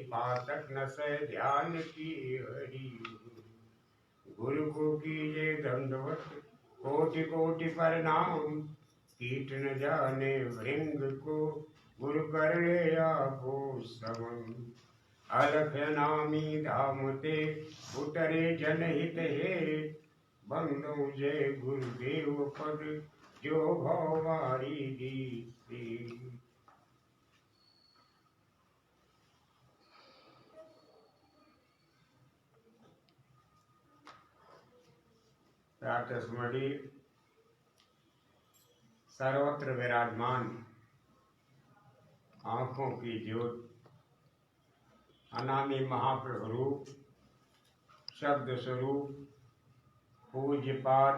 पातक न सह ध्यान की हरि। गुरु को कीजे दंडवत कोटि कोटि प्रणाम। कीट न जाने भृंग को गुरु कर ले आपो समम। अलख नामी धाम ते उतरे जनहित हे। बंदो जय गुरुदेव पद जो भवारी दी। स्मृति सर्वत्र विराजमान आंखों की ज्योत अनामी महाप्रभु रूप शब्द स्वरूप पूज्य पाठ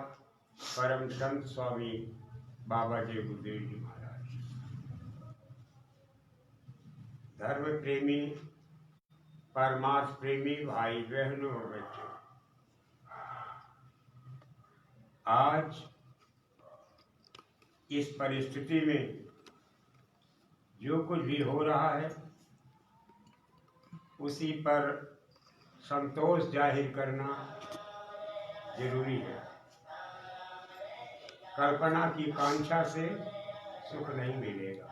परम संत स्वामी बाबा जी गुरुदेव जी महाराज, धर्म प्रेमी परमार्थ प्रेमी भाई बहनों और बच्चों, आज इस परिस्थिति में जो कुछ भी हो रहा है उसी पर संतोष जाहिर करना जरूरी है। कल्पना की कांक्षा से सुख नहीं मिलेगा।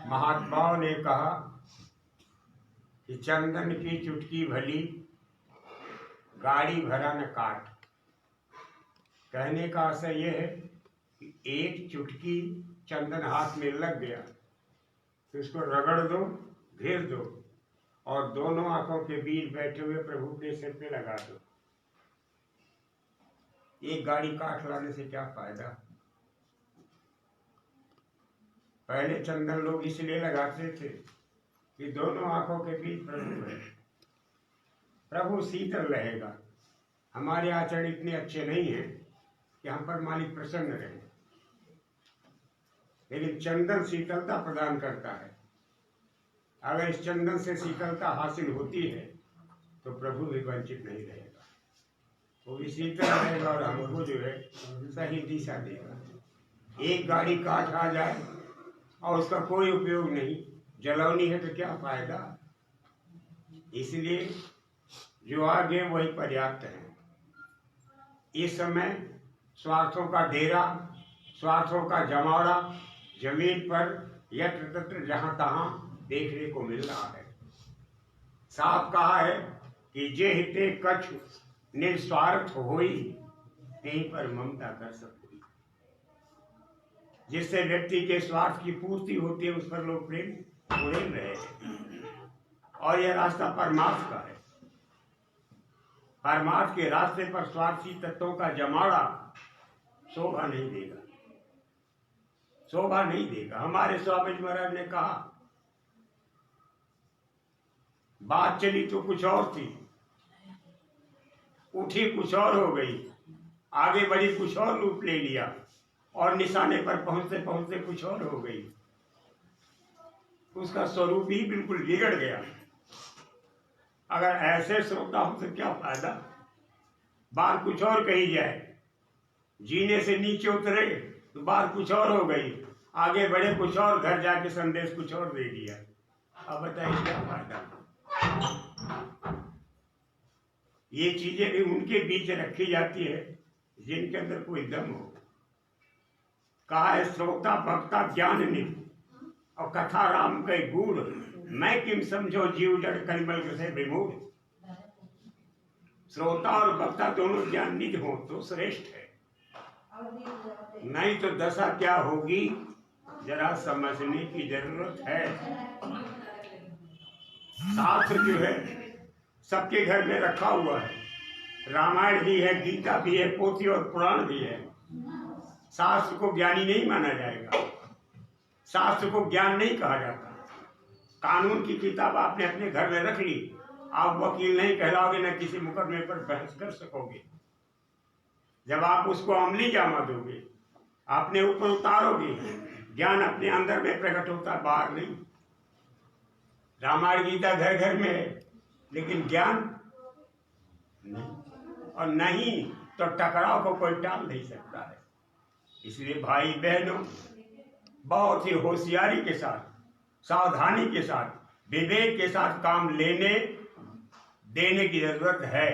महात्माओं ने कहा कि चंदन की चुटकी भली गाड़ी भरा न काट। कहने का आशय यह है कि एक चुटकी चंदन हाथ में लग गया तो इसको रगड़ दो, घेर दो और दोनों आंखों के बीच बैठे हुए प्रभु के सिर पे लगा दो। एक गाड़ी काट लाने से क्या फायदा। पहले चंदन लोग इसलिए लगाते थे कि दोनों आंखों के बीच प्रभु है, प्रभु शीतल रहेगा। हमारे आचरण इतने अच्छे नहीं हैं कि हम पर मालिक प्रसन्न रहे, लेकिन चंदन शीतलता प्रदान करता है। अगर इस चंदन से शीतलता हासिल होती है तो प्रभु भी वंचित नहीं रहेगा, वो भी शीतल रहेगा और हमको जो है सही दिशा देगा। एक गाड़ी काट आ जाए और उसका कोई उपयोग नहीं, जलौनी है तो क्या फायदा। इसलिए जो आगे वही पर्याप्त है। इस समय स्वार्थों का डेरा, स्वार्थों का जमावड़ा जमीन पर यत्र तत्र जहां तहां देखने को मिल रहा है। साफ कहा है कि जे हिते कछु निस्वार्थ होई कहीं पर ममता कर सकती। जिससे व्यक्ति के स्वार्थ की पूर्ति होती है उस पर लोग प्रेम उड़ेल रहे हैं और यह रास्ता परमार्थ का है। परमार्थ के रास्ते पर स्वार्थी तत्वों का जमावड़ा शोभा नहीं देगा, शोभा नहीं देगा। हमारे स्वामी जी महाराज ने कहा बात चली तो कुछ और थी, उठी कुछ और हो गई, आगे बढ़ी कुछ और रूप ले लिया और निशाने पर पहुंचते पहुंचते कुछ और हो गई। उसका स्वरूप ही बिल्कुल बिगड़ गया। अगर ऐसे श्रोता हो तो क्या फायदा। बात कुछ और कही जाए, जीने से नीचे उतरे तो बात कुछ और हो गई, आगे बढ़े कुछ और, घर जाके संदेश कुछ और दे दिया। अब बताइए क्या फायदा। ये चीजें भी उनके बीच रखी जाती है जिनके अंदर कोई दम हो। कहा है श्रोता भक्ता ज्ञान निधि और कथा राम के गूढ़, मैं किम समझो जीव जड़ कलिमल से विमूढ़। श्रोता और वक्ता दोनों ज्ञान निधि हो तो श्रेष्ठ है, नहीं तो दशा क्या होगी जरा समझने की जरूरत है। शास्त्र जो है सबके घर में रखा हुआ है, रामायण भी है, गीता भी है, पोथी और पुराण भी है। शास्त्र को ज्ञानी नहीं माना जाएगा, शास्त्र को ज्ञान नहीं कहा जाता। कानून की किताब आपने अपने घर में रख ली, आप वकील नहीं कहलाओगे, न किसी मुकदमे पर बहस कर सकोगे। जब आप उसको अमली जामा दोगे, अपने ऊपर उतारोगे, ज्ञान अपने अंदर में प्रकट होता, बाहर नहीं। रामायण गीता घर घर में है, लेकिन ज्ञान नहीं, और नहीं तो टकराव को कोई टाल नहीं सकता है। इसलिए भाई बहनों, बहुत ही होशियारी के साथ, सावधानी के साथ विवेक के साथ काम लेने देने की जरूरत है।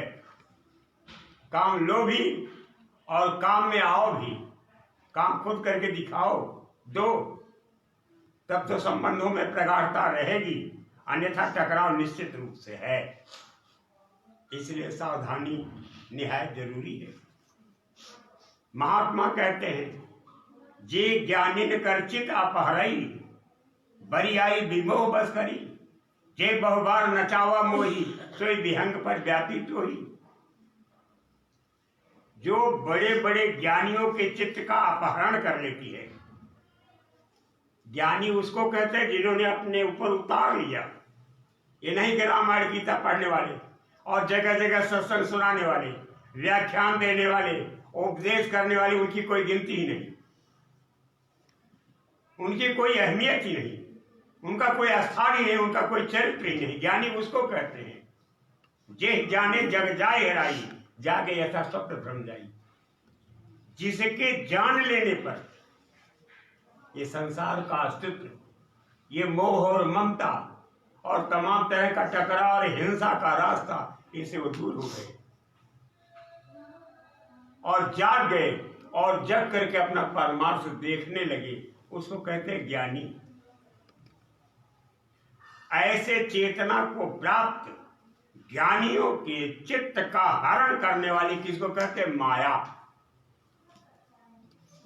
काम लो भी और काम में आओ भी। काम खुद करके दिखाओ, दो, तब तो संबंधों में प्रगाढ़ता रहेगी, अन्यथा टकराव निश्चित रूप से है। इसलिए सावधानी निहायत जरूरी है। महात्मा कहते हैं, जे ज्ञानिन करचित अपहरई, बरियाई विमोह बस करी, जे बहुबार नचावा मोही, सोई विहंग पर व्यापी तोही। जो बड़े बड़े ज्ञानियों के चित्त का अपहरण कर लेती है। ज्ञानी उसको कहते हैं जिन्होंने अपने ऊपर उतार लिया। ये नहीं कि रामायण गीता पढ़ने वाले और जगह जगह सत्संग सुनाने वाले, व्याख्यान देने वाले, उपदेश करने वाले, उनकी कोई गिनती ही नहीं, उनकी कोई अहमियत ही नहीं, उनका कोई स्थान ही नहीं, उनका कोई चरित्र ही नहीं। ज्ञानी उसको कहते हैं जे जाने जग जाए हेराई, जागे यथा स्वप्न भ्रम जाई। जिसके जान लेने पर ये संसार का अस्तित्व, ये मोह और ममता और तमाम तरह का टकराव और हिंसा का रास्ता, इसे वो दूर हो गए और जाग गए और जग करके अपना परमार्थ देखने लगे, उसको कहते हैं ज्ञानी। ऐसे चेतना को प्राप्त ज्ञानियों के चित्त का हरण करने वाली किसको कहते हैं? माया।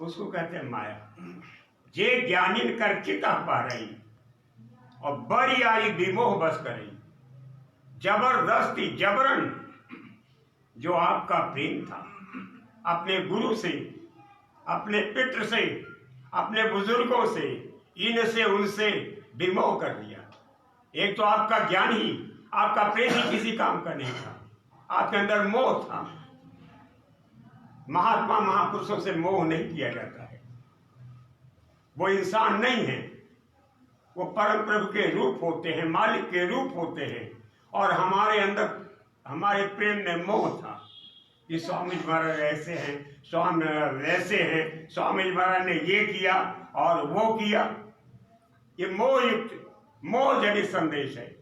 उसको कहते हैं माया। जे ज्ञानी कर चिता पा रही और बड़ी आई विमोह बस करी। जबरदस्ती जबरन जो आपका प्रेम था, अपने गुरु से, अपने पितृ से, अपने बुजुर्गों से, इनसे उनसे विमोह कर दिया। एक तो आपका ज्ञान ही, आपका प्रेम ही किसी काम का नहीं था, आपके अंदर मोह था। महात्मा महापुरुषों से मोह नहीं किया जाता है। वो इंसान नहीं है, वो परम प्रभु के रूप होते हैं, मालिक के रूप होते हैं। और हमारे अंदर, हमारे प्रेम में मोह था कि स्वामी महाराज ऐसे हैं, स्वामी महाराज वैसे हैं, स्वामी महाराज ने ये किया और वो किया। ये मोह युक्त, मोह जनित संदेश है।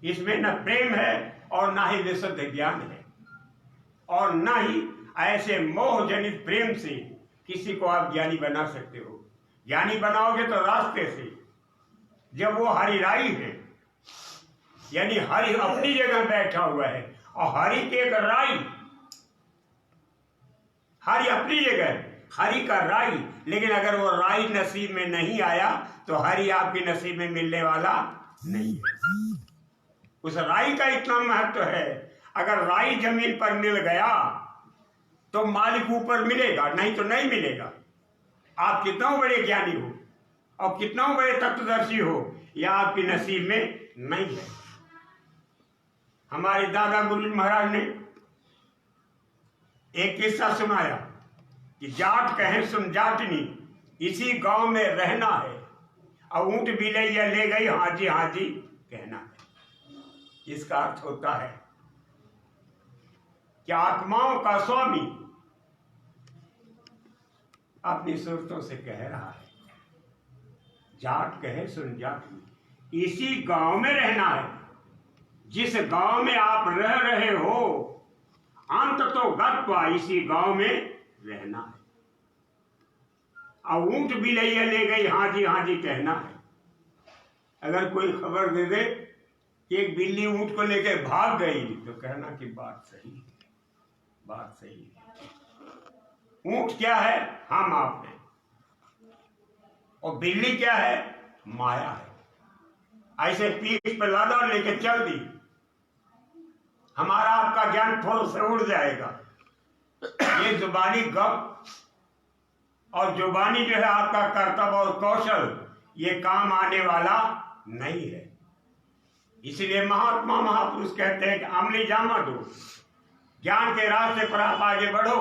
इसमें न प्रेम है और ना ही विशुद्ध ज्ञान है, और ना ही ऐसे मोह जनित प्रेम से किसी को आप ज्ञानी बना सकते हो। ज्ञानी बनाओगे तो रास्ते से, जब वो हरिराई है, यानी हरि अपनी जगह बैठा हुआ है और हरि के एक राई, हरि अपनी जगह, हरि का राई। लेकिन अगर वो राई नसीब में नहीं आया तो हरि आपके नसीब में मिलने वाला नहीं है। उस राई का इतना महत्व है, अगर राई जमीन पर मिल गया तो मालिक ऊपर मिलेगा, नहीं तो नहीं मिलेगा। आप कितना बड़े ज्ञानी हो और कितना बड़े तत्वदर्शी हो, यह आपके नसीब में नहीं है। हमारे दादा गुरु महाराज ने एक किस्सा सुनाया कि जाट कहे सुन जाटनी, इसी गांव में रहना है, और ऊंट बिलैया ले गई हाजी हाजी कहना है। इसका अर्थ होता है कि आत्माओं का स्वामी अपनी सूरतों से कह रहा है, जाट कहे सुन जाटनी, इसी गांव में रहना है, जिस गांव में आप रह रहे हो, अंत तो गत्वा इसी गांव में रहना है। अब ऊंट बिलैया ले गई हाजी हाजी कहना है। अगर कोई खबर दे दे कि एक बिल्ली ऊंट को लेकर भाग गई, तो कहना कि बात सही है, बात सही है। ऊंट क्या है? हम आप हैं, और बिल्ली क्या है? माया है। ऐसे पीठ पर लादा लेके चल दी, हमारा आपका ज्ञान थोड़ा से उड़ जाएगा। ये जुबानी गप और जुबानी जो है आपका कर्तव्य और कौशल, ये काम आने वाला नहीं है। इसलिए महात्मा महापुरुष कहते हैं कि अमली जामा दो, ज्ञान के रास्ते पर आप आगे बढ़ो,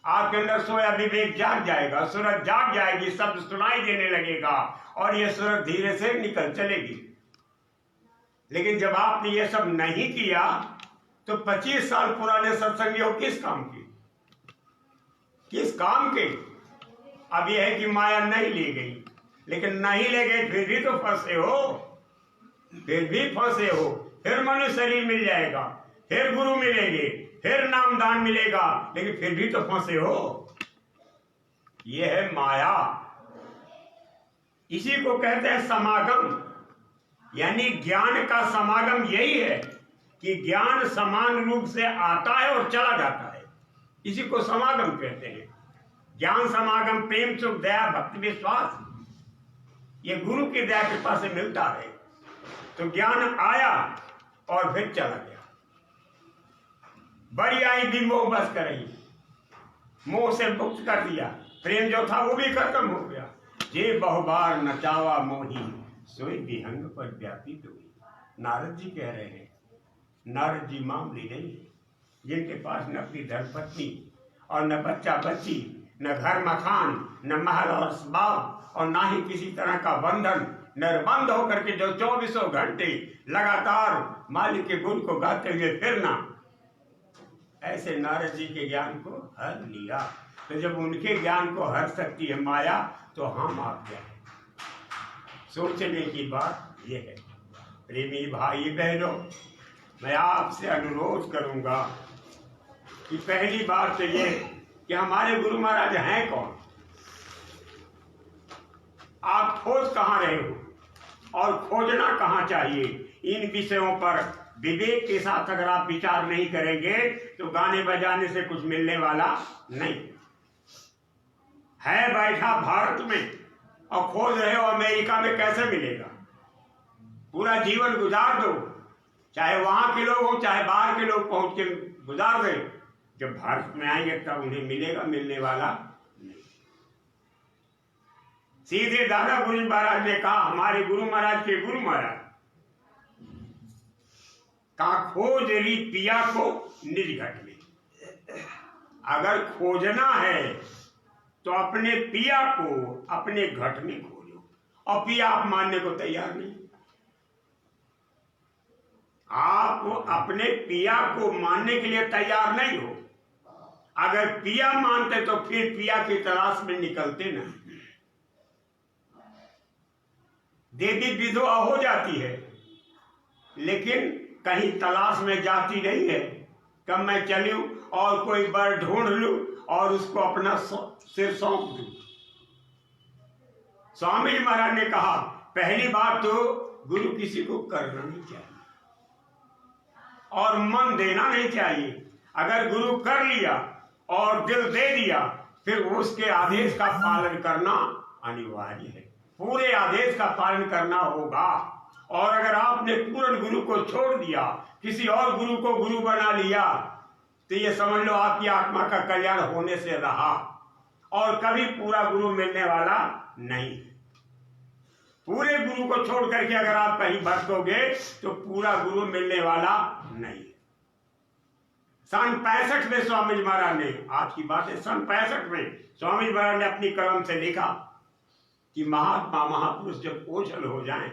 आपके अंदर सोया विवेक जाग जाएगा, सूरत जाग जाएगी, शब्द सुनाई देने लगेगा और ये सूरत धीरे से निकल चलेगी। लेकिन जब आपने ये सब नहीं किया तो 25 साल पुराने सत्संगियों किस काम के, किस काम के? अब यह है कि माया नहीं ले गई, लेकिन नहीं ले गए फिर भी तो फंसे हो। फिर भी फंसे हो, फिर मनुष्य शरीर मिल जाएगा, फिर गुरु मिलेंगे, फिर नामदान मिलेगा, लेकिन फिर भी तो फंसे हो। ये है माया। इसी को कहते हैं समागम। यानी ज्ञान का समागम यही है कि ज्ञान समान रूप से आता है और चला जाता है, इसी को समागम कहते हैं। ज्ञान समागम प्रेम सुख दया भक्ति विश्वास, ये गुरु की दया कृपा से मिलता है। तो ज्ञान आया और फिर चला गया। बड़ी आई भी मोह बस करेगी, मोह से मुक्त कर दिया, प्रेम जो था वो भी खत्म हो गया। जे बहुबार नचावा मोही सोई विहंग पर व्यापी हुई। नारद जी कह रहे हैं। नारद जी मामूली नहीं, जिनके पास न अपनी धर्मपत्नी और न बच्चा बच्ची, न घर मकान, न महल और असबाब, और ना ही किसी तरह का बंधन, निर्बंध होकर के जो 24 घंटे लगातार मालिक के गुण को गाते हुए फिरना, ऐसे नारद जी के ज्ञान को हर लिया। तो जब उनके ज्ञान को हर सकती है माया, तो हम आप क्या है? सोचने की बात यह है। प्रेमी भाई बहनों, मैं आपसे अनुरोध करूंगा कि पहली बात तो ये कि हमारे गुरु महाराज हैं कौन, आप खोज कहाँ रहे हो और खोजना कहाँ चाहिए, इन विषयों पर विवेक के साथ अगर आप विचार नहीं करेंगे तो गाने बजाने से कुछ मिलने वाला नहीं है। बैठा भारत में और खोज रहे हो अमेरिका में, कैसे मिलेगा? पूरा जीवन गुजार दो, चाहे वहां के लोग हो चाहे बाहर के लोग पहुंच के गुजार दे, जब भारत में आएंगे तब उन्हें मिलेगा, मिलने वाला नहीं। सीधे दादा गुरु महाराज ने कहा, हमारे गुरु महाराज के गुरु महाराज का खोज री पिया को निज घट में। अगर खोजना है तो अपने पिया को अपने घट में खोजो, और पिया आप मानने को तैयार नहीं। आप अपने पिया को मानने के लिए तैयार नहीं हो। अगर पिया मानते तो फिर पिया की तलाश में निकलते नहीं। देवी विधवा हो जाती है लेकिन कहीं तलाश में जाती नहीं है, कब मैं चलूं और कोई बर ढूंढ लूं और उसको अपना सिर सौंप दूं। स्वामी जी महाराज ने कहा, पहली बात तो गुरु किसी को करना नहीं चाहिए और मन देना नहीं चाहिए। अगर गुरु कर लिया और दिल दे दिया, फिर उसके आदेश का पालन करना अनिवार्य है। पूरे आदेश का पालन करना होगा। और अगर आपने पूर्ण गुरु को छोड़ दिया, किसी और गुरु को गुरु बना लिया, तो ये समझ लो आपकी आत्मा का कल्याण होने से रहा और कभी पूरा गुरु मिलने वाला नहीं। पूरे गुरु को छोड़ करके अगर आप कहीं भटकोगे तो पूरा गुरु मिलने वाला नहीं। सन 65 में स्वामी जी महाराज ने, आज की बात है, सन 65 में स्वामी जी महाराज ने अपनी कलम से लिखा कि महात्मा महापुरुष जब ओझल हो जाएं,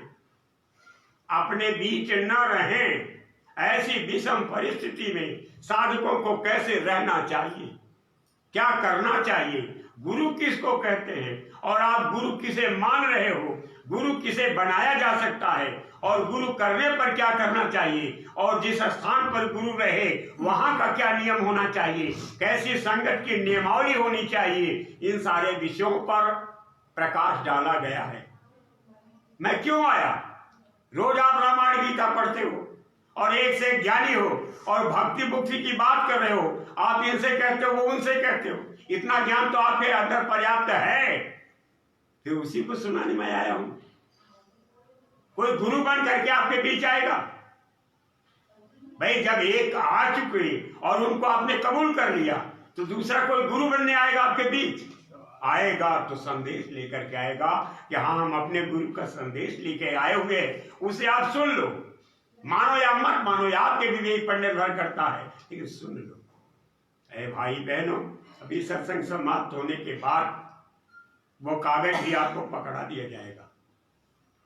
अपने बीच न रहें, ऐसी विषम परिस्थिति में साधकों को कैसे रहना चाहिए, क्या करना चाहिए, गुरु किसको कहते हैं और आप गुरु किसे मान रहे हो, गुरु किसे बनाया जा सकता है और गुरु करने पर क्या करना चाहिए, और जिस स्थान पर गुरु रहे वहां का क्या नियम होना चाहिए, कैसी संगत की नियमावली होनी चाहिए, इन सारे विषयों पर प्रकाश डाला गया है। मैं क्यों आया? रोज आप रामायण गीता पढ़ते हो और एक से एक ज्ञानी हो और भक्ति मुक्ति की बात कर रहे हो, आप इनसे कहते हो वो उनसे कहते हो, इतना ज्ञान तो आपके अंदर पर्याप्त है, फिर उसी को सुनाने में आया हूं। कोई गुरु बन करके आपके बीच आएगा? भाई जब एक आ चुके और उनको आपने कबूल कर लिया तो दूसरा कोई गुरु बनने आएगा आपके बीच? आएगा तो संदेश लेकर के आएगा कि हाँ हम अपने गुरु का संदेश लेके आए हुए, उसे आप सुन लो, मानो या मत मानो, या आपके विवेक पर निर्भर करता है, लेकिन सुन लो। अरे भाई बहनों, अभी सत्संग समाप्त होने के बाद वो कागज भी आपको पकड़ा दिया जाएगा।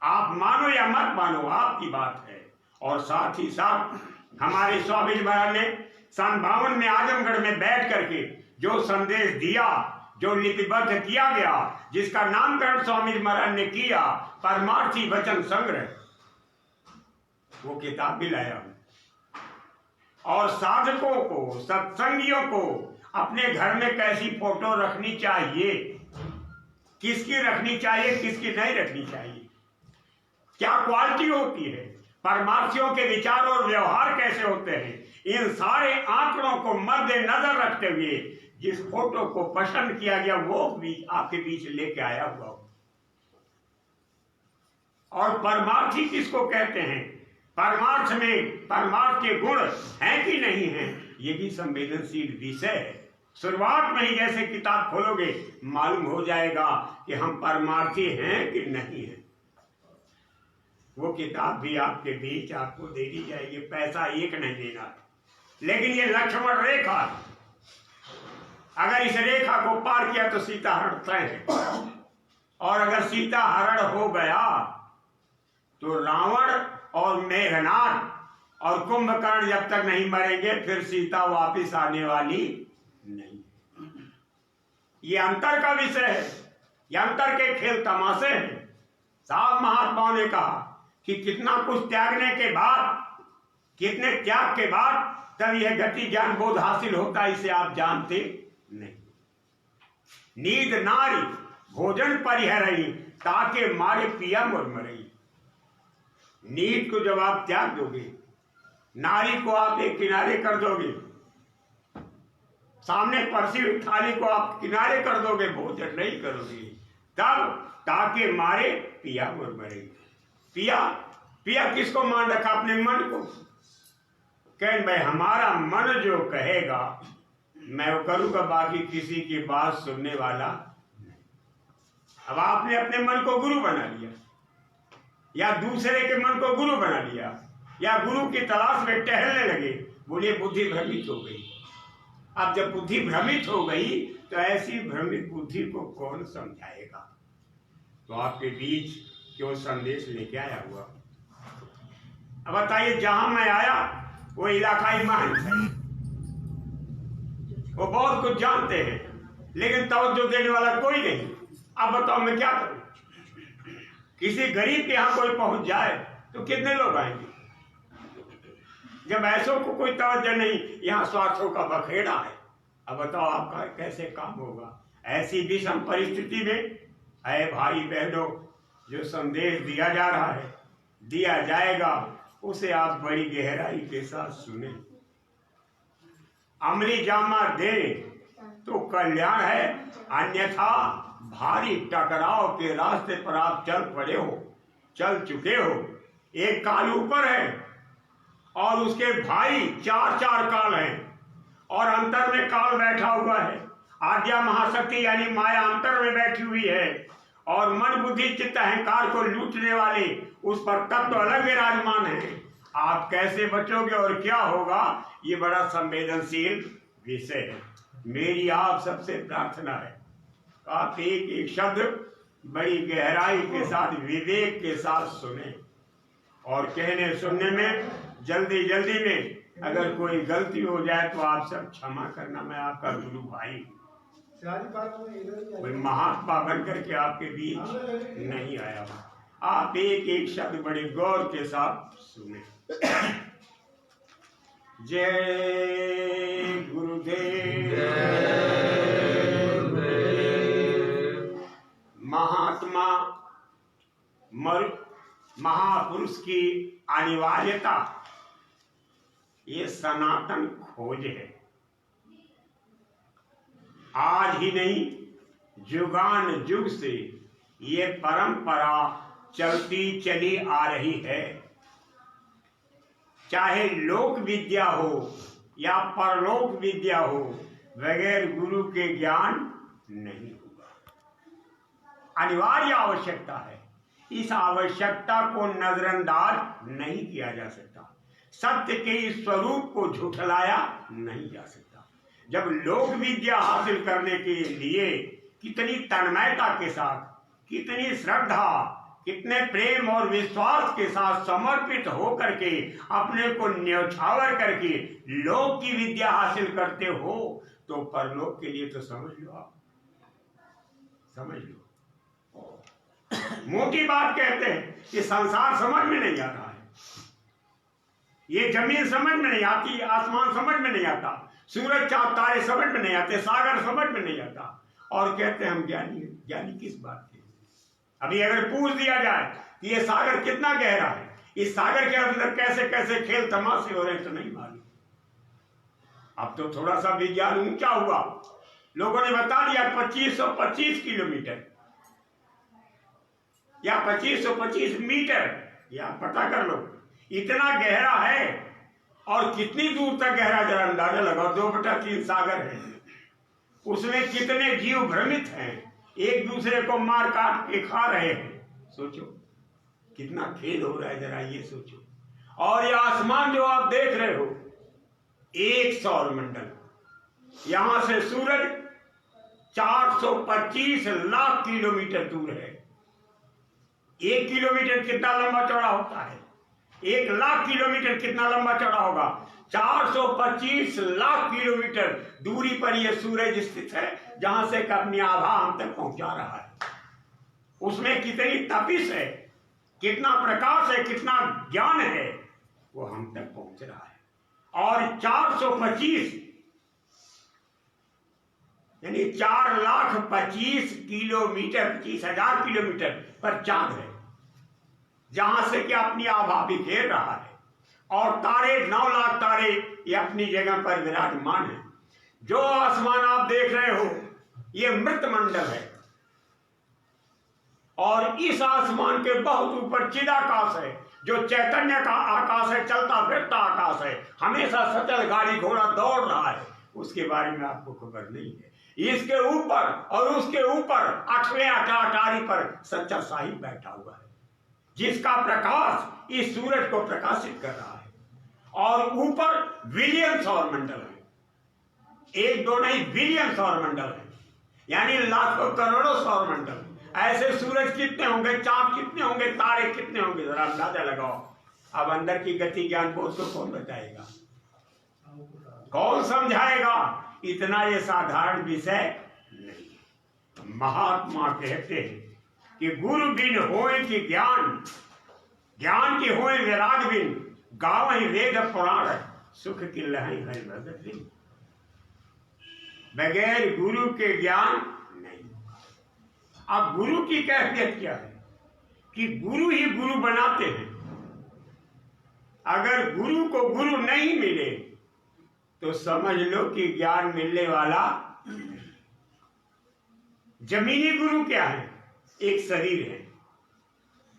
आप मानो या मत मानो, आपकी बात है। और साथ ही साथ हमारे स्वामी जी महाराज ने सन 52 में आजमगढ़ में बैठ करके जो संदेश दिया, जो लिपिबद्ध किया गया, जिसका नामकरण स्वामी जी महाराज ने किया, परमार्थी वचन संग्रह, वो किताब भी लाया हूं। और साधकों को, सत्संगियों को अपने घर में कैसी फोटो रखनी चाहिए, किसकी रखनी चाहिए, किसकी नहीं रखनी चाहिए, क्या क्वालिटी होती है, परमार्थियों के विचार और व्यवहार कैसे होते हैं, इन सारे आंकड़ों को मद्देनजर रखते हुए जिस फोटो को पसंद किया गया वो भी आपके बीच लेके आया हुआ हो। और परमार्थी किसको कहते हैं, परमार्थ में परमार्थ के गुण हैं कि नहीं हैं, ये भी संवेदनशील विषय है। शुरुआत में ही जैसे किताब खोलोगे मालूम हो जाएगा कि हम परमार्थी हैं कि नहीं हैं। वो किताब भी आपके बीच आपको दे दी जाएगी, पैसा एक नहीं देना। लेकिन ये लक्ष्मण रेखा, अगर इस रेखा को पार किया तो सीता हरण तय है। और अगर सीता हरण हो गया तो रावण और मेघनाथ और कुंभकर्ण जब तक नहीं मरेंगे फिर सीता वापिस आने वाली नहीं। ये अंतर का विषय है, ये अंतर के खेल तमाशे हैं। साहब महात्माओं ने कहा कि कितना कुछ त्यागने के बाद, कितने त्याग के बाद तब यह गति ज्ञान बोध हासिल होता है, इसे आप जानते नहीं। नींद नारी भोजन परिहरई ताके मारे पिया मुर मरई। नींद को जब आप त्याग दोगे, नारी को आप एक किनारे कर दोगे, सामने परसी हुई थाली को आप किनारे कर दोगे, भोजन नहीं करोगे, तब ताके मारे पिया मुर मरई। पिया, पिया किसको मान रखा, अपने मन को। कह भाई हमारा मन जो कहेगा मैं वो करूंगा, बाकी किसी की बात सुनने वाला नहीं। अब आपने अपने मन को गुरु बना लिया, या दूसरे के मन को गुरु बना लिया, या गुरु की तलाश में टहलने लगे, बोलिए बुद्धि भ्रमित हो गई। अब जब बुद्धि भ्रमित हो गई तो ऐसी भ्रमित बुद्धि को कौन समझाएगा। तो आपके बीच क्यों संदेश लेके आया हुआ। अब बताइए, जहां मैं आया वो इलाकाई महंत है, वो बहुत कुछ जानते हैं लेकिन तवज्जो देने वाला कोई नहीं। अब बताओ मैं क्या करूं। किसी गरीब के यहां कोई पहुंच जाए तो कितने लोग आएंगे। जब ऐसों को कोई तवज्जो नहीं, यहाँ स्वार्थों का बखेड़ा है। अब बताओ आपका कैसे काम होगा। ऐसी विषम परिस्थिति में है भाई बहनों, जो संदेश दिया जा रहा है, दिया जाएगा, उसे आप बड़ी गहराई के साथ सुने। अमली जामा दे तो कल्याण है, अन्यथा भारी टकराव के रास्ते पर आप चल पड़े हो, चल चुके हो। एक काल ऊपर है और उसके भाई चार चार काल हैं, और अंतर में काल बैठा हुआ है। आद्या महाशक्ति यानी माया अंतर में बैठी हुई है, और मन बुद्धि चित्त अहंकार को लूटने वाले उस पर तत्व अलग विराजमान है। आप कैसे बचोगे और क्या होगा, ये बड़ा संवेदनशील विषय है। मेरी आप सबसे प्रार्थना है, आप एक एक शब्द बड़ी गहराई के साथ, विवेक के साथ सुने, और कहने सुनने में जल्दी जल्दी में अगर कोई गलती हो जाए तो आप सब क्षमा करना। मैं आपका गुरु भाई, कोई महात्मा बनकर के आपके बीच नहीं आया हूं। आप एक एक शब्द बड़े गौर के साथ सुने। जय गुरुदेव। महात्मा महापुरुष की अनिवार्यता ये सनातन खोज है। आज ही नहीं, जुगान जुग से ये परंपरा चलती चली आ रही है। चाहे लोक विद्या हो या परलोक विद्या हो, बगैर गुरु के ज्ञान नहीं होगा। अनिवार्य आवश्यकता है, इस आवश्यकता को नजरअंदाज नहीं किया जा सकता। सत्य के इस स्वरूप को झुठलाया नहीं जा सकता। जब लोक विद्या हासिल करने के लिए कितनी तन्मयता के साथ, कितनी श्रद्धा, कितने प्रेम और विश्वास के साथ समर्पित होकर के अपने को न्यौछावर करके लोक की विद्या हासिल करते हो, तो परलोक के लिए तो समझ लो, आप समझ लो। मोटी बात कहते हैं कि संसार समझ में नहीं आ रहा है। ये जमीन समझ में नहीं आती, आसमान समझ में नहीं आता, सूरज चांद तारे समझ में नहीं आते, सागर समझ में नहीं आता, और कहते हैं हम ज्ञानी हैं। ज्ञानी किस बात के? अभी अगर पूछ दिया जाए कि ये सागर कितना गहरा है, इस सागर के अंदर कैसे कैसे खेल तमाशे हो रहे हैं, तो नहीं मालूम। अब तो थोड़ा सा विज्ञान ऊंचा हुआ, लोगों ने बता दिया 2525 किलोमीटर या 2525 मीटर, या पता कर लो इतना गहरा है। और कितनी दूर तक गहरा, जरा अंदाजा लगाओ। 2/3 सागर है, उसमें कितने जीव भ्रमित हैं, एक दूसरे को मार काट के खा रहे हैं। सोचो कितना खेल हो रहा है, जरा ये सोचो। और ये आसमान जो आप देख रहे हो, एक सौर मंडल, यहां से सूरज 425 लाख किलोमीटर दूर है। 1 किलोमीटर कितना लंबा चौड़ा होता है? 1 लाख किलोमीटर कितना लंबा चौड़ा होगा? 425 लाख किलोमीटर दूरी पर यह सूरज स्थित है, जहां से अपनी आभा हम तक पहुंचा रहा है। उसमें कितनी तपिश है, कितना प्रकाश है, कितना ज्ञान है, वो हम तक पहुंच रहा है। और 425 यानी 4,25,000 किलोमीटर, 25,000 किलोमीटर पर चांद है, जहां से कि अपनी आभा बिखेर रहा है। और तारे 9 लाख तारे ये अपनी जगह पर विराजमान है। जो आसमान आप देख रहे हो ये मृत मंडल है, और इस आसमान के बहुत ऊपर चिदाकाश है, जो चैतन्य का आकाश है, चलता फिरता आकाश है, हमेशा सचल गाड़ी घोड़ा दौड़ रहा है। उसके बारे में आपको खबर नहीं है। इसके ऊपर और उसके ऊपर 8वें अटारी पर सच्चा साहिब बैठा हुआ है, जिसका प्रकाश इस सूरज को प्रकाशित कर रहा है। और ऊपर बिलियन सौर मंडल है, 1-2 नहीं, बिलियन सौर मंडल है, यानी लाखों करोड़ों सौर मंडल। ऐसे सूरज कितने होंगे, चांद कितने होंगे, तारे कितने होंगे, जरा अंदाजा लगाओ। अब अंदर की गति ज्ञान बोध को कौन बताएगा, कौन समझाएगा? इतना ये साधारण विषय नहीं। महात्मा कहते हैं कि गुरु बिन होए कि ज्ञान, ज्ञान की होए विराग बिन, गावहि वेद पुराण, सुख की लहई हरि भगत बिन। बगैर गुरु के ज्ञान नहीं। अब गुरु की कैफियत क्या है कि गुरु ही गुरु बनाते हैं। अगर गुरु को गुरु नहीं मिले तो समझ लो कि ज्ञान मिलने वाला। जमीनी गुरु क्या है? एक शरीर है,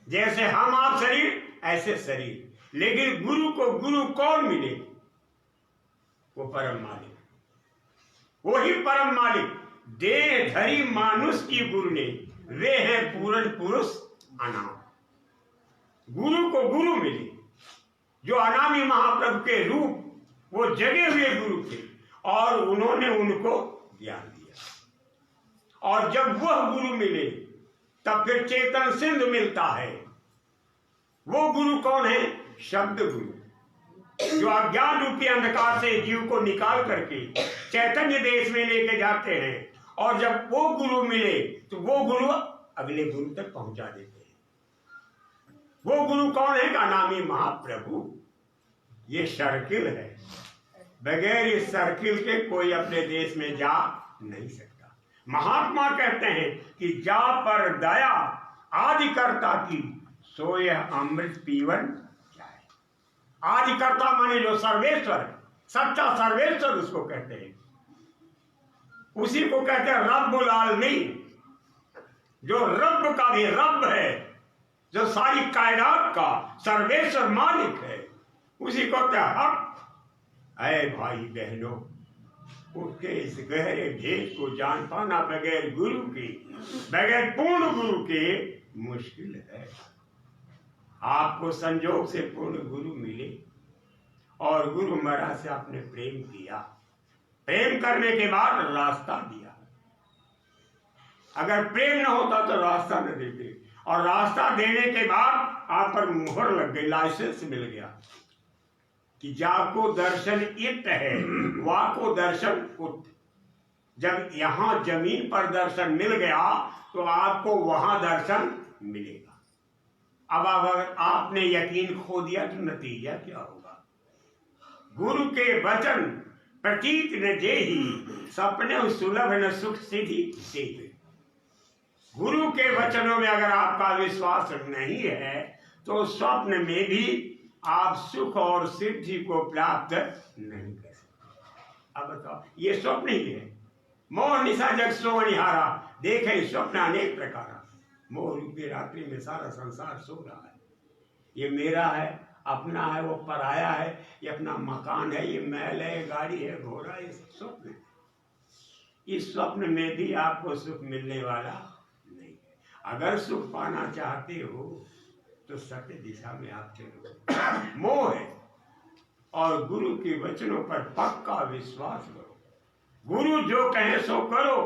जैसे हम आप शरीर, ऐसे शरीर। लेकिन गुरु को गुरु कौन मिले? वो परम मालिक, वही परम मालिक। देह धरी मानुष की गुरु ने, वे है पूर्ण पुरुष अनाम। गुरु को गुरु मिले, जो अनामी महाप्रभु के रूप, वो जगे हुए गुरु थे, और उन्होंने उनको ज्ञान दिया। और जब वह गुरु मिले तब फिर चेतन सिंधु मिलता है। वो गुरु कौन है? शब्द गुरु, जो अज्ञान रूपी अंधकार से जीव को निकाल करके चैतन्य देश में लेके जाते हैं। और जब वो गुरु मिले तो वो गुरु अगले गुरु तक पहुंचा देते हैं। वो गुरु कौन है? अनामी महाप्रभु। ये सर्किल है, बगैर इस सर्किल के कोई अपने देश में जा नहीं सकता। महात्मा कहते हैं कि जा पर दया आदिकर्ता की, सो यह अमृत पीवन जाए। आदिकर्ता माने जो सर्वेश्वर, सच्चा सर्वेश्वर उसको कहते हैं। उसी को कहते हैं रब्बुल आलमीन, जो रब का भी रब है, जो सारी कायनात का सर्वेश्वर मालिक है, उसी को कहते हैं हक। ऐ भाई बहनों, उसके इस गहरे भेद को जान पाना बगैर गुरु के, बगैर पूर्ण गुरु के मुश्किल है। आपको संजोग से पूर्ण गुरु मिले, और गुरु महाराज से आपने प्रेम किया, प्रेम करने के बाद रास्ता दिया। अगर प्रेम न होता तो रास्ता न देते, और रास्ता देने के बाद आप पर मुहर लग गई, लाइसेंस मिल गया कि जाको दर्शन इत है, वाको दर्शन उत। जब यहां जमीन पर दर्शन मिल गया तो आपको वहां दर्शन मिलेगा। अब अगर आपने यकीन खो दिया तो नतीजा क्या होगा? गुरु के वचन प्रतीत न जेहि, सपने सुलभ न सुख सिद्धि देहि। गुरु के वचनों में अगर आपका विश्वास नहीं है तो स्वप्न में भी आप सुख और सिद्धि को प्राप्त नहीं कर सकते। अब बताओ, ये स्वप्न ही है। मोह निशा जग सो निहारा, देखे स्वप्न अनेक प्रकार। मोह रूपी रात्रि में सारा संसार सो रहा है। ये मेरा है, अपना है, वो पराया है, ये अपना मकान है, ये महल है, गाड़ी है, घोड़ा, ये स्वप्न है। इस स्वप्न में भी आपको सुख मिलने वाला नहीं है। अगर सुख पाना चाहते हो तो सत्य दिशा में आप चलो। मोह है और गुरु के वचनों पर पक्का विश्वास करो। गुरु जो कहे सो करो,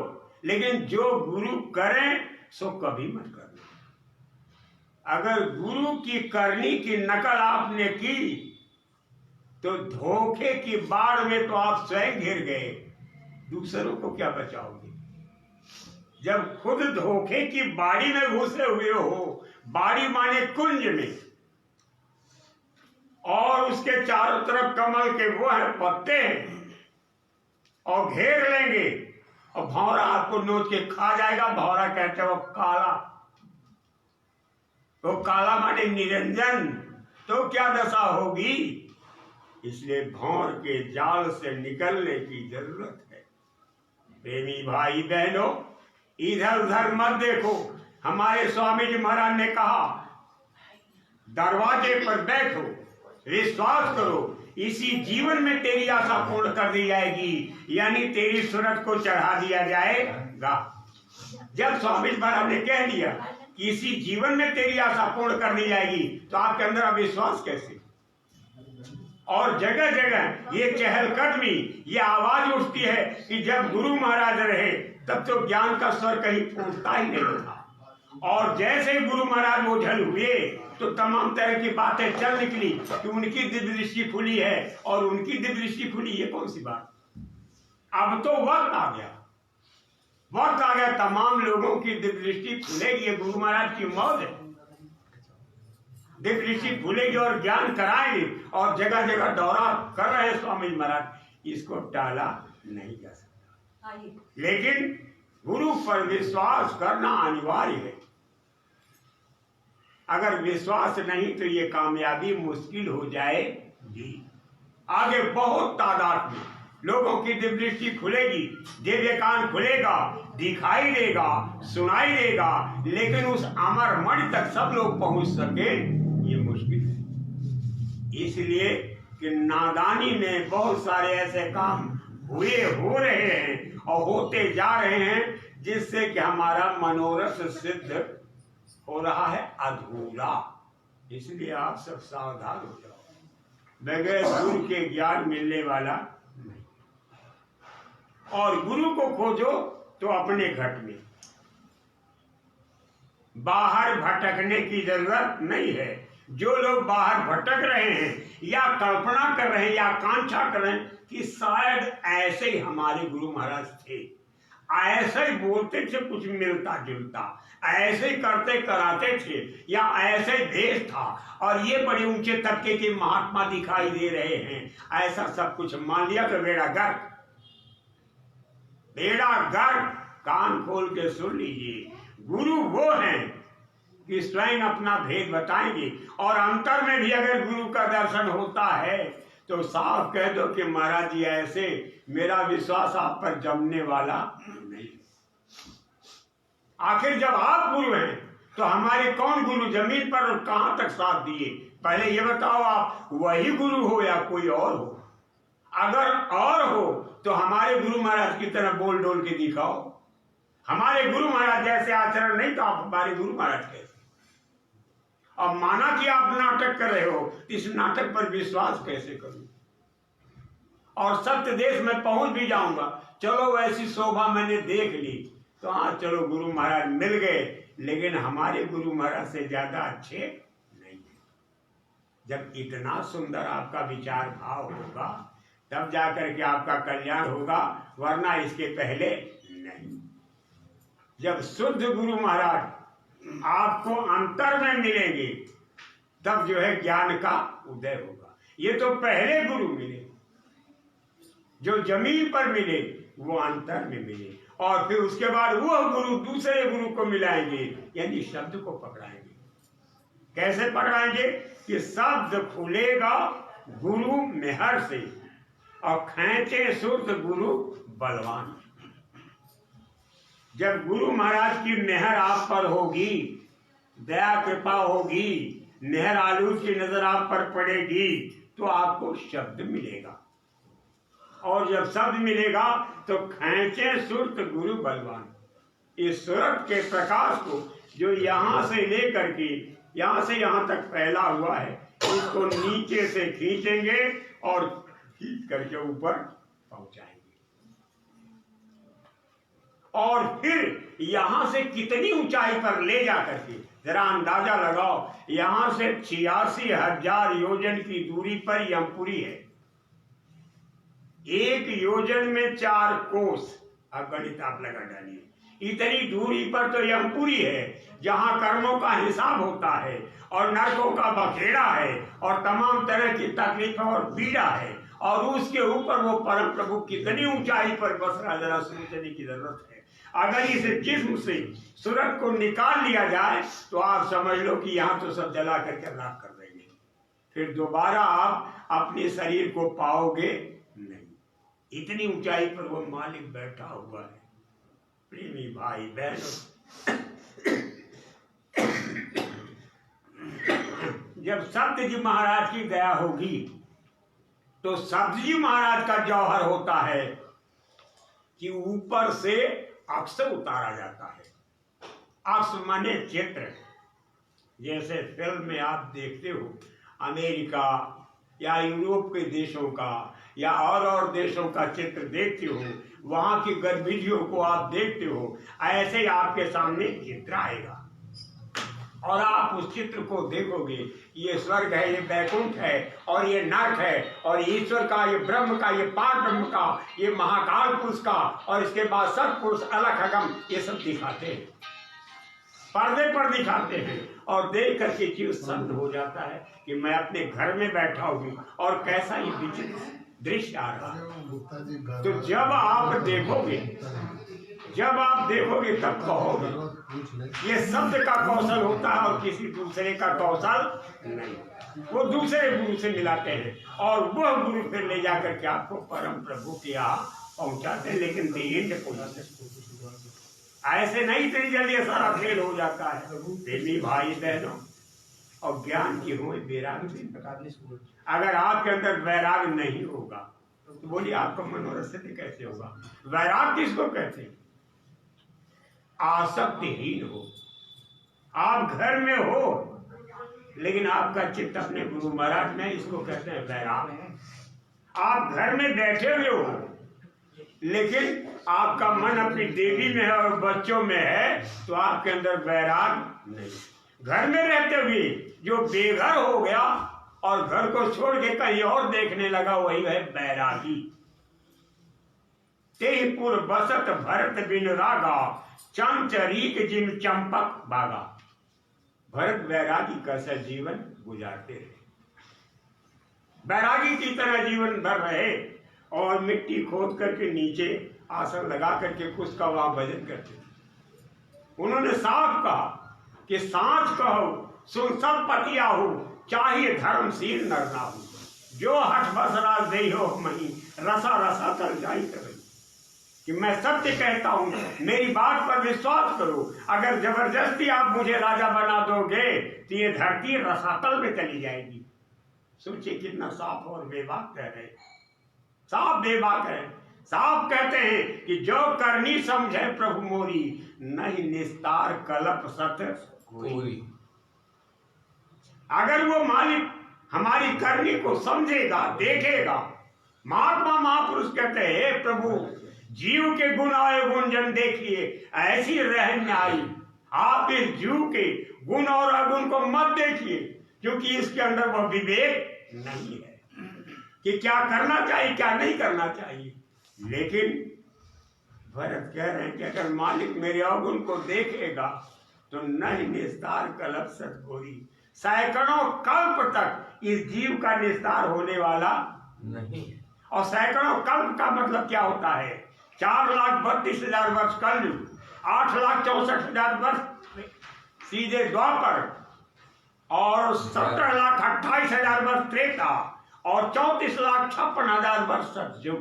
लेकिन जो गुरु करें सो कभी मत करना। अगर गुरु की करनी की नकल आपने की तो धोखे की बाढ़ में तो आप स्वयं घिर गए, दूसरों को क्या बचाओगे? जब खुद धोखे की बाड़ी में घुसे हुए हो, बाड़ी माने कुंज में, और उसके चारों तरफ कमल के वो है पत्ते हैं, और घेर लेंगे और भौरा आपको नोच के खा जाएगा। भौरा कहते हो काला, वो काला माने निरंजन, तो क्या दशा होगी? इसलिए भौर के जाल से निकलने की जरूरत है। प्रेमी भाई बहनों, इधर उधर मत देखो। हमारे स्वामी जी महाराज ने कहा, दरवाजे पर बैठो, विश्वास करो, इसी जीवन में तेरी आशा पूर्ण कर दी जाएगी, यानी तेरी सूरत को चढ़ा दिया जाएगा। जब स्वामी जी महाराज ने कह दिया कि इसी जीवन में तेरी आशा पूर्ण कर दी जाएगी, तो आपके अंदर अविश्वास कैसे? और जगह जगह ये चहलकदमी, ये आवाज उठती है कि जब गुरु महाराज रहे तब तो ज्ञान का स्वर कहीं फूटता ही नहीं था, और जैसे गुरु महाराज ओझल हुए तो तमाम तरह की बातें चल निकली कि उनकी दिव्य दृष्टि खुली है और उनकी दिव्य दृष्टि खुली। ये कौन सी बात? अब तो वक्त आ गया, वक्त आ गया, तमाम लोगों की दिव्य दृष्टि खुलेगी। ये गुरु महाराज की मौज है। दिव्य दृष्टि खुलेगी और ज्ञान कराएंगे, और जगह जगह दौरा कर रहे हैं स्वामी महाराज, इसको टाला नहीं जा सकता। लेकिन गुरु पर विश्वास करना अनिवार्य है। अगर विश्वास नहीं तो ये कामयाबी मुश्किल हो जाएगी। आगे बहुत तादाद में लोगों की दिव्य दृष्टि खुलेगी, दिव्य कान खुलेगा, दिखाई देगा, सुनाई देगा, लेकिन उस अमर मणि तक सब लोग पहुंच सके ये मुश्किल है। इसलिए कि नादानी में बहुत सारे ऐसे काम हो रहे हैं और होते जा रहे हैं, जिससे कि हमारा मनोरथ सिद्ध हो रहा है अधूरा। इसलिए आप सब सावधान हो जाओ। बगैर गुरु के ज्ञान मिलने वाला नहीं। और गुरु को खोजो तो अपने घट में, बाहर भटकने की जरूरत नहीं है। जो लोग बाहर भटक रहे हैं या कल्पना कर रहे हैं या कांक्षा कर रहे हैं कि शायद ऐसे ही हमारे गुरु महाराज थे, ऐसे ही बोलते थे, कुछ मिलता जुलता, ऐसे ही करते कराते थे, या ऐसे भेष था और ये बड़े ऊंचे तबके के महात्मा दिखाई दे रहे हैं, ऐसा सब कुछ मान लिया तो बेड़ा गर्क। बेड़ा गर्क। कान खोल के सुन लीजिए, गुरु वो हैं कि स्वयं अपना भेद बताएंगे। और अंतर में भी अगर गुरु का दर्शन होता है तो साफ कह दो कि महाराज जी ऐसे, मेरा विश्वास आप पर जमने वाला नहीं। आखिर जब आप गुरु हैं तो हमारे कौन गुरु जमीन पर और कहां तक साथ दिए? पहले ये बताओ, आप वही गुरु हो या कोई और हो? अगर और हो तो हमारे गुरु महाराज की तरह बोल डोल के दिखाओ। हमारे गुरु महाराज जैसे आचरण नहीं तो आप हमारे गुरु महाराज कैसे? अब माना कि आप नाटक कर रहे हो, इस नाटक पर विश्वास कैसे करूं? और सत्य देश में पहुंच भी जाऊंगा, चलो वैसी शोभा मैंने देख ली तो हाँ चलो गुरु महाराज मिल गए, लेकिन हमारे गुरु महाराज से ज्यादा अच्छे नहीं है। जब इतना सुंदर आपका विचार भाव होगा तब जाकर के आपका कल्याण होगा, वरना इसके पहले नहीं। जब शुद्ध गुरु महाराज आपको अंतर में मिलेंगे तब जो है ज्ञान का उदय होगा। ये तो पहले गुरु मिले, जो जमीन पर मिले वो अंतर में मिले, और फिर उसके बाद वो गुरु दूसरे गुरु को मिलाएंगे, यानी शब्द को पकड़ाएंगे। कैसे पकड़ाएंगे? कि शब्द खुलेगा गुरु मेहर से, और खींचे सुर्त गुरु बलवान। जब गुरु महाराज की मेहर आप पर होगी, दया कृपा होगी, मेहर आलूद की नजर आप पर पड़ेगी, तो आपको शब्द मिलेगा, और जब शब्द मिलेगा तो खींचे सुरत गुरु बलवान। इस सूरत के प्रकाश को जो यहां से लेकर के यहां से यहां तक फैला हुआ है, इसको नीचे से खींचेंगे और खींच करके ऊपर पहुंचाएंगे। और फिर यहां से कितनी ऊंचाई पर ले जा करके जरा अंदाजा लगाओ। यहां से 86,000 योजन की दूरी पर यमपुरी है। एक योजन में 4 कोस, अब गणित आप लगा डालिए। इतनी दूरी पर तो यमपुरी है, जहां कर्मों का हिसाब होता है और नरकों का बखेड़ा है और तमाम तरह की तकलीफ और पीड़ा है, और उसके ऊपर वो परम प्रभु कितनी ऊंचाई पर बस रहा, जरा सोचने की जरूरत है। अगर इस जिस्म से सूरत को निकाल लिया जाए तो आप समझ लो कि यहाँ तो सब जला करके राख कर देंगे, फिर दोबारा आप अपने शरीर को पाओगे नहीं। इतनी ऊंचाई पर वो मालिक बैठा हुआ है। प्रेमी भाई बहनों, जब सत्य जी महाराज की दया होगी तो सत्य जी महाराज का जौहर होता है कि ऊपर से अक्स उतारा जाता है। अक्स माने चित्र। जैसे फिल्म में आप देखते हो अमेरिका या यूरोप के देशों का या और देशों का चित्र देखते हो, वहां की गतिविधियों को आप देखते हो, ऐसे ही आपके सामने चित्र आएगा और आप उस चित्र को देखोगे। ये स्वर्ग है, ये बैकुंठ है, और ये नरक है, और ईश्वर का, ये ब्रह्म का, ये पार ब्रह्म का, ये महाकाल पुरुष का, और इसके बाद सत्पुरुष अलग अगम, ये सब दिखाते हैं, पर्दे पर दिखाते हैं। और देख करके जीव संत हो जाता है कि मैं अपने घर में बैठा हूँ और कैसा ये विचित्र दृश्य आ रहा है। तो जब आप देखोगे तब कहोगे। ये शब्द का कौशल होता है और किसी दूसरे का कौशल नहीं। वो दूसरे गुरु से मिलाते हैं और वह गुरु फिर ले जाकर के आपको परम प्रभु के यहाँ पहुंचाते हैं। लेकिन ऐसे नहीं इतनी जल्दी सारा फेल हो जाता है। प्रेमी भाई बहनों, और ज्ञान की हो वैराग भी। अगर आपके अंदर वैराग नहीं होगा तो बोलिए आपका मनोरथ कैसे होगा? वैराग किसको कहते हैं? आसक्तिहीन हो। आप घर में हो लेकिन आपका चित्त अपने गुरु महाराज में, इसको कहते हैं वैराग। आप घर में बैठे हुए हो लेकिन आपका मन अपनी देवी में है और बच्चों में है, तो आपके अंदर वैराग नहीं। घर में रहते हुए जो बेघर हो गया और घर को छोड़ के कहीं और देखने लगा, वही है बैरागी। तेहि पुर बसत भरत बिन रागा, चंचरीक जिन चंपक बागा। भरत वैरागी कैसा जीवन गुजारते रहे, बैरागी की तरह जीवन भर रहे, और मिट्टी खोद करके नीचे आसन लगा करके कुछ का वहां भजन करते। उन्होंने साफ कहा कि सांच कहो सुन सब पतिया हो, चाहिए धर्मशील नर ना हो। जो हठ बसरा दे हो मही, रसा रसा कर जाई कर। कि मैं सत्य कहता हूं, मेरी बात पर विश्वास करो। अगर जबरदस्ती आप मुझे राजा बना दोगे तो ये धरती रसातल में चली जाएगी। सोचिए कितना साफ और बेबाक कह रहे, साफ बेबाक है। साफ कहते हैं कि जो करनी समझे प्रभु मोरी, नहीं निस्तार कल्प सत कोई। अगर वो मालिक हमारी करनी को समझेगा, देखेगा। महात्मा महापुरुष कहते हैं प्रभु जीव के गुण आए गुण जन देखिए, ऐसी रहन आई। आप इस जीव के गुण और अगुण को मत देखिए, क्योंकि इसके अंदर वह विवेक नहीं है कि क्या करना चाहिए क्या नहीं करना चाहिए। लेकिन भरत कह रहे हैं कि अगर मालिक मेरे अवगुण को देखेगा तो नहीं निस्तार कल्प सतगोरी। सैकड़ों कल्प तक इस जीव का निस्तार होने वाला नहीं है। और सैकड़ों कल्प का मतलब क्या होता है? 4,32,000 वर्ष कलयुग, 8,64,000 वर्ष सीधे द्वापर, और 17,28,000 वर्ष त्रेता, और 34,56,000 वर्ष सतयुग।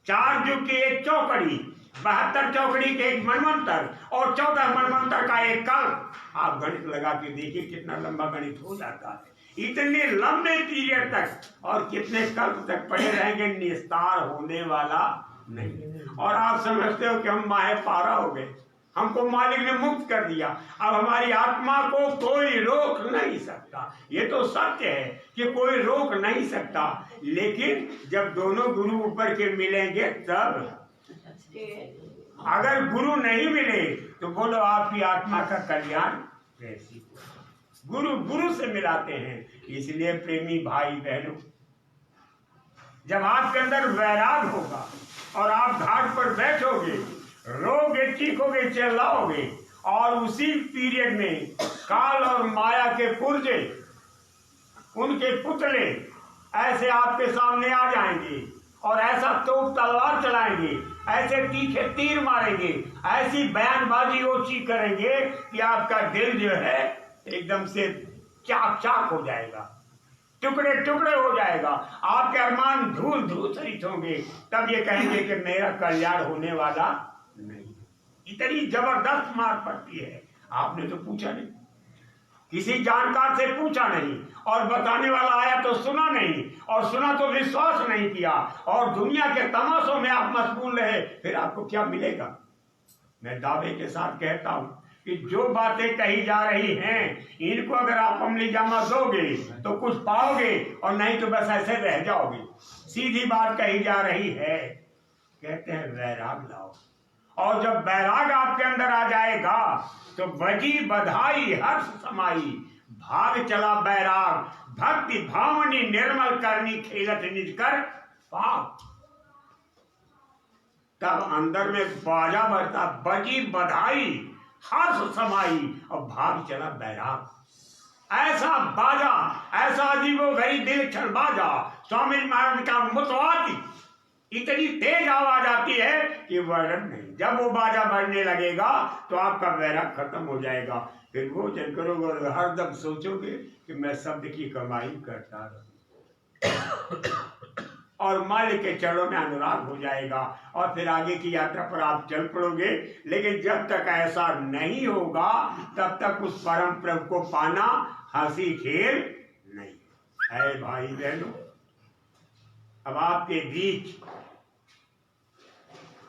4 युग की एक चौकड़ी, 72 चौकड़ी के एक मनवंतर, और 14 मनवंतर का एक कल्प। आप गणित लगा के देखिए कितना लंबा गणित हो जाता है। इतने लंबे पीरियड तक और कितने कल्प तक पड़े रहेंगे, निस्तार होने वाला नहीं। और आप समझते हो कि हम माहे पारा हो गए, हमको मालिक ने मुक्त कर दिया, अब हमारी आत्मा को कोई रोक नहीं सकता। ये तो सत्य है कि कोई रोक नहीं सकता, लेकिन जब दोनों गुरु ऊपर के मिलेंगे तब। अगर गुरु नहीं मिले तो बोलो आपकी आत्मा का कल्याण कैसी हो? गुरु गुरु से मिलाते हैं। इसलिए प्रेमी भाई बहनों, जब आपके अंदर वैराग होगा और आप घाट पर बैठोगे, रोगे, चीखोगे, चिल्लाओगे, और उसी पीरियड में काल और माया के पुर्जे, उनके पुतले ऐसे आपके सामने आ जाएंगे और ऐसा तोप तलवार चलाएंगे, ऐसे तीखे तीर मारेंगे, ऐसी बयानबाजी ऊंची करेंगे कि आपका दिल जो है एकदम से चाक चाक हो जाएगा, टुकड़े टुकड़े हो जाएगा, आपके अरमान धूल धूसरित होंगे। तब ये कहेंगे कि मेरा कल्याण होने वाला नहीं। इतनी जबरदस्त मार पड़ती है। आपने तो पूछा नहीं, किसी जानकार से पूछा नहीं, और बताने वाला आया तो सुना नहीं, और सुना तो विश्वास नहीं किया, और दुनिया के तमाशों में आप मशगूल रहे, फिर आपको क्या मिलेगा? मैं दावे के साथ कहता हूं कि जो बातें कही जा रही हैं, इनको अगर आप अमली जामा दोगे तो कुछ पाओगे, और नहीं तो बस ऐसे रह जाओगे। सीधी बात कही जा रही है, कहते हैं वैराग लाओ, और जब वैराग आपके अंदर आ जाएगा तो बजी बधाई हर्ष समाई, भाग चला बैराग, भक्ति भावनी निर्मल करनी खेलत निज कर पाप। तब अंदर में बाजा बजता, बजी बधाई हर्ष समाई, और भाग चला बैराग। ऐसा बाजा, ऐसा अजीबोगरीब दिलक्षण बाजा, स्वामी महाराज का मुतवाती इतनी तेज आवाज आती है कि वर्णन नहीं। जब वो बाजा बजने लगेगा तो आपका वैराग खत्म हो जाएगा। फिर वो जन करोगे और हरदम सोचोगे कि मैं शब्द की कमाई करता रहूं, और मालिक के चरणों में अनुराग हो जाएगा, और फिर आगे की यात्रा पर आप चल पड़ोगे। लेकिन जब तक ऐसा नहीं होगा तब तक उस परम प्रभु को पाना हंसी खेल नहीं है। भाई बहनों, अब आपके बीच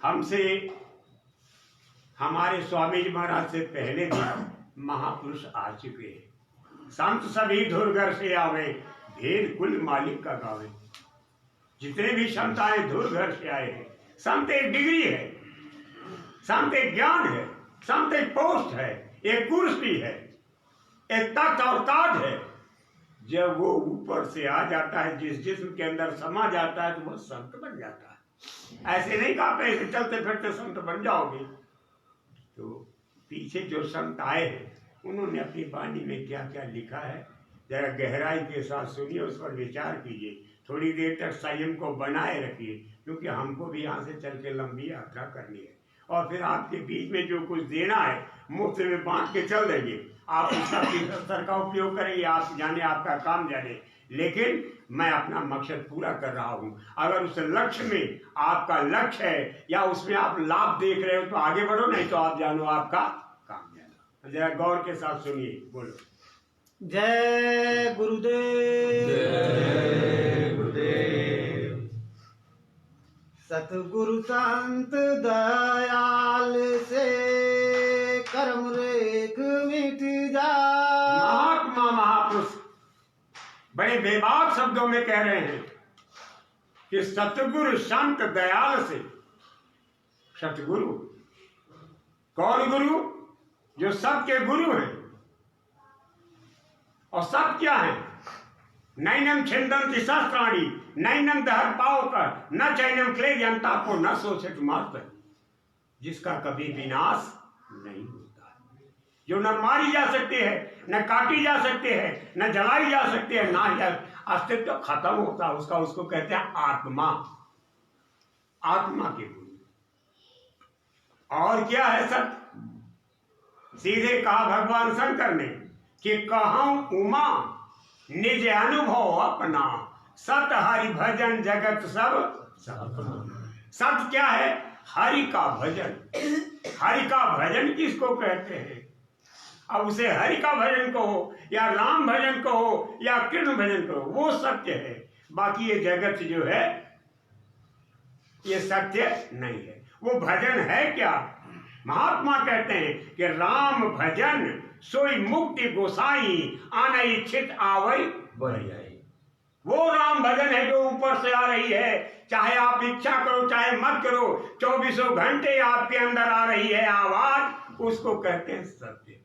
हमसे, हमारे स्वामी जी महाराज से पहले भी महापुरुष आ चुके हैं। संत सभी धुरघर से आवे, भेद कुल मालिक का गावे। जितने भी संत आए धुरघर से आए हैं। संत एक डिग्री है, संत एक ज्ञान है, संत एक पोस्ट है, एक कुर्सी है, एक तख्त और ताज है। जब वो ऊपर से आ जाता है, जिस जिस्म के अंदर समा जाता है, तो वो संत बन जाता है। ऐसे नहीं कहा ऐसे चलते फिरते संत बन जाओगे। तो पीछे जो संत आए हैं उन्होंने अपनी वाणी में क्या क्या लिखा है, जरा गहराई के साथ सुनिए, उस पर विचार कीजिए। थोड़ी देर तक संयम को बनाए रखिए, क्योंकि हमको भी यहाँ से चल के लंबी यात्रा करनी है। और फिर आपके बीच में जो कुछ देना है मुफ्त में बांट के चल देंगे। आप उसका स्तर का उपयोग करेंगे, आप जाने, आपका काम जाने। लेकिन मैं अपना मकसद पूरा कर रहा हूँ। अगर उस लक्ष्य में आपका लक्ष्य है या उसमें आप लाभ देख रहे हो तो आगे बढ़ो, नहीं तो आप जानो आपका काम जाना। जरा गौर के साथ सुनिए, बोलो। जय गुरुदेव, जय गुरुदेव। सतगुरु संत दयाल से कर्म रेख मिट जाए। महात्मा महापुरुष बड़े बेबाक शब्दों में कह रहे हैं कि सतगुरु संत दयाल से। सतगुरु कौन गुरु? जो सबके गुरु हैं। और सब क्या है? नैनम छिंदन्ति शस्त्राणि, नैनम दहर पावकर, न चैनम क्लेजंता को न सोचत मात्र। जिसका कभी विनाश नहीं होता, जो न मारी जा सकती है, न काटी जा सकती है, न जलाई जा सकती है, ना यह अस्तित्व खत्म होता, उसका उसको कहते हैं आत्मा। आत्मा के गुरु। और क्या है सत्य? सीधे कहा भगवान शंकर ने कि कहूं उमा निज अनुभव अपना, सत हरि भजन जगत सब सत्य क्या है? हरि का भजन। हरि का भजन किसको कहते हैं? अब उसे हरि का भजन कहो या राम भजन कहो या कृष्ण भजन कहो, वो सत्य है। बाकी ये जगत जो है ये सत्य नहीं है। वो भजन है क्या? महात्मा कहते हैं कि राम भजन सोई मुक्ति गोसाई, आना इच्छित आवई बढ़ियाई। वो राम भजन है जो ऊपर से आ रही है, चाहे आप इच्छा करो चाहे मत करो, 24 घंटे आपके अंदर आ रही है आवाज, उसको कहते हैं सत्य।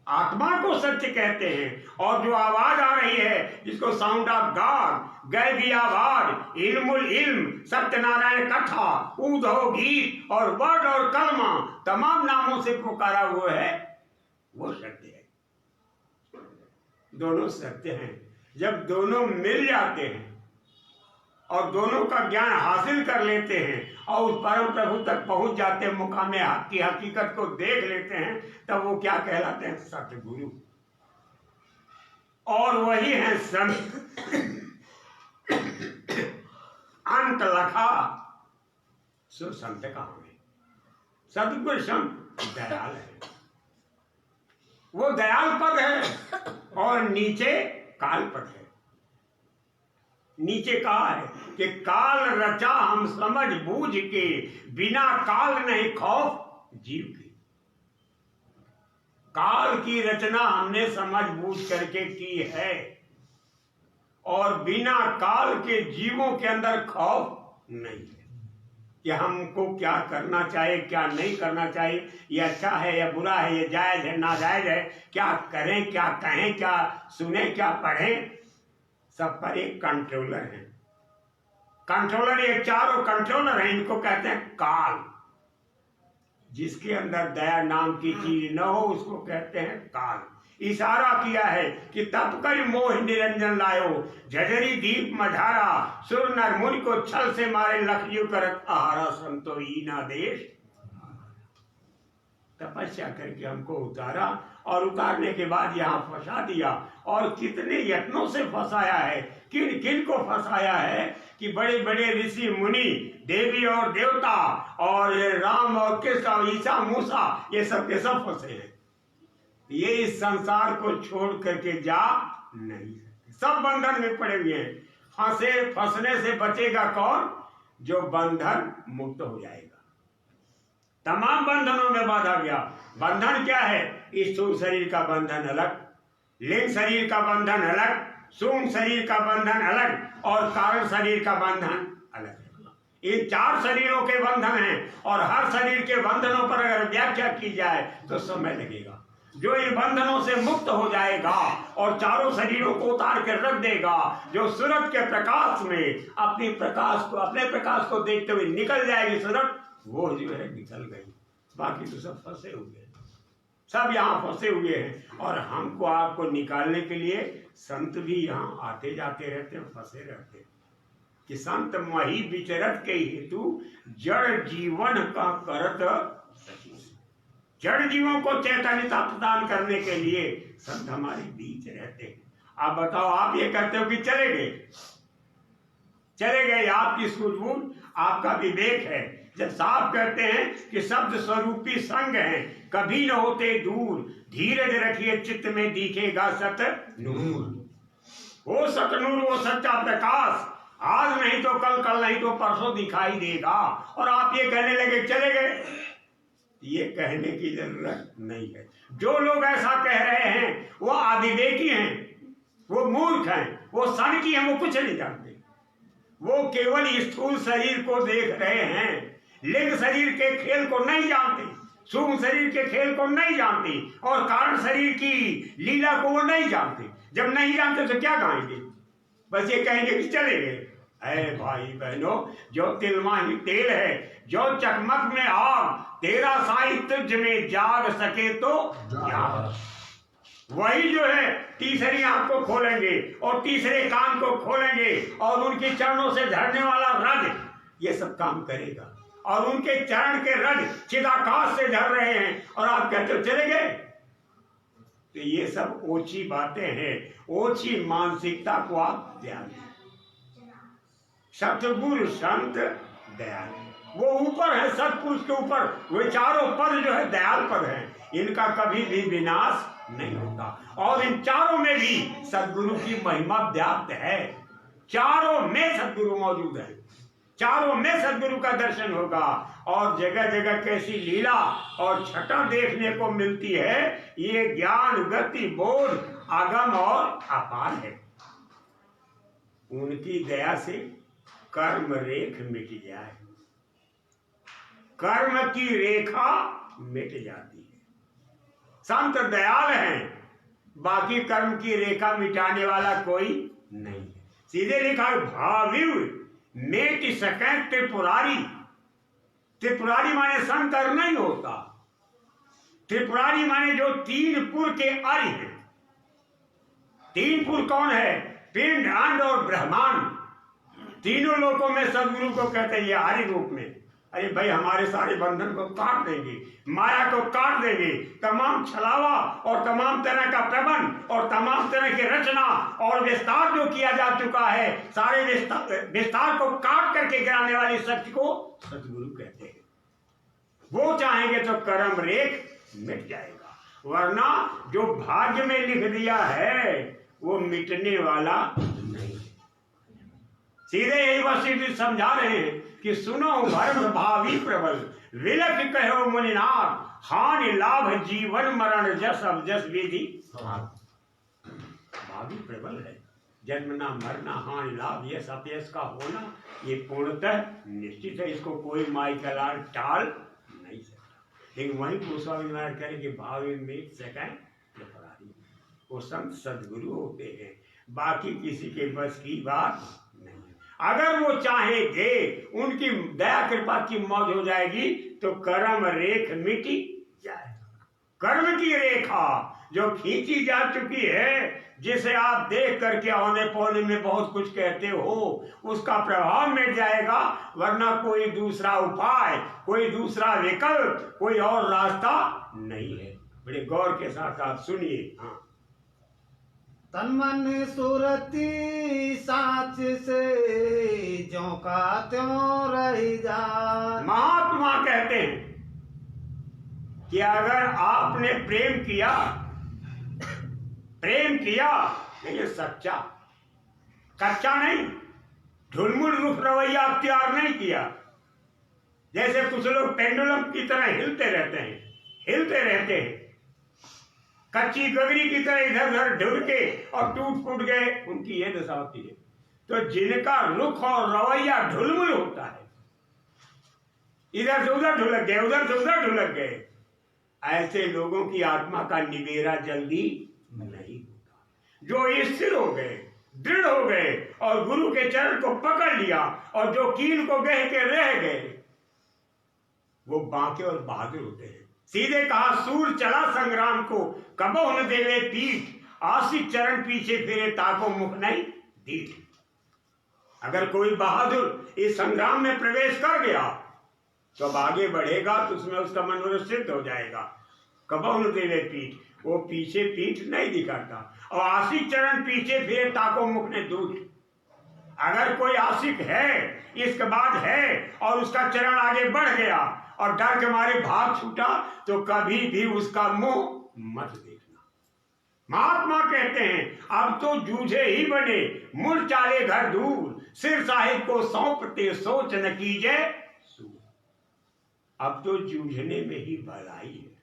आत्मा को सत्य कहते हैं। और जो आवाज आ रही है जिसको साउंड ऑफ गॉड, गैबी आवाज, इल्मुल इल्म, सत्यनारायण कथा, ऊधव गीत और वर्ड और कलमा तमाम नामों से पुकारा हुआ है, वो सत्य है। दोनों सत्य हैं। जब दोनों मिल जाते हैं और दोनों का ज्ञान हासिल कर लेते हैं और उस परम प्रभु तक पहुंच जाते हैं, मुकामे हक की हकीकत को देख लेते हैं, तब वो क्या कहलाते हैं? सतगुरु। और वही है संत। अंत लखा सो संत कहाँ है? सतगुरु संत दयाल है। वो दयाल पद है और नीचे काल पद है। नीचे कहा है कि काल रचा हम समझ बूझ के, बिना काल नहीं खौफ जीव के। काल की रचना हमने समझ बूझ करके की है और बिना काल के जीवों के अंदर खौफ नहीं है कि हमको क्या करना चाहिए क्या नहीं करना चाहिए, ये अच्छा है या बुरा है, ये जायज है नाजायज है, क्या करें क्या कहें, क्या सुने क्या पढ़ें। सब पर एक कंट्रोलर है। कंट्रोलर, ये चारों कंट्रोलर हैं, इनको कहते हैं काल। जिसके अंदर दया नाम की चीज न हो उसको कहते हैं काल। इशारा किया है कि तप कर मोह निरंजन लायो, झजरी दीप मझारा, सुर नर मुनि को छल से मारे, लखयु करत आहारा, संतो ईना देश। तपस्या करके हमको उतारा और उतारने के बाद यहाँ फंसा दिया। और कितने यत्नों से फंसाया है, किन किन को फंसाया है कि बड़े बड़े ऋषि मुनि, देवी और देवता और राम और कृष्ण और ईसा मूसा, ये सब के सब फंसे हैं। ये इस संसार को छोड़ करके जा नहीं सकते, सब बंधन में पड़े हुए हैं। फंसने से बचेगा कौन? जो बंधन मुक्त हो जाएगा। तमाम बंधनों में बाधा गया। बंधन क्या है? स्थूल शरीर का बंधन अलग, लिंग शरीर का बंधन अलग, सूक्ष्म शरीर का बंधन अलग और कारण शरीर का बंधन अलग। इन 4 शरीरों के बंधन हैं और हर शरीर के बंधनों पर अगर व्याख्या की जाए तो समय लगेगा। जो इन बंधनों से मुक्त हो जाएगा और चारों शरीरों को उतार कर रख देगा, जो सूरज के प्रकाश में अपने प्रकाश को देखते हुए निकल जाएगी सूरज, वो जो है निकल गई। बाकी तो सब फंसे हुए हैं, सब यहाँ फंसे हुए हैं। और हमको आपको निकालने के लिए संत भी यहाँ आते जाते रहते हैं, फंसे रहते हैं कि संत मही विचरत के हेतु जड़ जीवन का करत। जड़ जीवों को चैतन्यता प्रदान करने के लिए संत हमारे बीच रहते हैं। आप बताओ, आप ये कहते हो कि चले गए, आपकी सूझबूझ आपका विवेक है। जब साफ कहते हैं कि शब्द स्वरूपी संग है, कभी न होते दूर, धीरज रखिए चित्त में दिखेगा सत नूर। वो सत नूर, वो सच्चा प्रकाश आज नहीं तो कल, कल नहीं तो परसों दिखाई देगा। और आप ये कहने लगे चले गए, ये कहने की जरूरत नहीं है। जो लोग ऐसा कह रहे हैं वो अविवेकी हैं, वो मूर्ख हैं, वो सनकी हैं, वो कुछ नहीं जानते। वो केवल स्थूल शरीर को देख रहे हैं, लिंग शरीर के खेल को नहीं जानते, सूक्ष्म शरीर के खेल को नहीं जानते और कारण शरीर की लीला को वो नहीं जानते। जब नहीं जानते तो क्या गाएंगे? बस ये कहेंगे कि चले गए। अरे भाई बहनों, जो तिलमा ही तेल है, जो चकमक में आग, तेरा साहित्य तुझ में जाग सके तो जाग। वही जो है तीसरी आंख को खोलेंगे और तीसरे कान को खोलेंगे और उनके चरणों से झरने वाला रज ये सब काम करेगा। और उनके चरण के रज चिदाकाश से झड़ रहे हैं और आप कहते हो चले गए। तो ये सब ओछी बातें हैं, ओछी मानसिकता को आप ध्यान दें। सतगुरु संत दयाल, वो ऊपर है, सतपुरुष के ऊपर वो चारों पद जो है दयाल पद है, इनका कभी भी विनाश नहीं होता। और इन चारों में भी सदगुरु की महिमा व्याप्त है। चारों में सदगुरु मौजूद है, चारों में सदगुरु का दर्शन होगा। और जगह जगह कैसी लीला और छटा देखने को मिलती है। ये ज्ञान गति बोध आगम और अपार है। उनकी दया से कर्म रेख मिट जाए, कर्म की रेखा मिट जाती है। संत दयाल हैं, बाकी कर्म की रेखा मिटाने वाला कोई नहीं है। सीधे लिखा है भाविव मेट सके त्रिपुरारी। त्रिपुरारी माने संकर नहीं होता, त्रिपुरारी माने जो तीन पुर के आर्य हैं। तीन पुर कौन है? पिंड अंड और ब्रह्मांड। तीनों लोकों में सदगुरु को कहते हैं ये आर्य रूप में। अरे भाई हमारे सारे बंधन को काट देंगे, माया को काट देंगे, तमाम छलावा और तमाम तरह का प्रबंध और तमाम तरह की रचना और विस्तार जो किया जा चुका है, सारे विस्तार को काट करके गिराने वाली शक्ति को सतगुरु कहते हैं। वो चाहेंगे तो कर्म रेख मिट जाएगा, वरना जो भाग्य में लिख दिया है वो मिटने वाला नहीं। सीधे यही वशिष्ठ समझा रहे हैं कि सुनो भरत भावी प्रबल, विलख कहो मुनिनाथ, हानि लाभ जीवन मरण जस अब जस विधि। भावी प्रबल है, जन्मना मरना हानि लाभ यश अपयश का होना ये पूर्णतः निश्चित है। इसको कोई माई का लाल टाल नहीं सकता। लेकिन वही गोस्वामी महाराज करें कि भावी में सेकंड वो संत सदगुरु होते हैं, बाकी किसी के बस की बात नहीं। अगर वो चाहेंगे उनकी दया कृपा की मौज हो जाएगी तो कर्म रेख मिटी जाएगा। कर्म की रेखा जो खींची जा चुकी है, जिसे आप देख करके औने पौने में बहुत कुछ कहते हो, उसका प्रभाव मिट जाएगा। वरना कोई दूसरा उपाय, कोई दूसरा विकल्प, कोई और रास्ता नहीं है। बड़े गौर के साथ आप सुनिए। हाँ, तन मन सुरती साच से ज्यों का त्यों रह जा। महात्मा कहते हैं कि अगर आपने प्रेम किया ये सच्चा, कच्चा नहीं, ढुलमुल रुख रवैया अख्तियार नहीं किया। जैसे कुछ लोग पेंडुलम की तरह हिलते रहते हैं, कच्ची गगरी की तरह इधर उधर ढुल के और टूट फूट गए, उनकी ये दशा होती है। तो जिनका रुख और रवैया ढुलमुल होता है, इधर से उधर ढुलक गए, उधर से उधर ढुलक गए, ऐसे लोगों की आत्मा का निबेरा जल्दी नहीं होता। जो स्थिर हो गए, दृढ़ हो गए और गुरु के चरण को पकड़ लिया और जो कील को गह के रह गए, वो बांके और बहादुर होते हैं। सीधे कहा सूर चला संग्राम को, कबो न देवे पीठ, आशिक चरण पीछे फिरे ताको मुख नहीं दीठ। अगर कोई बहादुर इस संग्राम में प्रवेश कर गया तो अब आगे बढ़ेगा तो उसमें उसका मनोरथ सिद्ध हो जाएगा। कबो न देवे पीठ, वो पीछे पीठ नहीं दिखाता। और आशिक चरण पीछे फिरे ताको मुख ने दूठ। अगर कोई आशिक है, इसके बाद है और उसका चरण आगे बढ़ गया और डर के मारे भाग छूटा, तो कभी भी उसका मुंह मत देखना। महात्मा कहते हैं अब तो जूझे ही बने, मुड़ चाले घर दूर, सिर साहिब को सौंपते सोच न कीजे सूर। अब तो जूझने में ही भलाई है।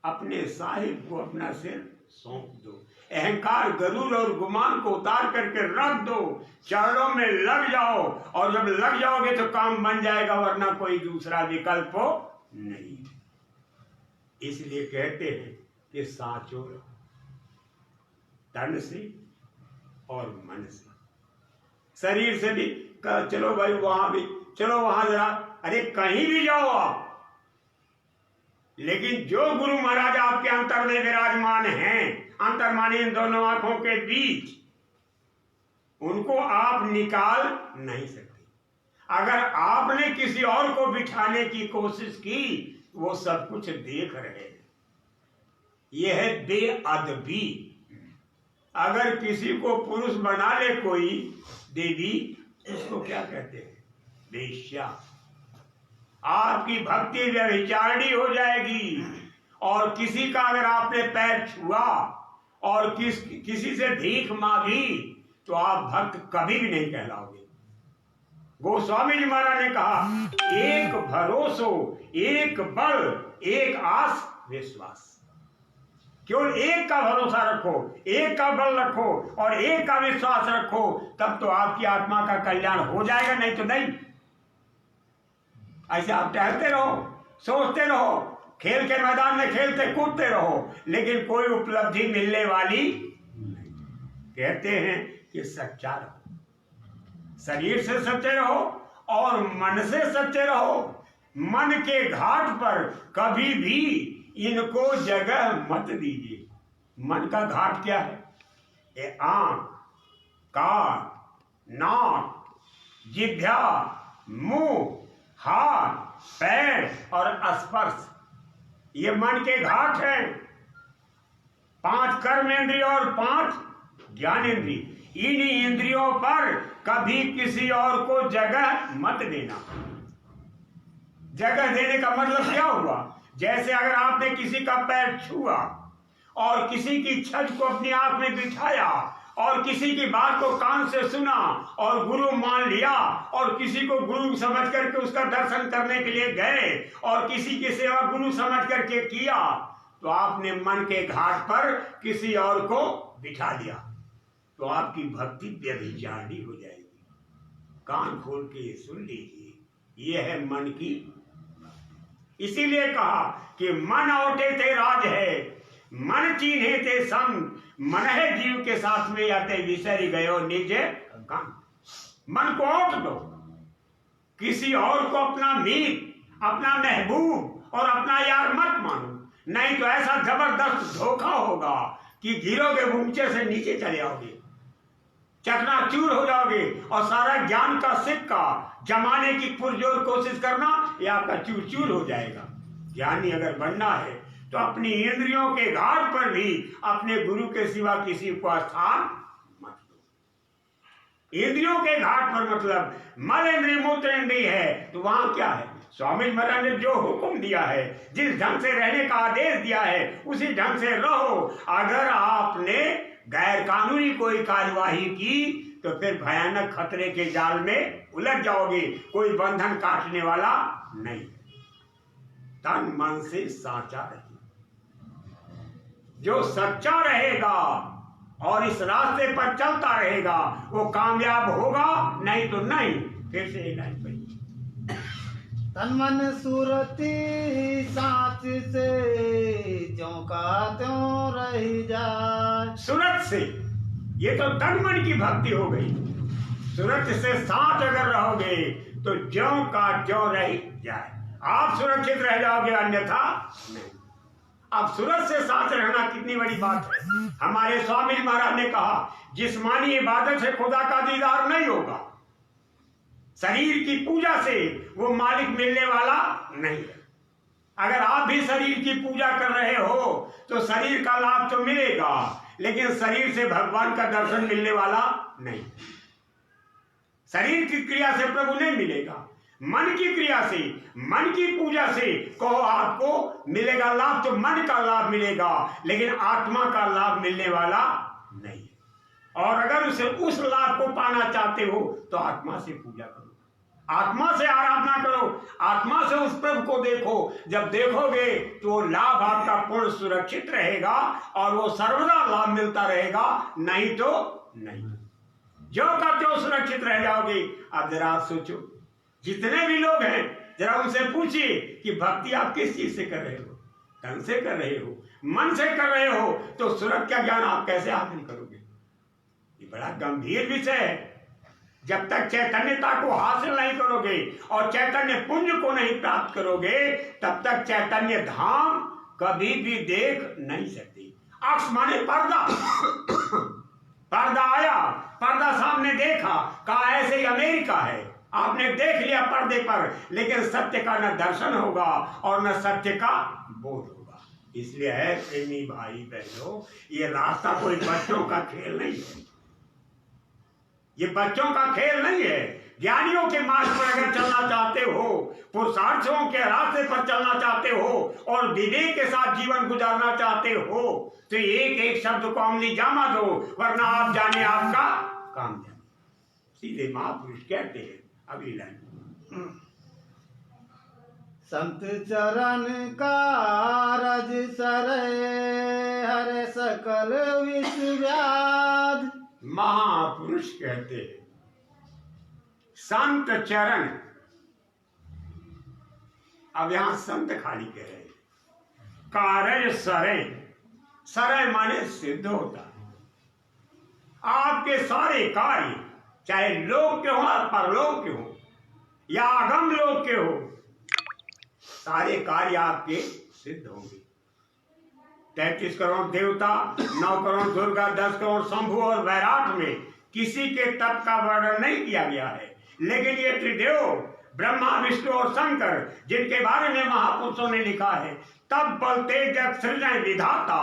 अपने साहिब को अपना सिर सौंप दो, अहंकार गरूर और गुमान को उतार करके रख दो, चरणों में लग जाओ और जब लग जाओगे तो काम बन जाएगा, वरना कोई दूसरा विकल्प नहीं। इसलिए कहते हैं कि साचो तन से और मन से, शरीर से भी चलो भाई वहां भी चलो, वहां जरा, अरे कहीं भी जाओ आप, लेकिन जो गुरु महाराज आपके अंतर में विराजमान हैं, अंतर माने इन दोनों आंखों के बीच, उनको आप निकाल नहीं सकते। अगर आपने किसी और को बिठाने की कोशिश की, वो सब कुछ देख रहे हैं। यह है बेअदबी। अगर किसी को पुरुष बना ले कोई देवी, उसको क्या कहते हैं? वेश्या। आपकी भक्ति व्यभिचारिणी हो जाएगी। और किसी का अगर आपने पैर छुआ और किसी से भीख मांगी तो आप भक्त कभी भी नहीं कहलाओगे। गोस्वामी जी महाराज ने कहा, एक भरोसो, एक बल, एक आस विश्वास। केवल एक का भरोसा रखो, एक का बल रखो और एक का विश्वास रखो, तब तो आपकी आत्मा का कल्याण हो जाएगा, नहीं तो नहीं। ऐसे आप टहलते रहो, सोचते रहो, खेल के मैदान में खेलते कूदते रहो, लेकिन कोई उपलब्धि मिलने वाली नहीं। कहते हैं कि सच्चा रहो, शरीर से सच्चे रहो और मन से सच्चे रहो। मन के घाट पर कभी भी इनको जगह मत दीजिए। मन का घाट क्या है? ये आंख, कान, नाक, जिह्वा, मुंह, हाथ, पैर और स्पर्श, ये मन के घाट हैं। 5 कर्मेंद्रिय और 5 ज्ञानेंद्रिय। इन इंद्रियों पर कभी किसी और को जगह मत देना। जगह देने का मतलब क्या हुआ? जैसे अगर आपने किसी का पैर छुआ और किसी की छज को अपनी आंख में बिठाया और किसी की बात को कान से सुना और गुरु मान लिया और किसी को गुरु समझ करके उसका दर्शन करने के लिए गए और किसी की सेवा गुरु समझ करके किया, तो आपने मन के घाट पर किसी और को बिठा दिया, तो आपकी भक्ति व्यभिचारिणी हो जाएगी। कान खोल के सुन लीजिए, ये है मन की। इसीलिए कहा कि मन औटे ते राज है, मन चीन्हे ते संग, मन है जीव के साथ में आते विसरी गयो निज काम। मन को औट दो, किसी और को अपना मीत, अपना महबूब और अपना यार मत मानो, नहीं तो ऐसा जबरदस्त धोखा होगा कि गिरोगे, ऊंचे से नीचे चले आओगे, चकनाचूर हो जाओगे और सारा ज्ञान का सिक्का जमाने की पुरजोर कोशिश करना यह आपका चूर चूर हो जाएगा। ज्ञानी अगर बनना है तो अपनी इंद्रियों के घाट पर भी अपने गुरु के सिवा किसी को स्थान मत दो। इंद्रियों के घाट पर मतलब मल इंद्रिय मूत्र इंद्रिय है, तो वहां क्या है? स्वामी महाराज ने जो हुक्म दिया है, जिस ढंग से रहने का आदेश दिया है, उसी ढंग से रहो। अगर आपने गैर कानूनी कोई कार्यवाही की तो फिर भयानक खतरे के जाल में उलझ जाओगे। कोई बंधन काटने वाला नहीं। तन मन से साचा रहिए। जो सच्चा रहेगा और इस रास्ते पर चलता रहेगा वो कामयाब होगा, नहीं तो नहीं। फिर से एक लाइन पढ़िए। तन मन सुरती साच से ज्यों का त्यों रह जाए। सूरत से, ये तो तन मन की भक्ति हो गई। सूरत से साथ अगर रहोगे तो ज्यों का ज्यों रह जाए, आप सुरक्षित रह जाओगे, अन्यथा नहीं। अब सूरत से साथ रहना कितनी बड़ी बात है। हमारे स्वामी महाराज ने कहा, जिस्मानी इबादत से खुदा का दीदार नहीं होगा, शरीर की पूजा से वो मालिक मिलने वाला नहीं है। अगर आप भी शरीर की पूजा कर रहे हो तो शरीर का लाभ तो मिलेगा, लेकिन शरीर से भगवान का दर्शन मिलने वाला नहीं। शरीर की क्रिया से प्रभु नहीं मिलेगा, मन की क्रिया से, मन की पूजा से कहो आपको मिलेगा लाभ, तो मन का लाभ मिलेगा, लेकिन आत्मा का लाभ मिलने वाला नहीं। और अगर उस लाभ को पाना चाहते हो तो आत्मा से पूजा करो, आत्मा से आराधना करो, आत्मा से उस प्रभु को देखो। जब देखोगे तो लाभ आपका पूर्ण सुरक्षित रहेगा और वो सर्वदा लाभ मिलता रहेगा, नहीं तो नहीं। जो का त्यों सुरक्षित रह जाओगे। अब जरा आप सोचो, जितने भी लोग हैं जरा उनसे पूछिए कि भक्ति आप किस चीज से कर रहे हो? तन से कर रहे हो, मन से कर रहे हो, तो सुरक्षा ज्ञान आप कैसे हासिल करोगे? ये बड़ा गंभीर विषय है। जब तक चैतन्यता को हासिल नहीं करोगे और चैतन्य पुंज को नहीं प्राप्त करोगे, तब तक चैतन्य धाम कभी भी देख नहीं सकते। अक्ष माने पर्दा। पर्दा आया, पर्दा सामने देखा, कहा ऐसे ही अमेरिका है, आपने देख लिया पर्दे पर, लेकिन सत्य का न दर्शन होगा और न सत्य का बोध होगा। इसलिए है प्रेमी भाई बहनों, ये रास्ता कोई बच्चों का खेल नहीं है, ये बच्चों का खेल नहीं है। ज्ञानियों के मार्ग पर अगर चलना चाहते हो, पुरुषार्थों के रास्ते पर चलना चाहते हो और विवेक के साथ जीवन गुजारना चाहते हो, तो एक एक शब्द को अमली जामा दो, वरना आप जाने आपका काम जाने। सीधे महापुरुष कहते हैं अगली लाइन, संत चरण का रज सरे हरे सकल विष व्याध। महापुरुष कहते हैं संत चरण। अब यहां संत खाली कह रहे हैं, कार्य सरे, सरे माने सिद्ध होता है। आपके सारे कार्य चाहे लोक के हो या परलोक के हो या आगम लोक के हो, सारे कार्य आपके सिद्ध होंगे। 33 करोड़ देवता, 9 करोड़ दुर्गा, 10 करोड़ शंभु और वैराट में किसी के तप का वर्णन नहीं किया गया है, लेकिन ये त्रिदेव ब्रह्मा विष्णु और शंकर जिनके बारे में महापुरुषों ने लिखा है, तप बल तेज सृजन विधाता,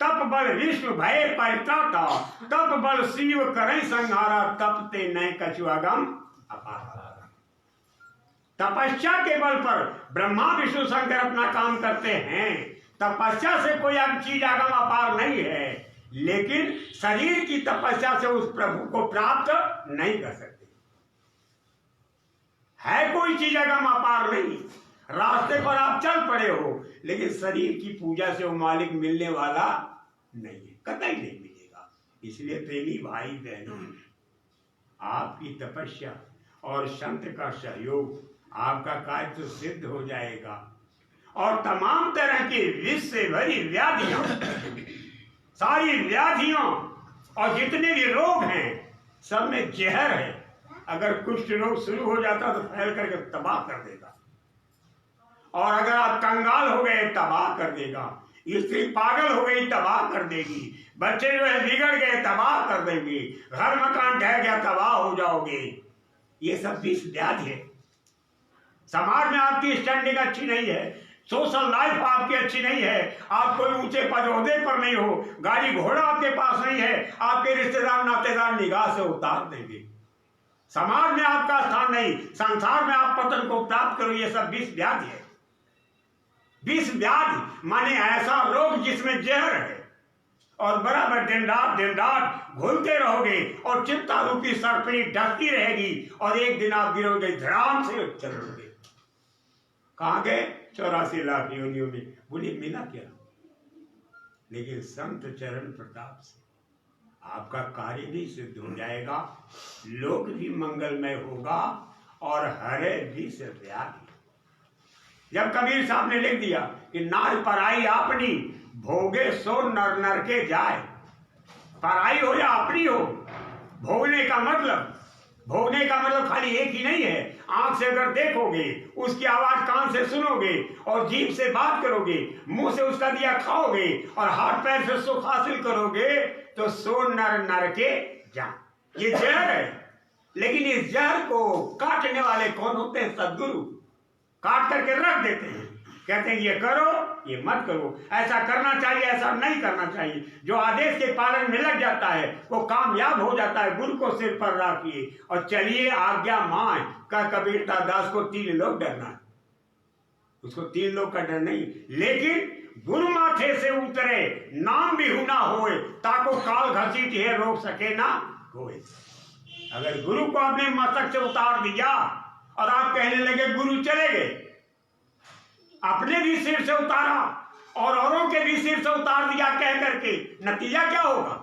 तप बल विश्व भय परित्राता, तप बल शिव करई संहारा, तप ते नय कछु अगम अपार। तपस्या के बल पर ब्रह्मा विष्णु शंकर अपना काम करते हैं। तपस्या से कोई चीज अगम अपार नहीं है, लेकिन शरीर की तपस्या से उस प्रभु को प्राप्त नहीं कर सकते। है कोई चीज अगम अपार नहीं। रास्ते पर आप चल पड़े हो, लेकिन शरीर की पूजा से वो मालिक मिलने वाला नहीं है, कतई नहीं मिलेगा। इसलिए प्रेमी भाई बहनों, आपकी तपस्या और संत का सहयोग, आपका कार्य तो सिद्ध हो जाएगा और तमाम तरह की विष से भरी व्याधियों, सारी व्याधियों और जितने भी रोग हैं, सब में जहर है। अगर कुष्ठ रोग शुरू हो जाता तो फैल करके तबाह कर देगा, और अगर आप कंगाल हो गए तबाह कर देगा, स्त्री पागल हो गई तबाह कर देगी, बच्चे जो है बिगड़ गए तबाह कर देंगे, घर मकान ढह गया तबाह हो जाओगे। ये सब विष व्याधि है। समाज में आपकी स्टैंडिंग अच्छी नहीं है, सोशल लाइफ आपकी अच्छी नहीं है, आप कोई ऊंचे पदोहदे पर नहीं हो, गाड़ी घोड़ा आपके पास नहीं है, आपके रिश्तेदार नातेदार निगाह से उतार देंगे। समाज में आपका स्थान नहीं, संसार में आप पतन को प्राप्त करो। ये सब विष व्याधि है। विष व्याधि माने ऐसा रोग जिसमें जहर है, और बराबर दिन रात घूमते रहोगे और चिंता रूपी सर्पणी ढकती रहेगी, और एक दिन आप गिरोगे, धड़ाम से चलोगे। कहाँ गए? 84 लाख योनियों में। बोले मिला क्या? लेकिन संत चरण प्रताप से आपका कार्य भी सिद्ध हो जाएगा, लोक भी मंगलमय होगा और हरे भी से व्याधि। जब कबीर साहब ने लिख दिया कि नार पराई अपनी, भोगे सो नर नर के जाए। पराई हो या अपनी हो, भोगने का मतलब खाली एक ही नहीं है। आंख से अगर देखोगे, उसकी आवाज कान से सुनोगे, और जीभ से बात करोगे, मुंह से उसका दिया खाओगे, और हाथ पैर से सुख हासिल करोगे, तो सो नर नर के जा। ये जहर है, लेकिन इस जहर को काटने वाले कौन होते हैं? सद्गुरु। काट करके रख देते हैं, कहते हैं ये करो, ये मत करो, ऐसा करना चाहिए, ऐसा नहीं करना चाहिए। जो आदेश के पालन में लग जाता है वो कामयाब हो जाता है। गुरु को सिर पर रखिए और चलिए आज्ञा मान का। कबीर दास को 3 लोग डरना है, उसको 3 लोग का डर नहीं, लेकिन गुरु माथे से उतरे नाम भी हुना होए, ताको काल घसीट है रोक सके ना कोई। अगर गुरु को अपने मस्तक से उतार दिया और आप कहने लगे गुरु चले गए, अपने भी सिर से उतारा और औरों के भी सिर से उतार दिया कह करके, नतीजा क्या होगा?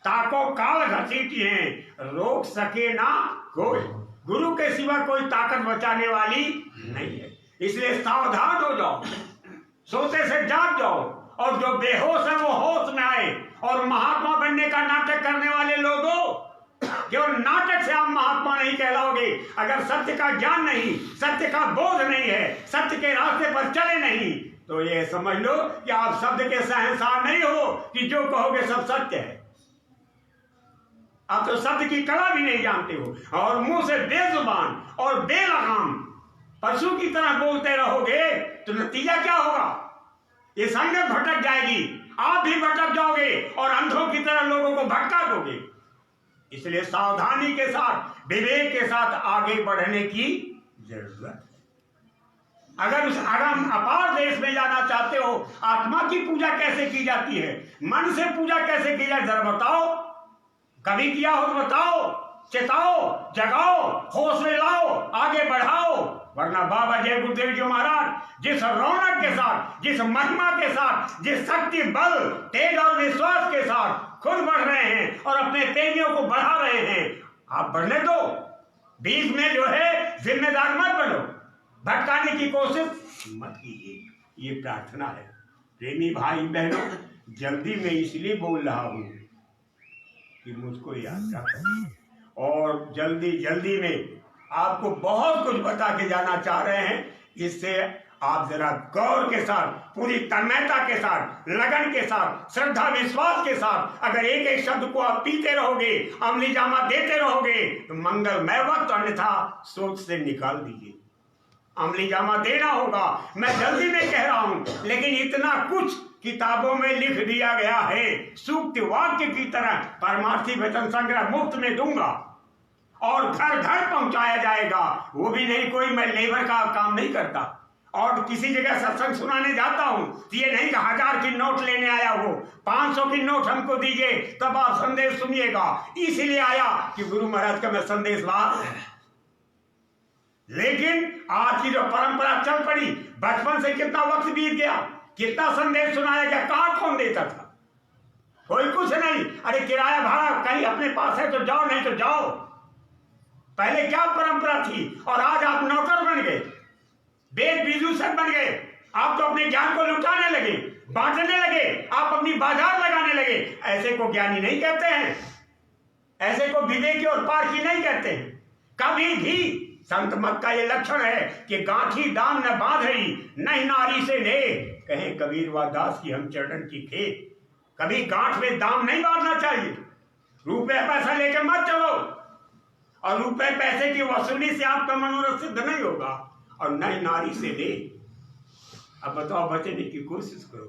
ताको काल घसीटी है रोक सके ना कोई। गुरु के सिवा कोई ताकत बचाने वाली नहीं है। इसलिए सावधान हो जाओ, सोते से जाग जाओ, और जो बेहोश है वो होश में आए। और महात्मा बनने का नाटक करने वाले लोगों, केवल नाटक से आप महात्मा नहीं कहलाओगे। अगर सत्य का ज्ञान नहीं, सत्य का बोध नहीं है, सत्य के रास्ते पर चले नहीं, तो ये समझ लो कि आप शब्द के शहंशाह नहीं हो कि जो कहोगे सब सत्य है। आप तो शब्द की कला भी नहीं जानते हो, और मुंह से बेजुबान और बेलगाम पशु की तरह बोलते रहोगे तो नतीजा क्या होगा? ये संगत भटक जाएगी, आप भी भटक जाओगे और अंधों की तरह लोगों को भटका दोगे। इसलिए सावधानी के साथ, विवेक के साथ आगे बढ़ने की जरूरत है। अगर उस अगम अपार देश में जाना चाहते हो, आत्मा की पूजा कैसे की जाती है, मन से पूजा कैसे की जाए, जरा बताओ। कभी किया हो तो बताओ, चेताओ, जगाओ, होश में लाओ, आगे बढ़ाओ। वरना बाबा जय गुरुदेव जी महाराज जिस रौनक के साथ, जिस महिमा के साथ, जिस शक्ति, बल, तेज और विश्वास के साथ खुद बढ़ रहे हैं और अपने तेजियों को बढ़ा रहे हैं, आप बढ़ने दो। बीच में जो है जिम्मेदार मत बनो, भटकाने की कोशिश मत कीजिए। ये प्रार्थना है। प्रेमी भाई बहनों, जल्दी में इसलिए बोल रहा हूं कि मुझको याद रखो, और जल्दी जल्दी में आपको बहुत कुछ बता के जाना चाह रहे हैं। इससे आप जरा गौर के साथ, पूरी तन्मयता के साथ, लगन के साथ, श्रद्धा विश्वास के साथ अगर एक एक शब्द को आप पीते रहोगे, अमली जामा देते रहोगे तो मंगलमय वक्त, अन्यथा सोच से निकाल दीजिए। अमली जामा देना होगा, मैं जल्दी में कह रहा हूं, लेकिन इतना कुछ किताबों में लिख दिया गया है, सूक्त वाक्य की तरह परमार्थी वचन संग्रह मुफ्त में दूंगा और घर घर पहुंचाया जाएगा। वो भी नहीं कोई मैं लेबर का काम नहीं करता, और किसी जगह सत्संग सुनाने जाता हूं तो ये नहीं कि 1000 की नोट लेने आया हो, 500 की नोट हमको दीजिए तब आप संदेश सुनिएगा। इसलिए आया कि गुरु महाराज का मैं संदेश ला। लेकिन आज की जो परंपरा चल पड़ी, बचपन से कितना वक्त बीत गया, कितना संदेश सुनाया गया, कहां कौन देता था? कोई कुछ नहीं। अरे किराया भाड़ा कहीं अपने पास है तो जाओ, नहीं तो जाओ। पहले क्या परंपरा थी, और आज आप नौकर बन गए, वेद विदूषक बन गए। आप तो अपने ज्ञान को लुटाने लगे, बांटने लगे, आप अपनी बाजार लगाने लगे। ऐसे को ज्ञानी नहीं कहते हैं, ऐसे को विवेकी और पारखी नहीं कहते हैं। कभी भी संत मत का ये लक्षण है कि गांठी दाम न बांधई, नहीं नारी से ले, कहें कबीर व दास की हम चरण की खेत। कभी गांठ में दाम नहीं बांधना चाहिए। रुपए पैसा लेकर मत चलो, और रुपए पैसे की वसूली से आपका मनोरथ सिद्ध नहीं होगा, और नई नारी से ले। अब बताओ, बचने की कोशिश करो।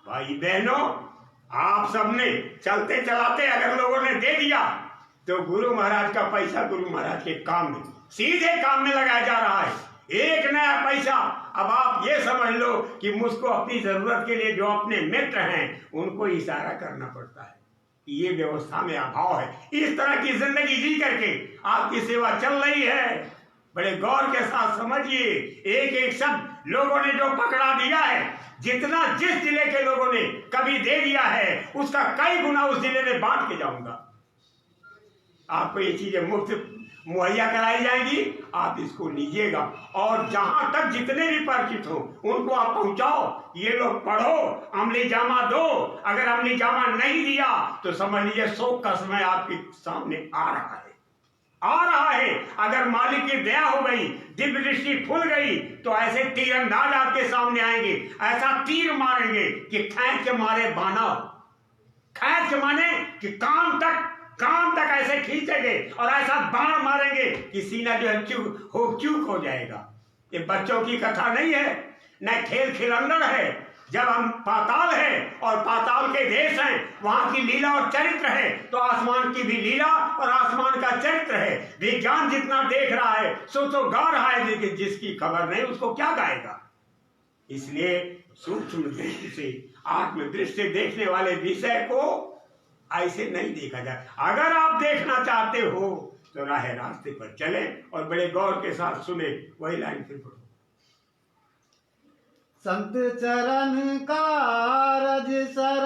भाई बहनों, आप सबने चलते चलाते अगर लोगों ने दे दिया तो गुरु महाराज का पैसा गुरु महाराज के काम में, सीधे काम में लगाया जा रहा है। एक नया पैसा। अब आप ये समझ लो कि मुझको अपनी जरूरत के लिए जो अपने मित्र हैं उनको इशारा करना पड़ता है। ये व्यवस्था में अभाव है। इस तरह की जिंदगी जी करके आपकी सेवा चल रही है। बड़े गौर के साथ समझिए, एक एक शब्द लोगों ने जो पकड़ा दिया है, जितना जिस जिले के लोगों ने कभी दे दिया है उसका कई गुना उस जिले में बांट के जाऊंगा। आपको ये चीजें मुफ्त मुहैया कराई जाएंगी, आप इसको लीजिएगा, और जहां तक जितने भी परिचित हो उनको आप पहुंचाओ। ये लोग पढ़ो, अमली जामा दो। अगर अमली जामा नहीं दिया तो समझ लीजिए शोक का समय आपके सामने आ रहा है, आ रहा है। अगर मालिक की दया हो गई, दिव्य दृष्टि खुल गई, तो ऐसे तीरंदाज आपके सामने आएंगे, ऐसा तीर मारेंगे कि खैंच के मारे बाना, खैंच के माने कि काम तक ऐसे खींचेंगे और ऐसा बाण मारेंगे कि सीना जो है चूक हो जाएगा। ये बच्चों की कथा नहीं है, न खेल खिलंदड़ है। जब हम पाताल है और पाताल के देश हैं, वहां की लीला और चरित्र है, तो आसमान की भी लीला और आसमान का चरित्र है। विज्ञान जितना देख रहा है सो तो गा रहा है, लेकिन जिसकी खबर नहीं उसको क्या गाएगा। इसलिए सूक्ष्म दृष्टि से, आत्मदृष्टि से देखने वाले विषय को ऐसे नहीं देखा जाए। अगर आप देखना चाहते हो तो रास्ते पर चले और बड़े गौर के साथ सुने। वही लाइन फिर पढ़ो। संत चरण का रज सर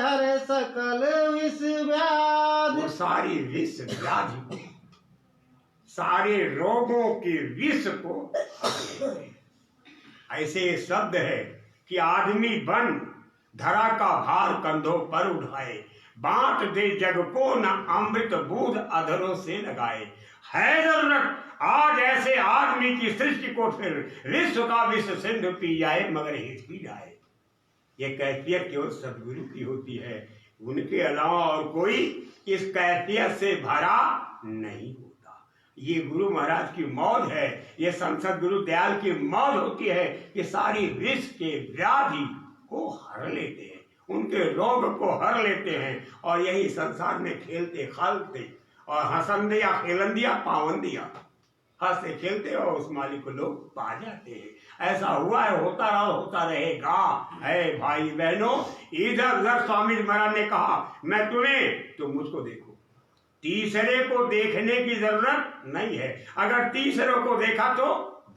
हर सकल विष व्याधि। वो सारी विष व्याधि को, सारे रोगों के विष को, ऐसे शब्द है कि आदमी बन धरा का भार कंधों पर उठाए, बांट दे जग को न अमृत बूंद अधरों से लगाए। है जरूरत आज ऐसे आदमी की सृष्टि को, फिर विश्व का विश्व सिंधु पी जाए मगर हित पी जाए। ये कैफियत केवल सदगुरु की होती है। उनके अलावा और कोई इस कैफियत से भरा नहीं होता। ये गुरु महाराज की मौज है, ये संसद गुरु दयाल की मौज होती है कि सारी विष के व्याधि को हर लेते हैं, उनके रोग को हर लेते हैं और यही संसार में खेलते खालते और हंसन दिया खेलन दिया पावन दिया, हंसते खेलते और उस मालिक को लोग पा जाते हैं। ऐसा हुआ है, होता रहा, होता रहेगा। है भाई बहनों, इधर उधर स्वामी महाराज ने कहा मैं तुम्हें तो मुझको देखो, तीसरे को देखने की जरूरत नहीं है। अगर तीसरे को देखा तो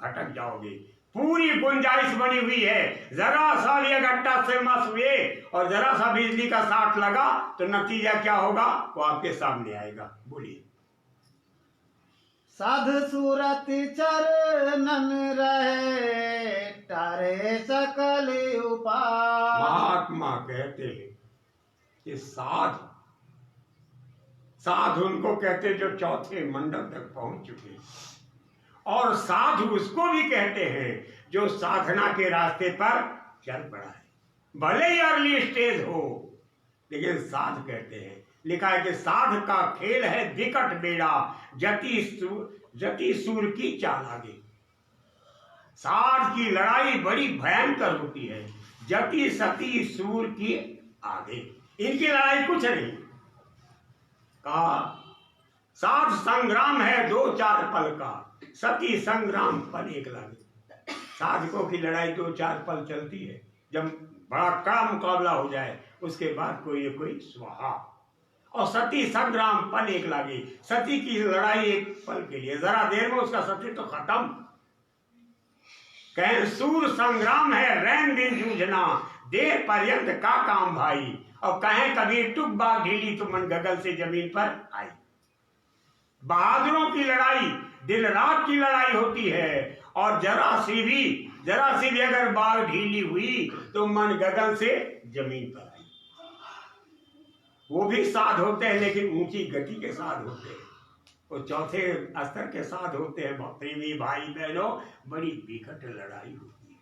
भटक जाओगे। पूरी गुंजाइश बनी हुई है, जरा सा भी अगट्टा से मस हुए और जरा सा बिजली का साथ लगा तो नतीजा क्या होगा वो आपके सामने आएगा। बोलिए। साधु सूरत चरणन रहे तारे सकल उपाय। महात्मा कहते हैं कि साधु उनको कहते जो चौथे मंडल तक पहुंच चुके, और साधु उसको भी कहते हैं जो साधना के रास्ते पर चल पड़ा है, भले ही अर्ली स्टेज हो लेकिन साध कहते हैं। लिखा है कि साध का खेल है विकट बेड़ा, जति सूर की चाल आगे। साध की लड़ाई बड़ी भयंकर होती है, जति सती सूर की आगे। इनकी लड़ाई कुछ नहीं। कहा साध संग्राम है 2-4 पल का, सती संग्राम पल एक लागे। साधकों की लड़ाई 2-4 पल चलती है, जब बड़ा कड़ा मुकाबला हो जाए उसके बाद कोई न कोई स्वाहा। और सती संग्राम पल एक लागे, सती की लड़ाई एक पल के लिए, जरा देर में उसका सती तो खत्म। कहें सूर संग्राम है रैन दिन जूझना, देर पर्यंत का काम भाई। और कहें कबीर टुक बाग ढीली तो मन गगल से जमीन पर आई। बहादुरों की लड़ाई दिन रात की लड़ाई होती है, और जरा सी भी अगर बाग ढीली हुई तो मन गगन से जमीन पर आई। वो भी साध होते हैं लेकिन ऊंची गति के साध होते हैं, वो चौथे स्तर के साध होते हैं। प्रेमी भाई बहनों, बड़ी विकट लड़ाई होती है,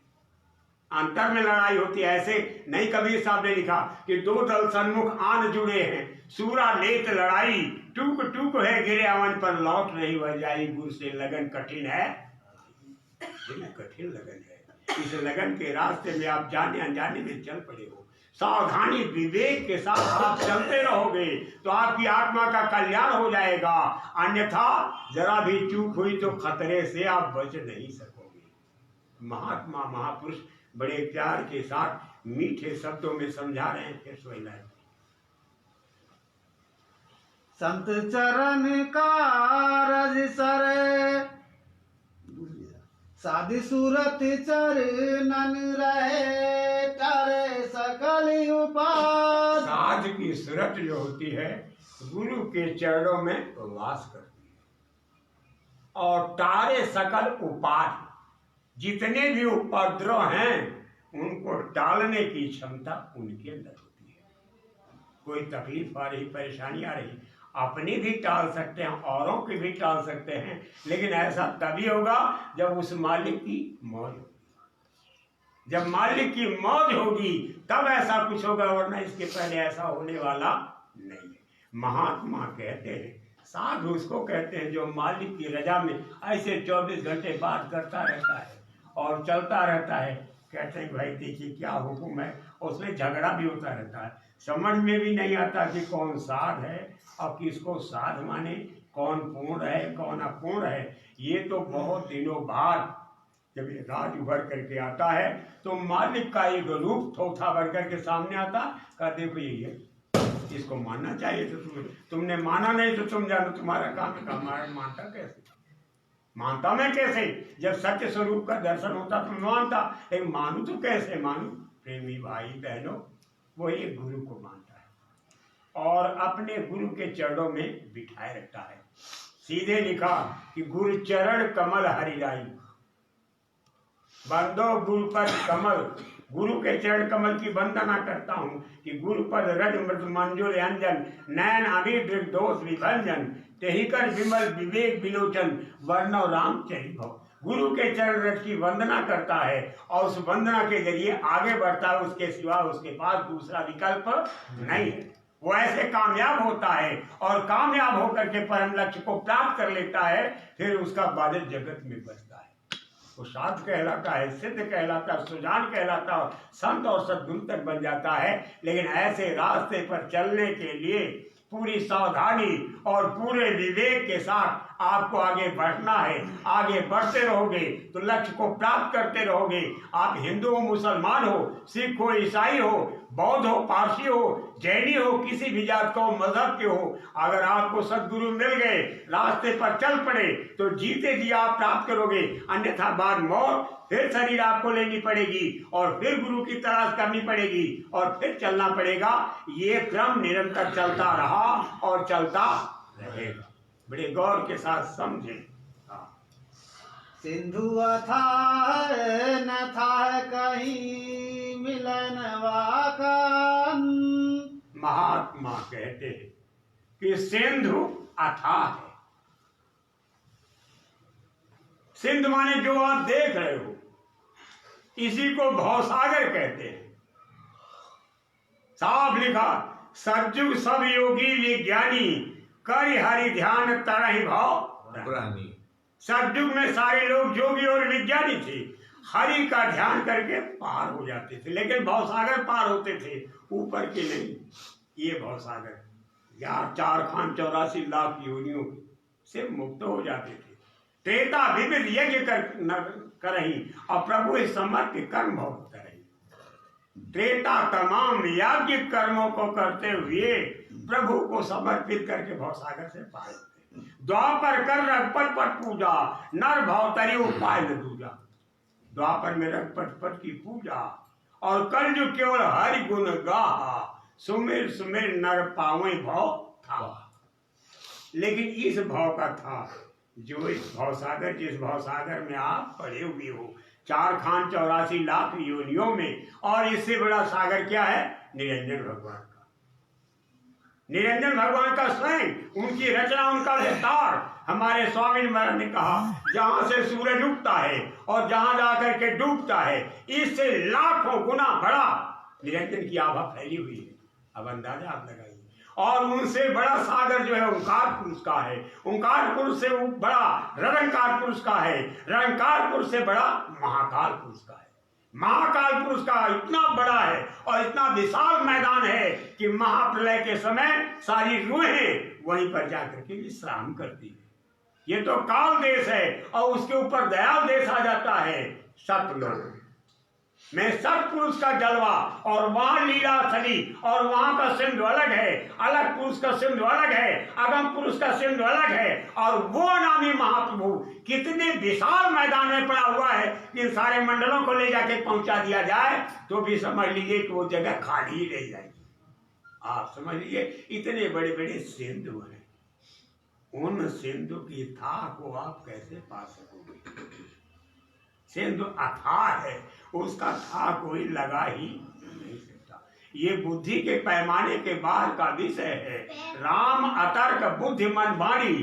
अंतर में लड़ाई होती है। ऐसे नहीं, कबीर साहब ने लिखा कि 2 दल सन्मुख आन जुड़े हैं, सूरा लेत लड़ाई, टूक टूक है गिरे अवन पर लौट नहीं वह जाई। गुरु से लगन कठिन है, कठिन लगन है। इस लगन के रास्ते में आप जाने अनजाने में चल पड़े हो, सावधानी विवेक के साथ आप चलते रहोगे तो आपकी आत्मा का कल्याण हो जाएगा। अन्यथा जरा भी चूक हुई तो खतरे से आप बच नहीं सकोगे। महात्मा महापुरुष बड़े प्यार के साथ मीठे शब्दों में समझा रहे हैं। फिर सोइला संत चरण का रज सरे, साधु सूरत चरणन रहे तारे सकल उपाय। साध की सूरत जो होती है गुरु के चरणों में वास करती है, और तारे सकल उपाय, जितने भी उपद्रव हैं उनको टालने की क्षमता उनके अंदर होती है। कोई तकलीफ आ रही, परेशानी आ रही, अपनी भी टाल सकते हैं, औरों की भी टाल सकते हैं, लेकिन ऐसा तभी होगा जब उस मालिक की मौज होगी। जब मालिक की मौज होगी तब ऐसा कुछ होगा, वरना इसके पहले ऐसा होने वाला नहीं है। महात्मा कहते हैं, साधु उसको कहते हैं जो मालिक की रजा में ऐसे 24 घंटे बात करता रहता है और चलता रहता है। कहते हैं भाई देखिए क्या हुक्म है, उसमें झगड़ा भी होता रहता है, समझ में भी नहीं आता कि कौन साध है और किसको साध माने, कौन पूर्ण है कौन अपूर्ण है। ये तो बहुत दिनों बाद जब ये राज उभर करके आता है तो मालिक का एक रूप थोथा भर करके सामने आता, कहा देखो ये है, इसको मानना चाहिए। तो तुमने माना नहीं तो तुम जानो तुम्हारा काम है। हमारा मानता कैसे, मानता मैं कैसे? जब सत्य स्वरूप का दर्शन होता तो मानता, लेकिन मानू तो कैसे मानू? प्रेमी भाई बहनों, वो एक गुरु को मानता है और अपने गुरु के चरणों में बिठाए रखता है। सीधे लिखा कि गुरु चरण कमल हरिराई, बंदो गुरु पर कमल। गुरु के चरण कमल की वंदना करता हूँ कि गुरु पद रज मृद मंजुल अंजन, नयन अभी दोष विभंजन, तेहि कर विमल विवेक विलोचन, वर्णव राम चरि भव। गुरु के चरण रज की वंदना करता है और उस वंदना के जरिए आगे बढ़ता है, उसके सिवा उसके पास दूसरा विकल्प नहीं है। वो ऐसे कामयाब होता है और कामयाब होकर के परम लक्ष्य को प्राप्त कर लेता है, फिर उसका बाद जगत में बसता है। वो साध कहलाता है, सिद्ध कहलाता है, सुजान कहलाता है, संत और सद्गुरु तक बन जाता है। लेकिन ऐसे रास्ते पर चलने के लिए पूरी सावधानी और पूरे विवेक के साथ आपको आगे बढ़ना है। आगे बढ़ते रहोगे तो लक्ष्य को प्राप्त करते रहोगे। आप हिंदू हो, मुसलमान हो, सिख हो, ईसाई हो, बौद्ध हो, पारसी हो, जैनी हो, किसी भी जात का हो, मजहब के हो, अगर आपको सदगुरु मिल गए, रास्ते पर चल पड़े तो जीते जी आप प्राप्त करोगे। अन्यथा बाद मौत, फिर शरीर आपको लेनी पड़ेगी और फिर गुरु की तलाश करनी पड़ेगी और फिर चलना पड़ेगा। ये क्रम निरंतर चलता रहा और चलता रहेगा। बड़े गौर के साथ समझें। सिंधु अथाह न था कहीं मिलन वाकन। महात्मा कहते हैं कि सिंधु अथाह है। सिंध माने जो आप देख रहे हो, इसी को भवसागर कहते हैं। साफ लिखा, सज्जुग सब योगी विज्ञानी करि हरि ध्यान तरहि भाव पुरानी। सतयुग में सारे लोग योगी और विज्ञानी थे, हरि का ध्यान करके पार हो जाते थे, लेकिन भवसागर पार होते थे, ऊपर के नहीं। ये भवसागर यार 4 खान 84 लाख योनियों से मुक्त हो जाते थे। त्रेता विविध यज्ञ करही और प्रभु समर्थ कर्म भोग करही। त्रेता तमाम यज्ञ कर्मों को करते हुए प्रभु को समर्पित करके भवसागर से पार होते। द्वापर कर रघुपत पट पूजा नर भवतरी उपाय न दूजा। द्वापर में रघुपत पट की पूजा और कलयुग केवल हरि गुण गाहा। सुमिर सुमिर नर पावे भव था। लेकिन इस भाव का था जो इस भवसागर, जिस भवसागर में आप पड़े हुए हो 4 खान 84 लाख योनियों में, और इससे बड़ा सागर क्या है? निरंजन भगवान का। निरंजन भगवान का स्वयं, उनकी रचना, उनका विस्तार। हमारे स्वामी महाराज ने कहा जहां से सूरज उगता है और जहां जाकर के डूबता है, इससे लाखों गुना बड़ा निरंजन की आभा फैली हुई है। अब अंदाजा आप लगाइए। और उनसे बड़ा सागर जो है ओंकार पुरुष का है। ओंकार पुरुष से बड़ा रंकार पुरुष का है। रंकार पुरुष से बड़ा महाकाल पुरुष का है। महाकाल पुरुष का इतना बड़ा है और इतना विशाल मैदान है कि महाप्रलय के समय सारी रूहें वहीं पर जाकर के विश्राम करती है। ये तो काल देश है और उसके ऊपर दयाल देश आ जाता है सतलोक में। सतपुरुष का जलवा और वहां लीला थली और वहां का सिंधु अलग है। अलग पुरुष का सिंधु अलग है, अगम पुरुष का सिंधु अलग है। और वो नामी महाप्रभु कितने विशाल मैदान में पड़ा हुआ है कि इन सारे मंडलों को ले जाके पहुंचा दिया जाए तो भी समझ लीजिए कि वो जगह खाली ही रह जाएगी। आप समझ लीजिए इतने बड़े बड़े सिंधु हैं, उन सिंधु की था को आप कैसे पा सकोगे? सिंधु अथाह है, उसका था कोई लगा ही नहीं सकता। ये बुद्धि के पैमाने के बाहर का विषय है। राम अतर्क बुद्धि मन वाणी,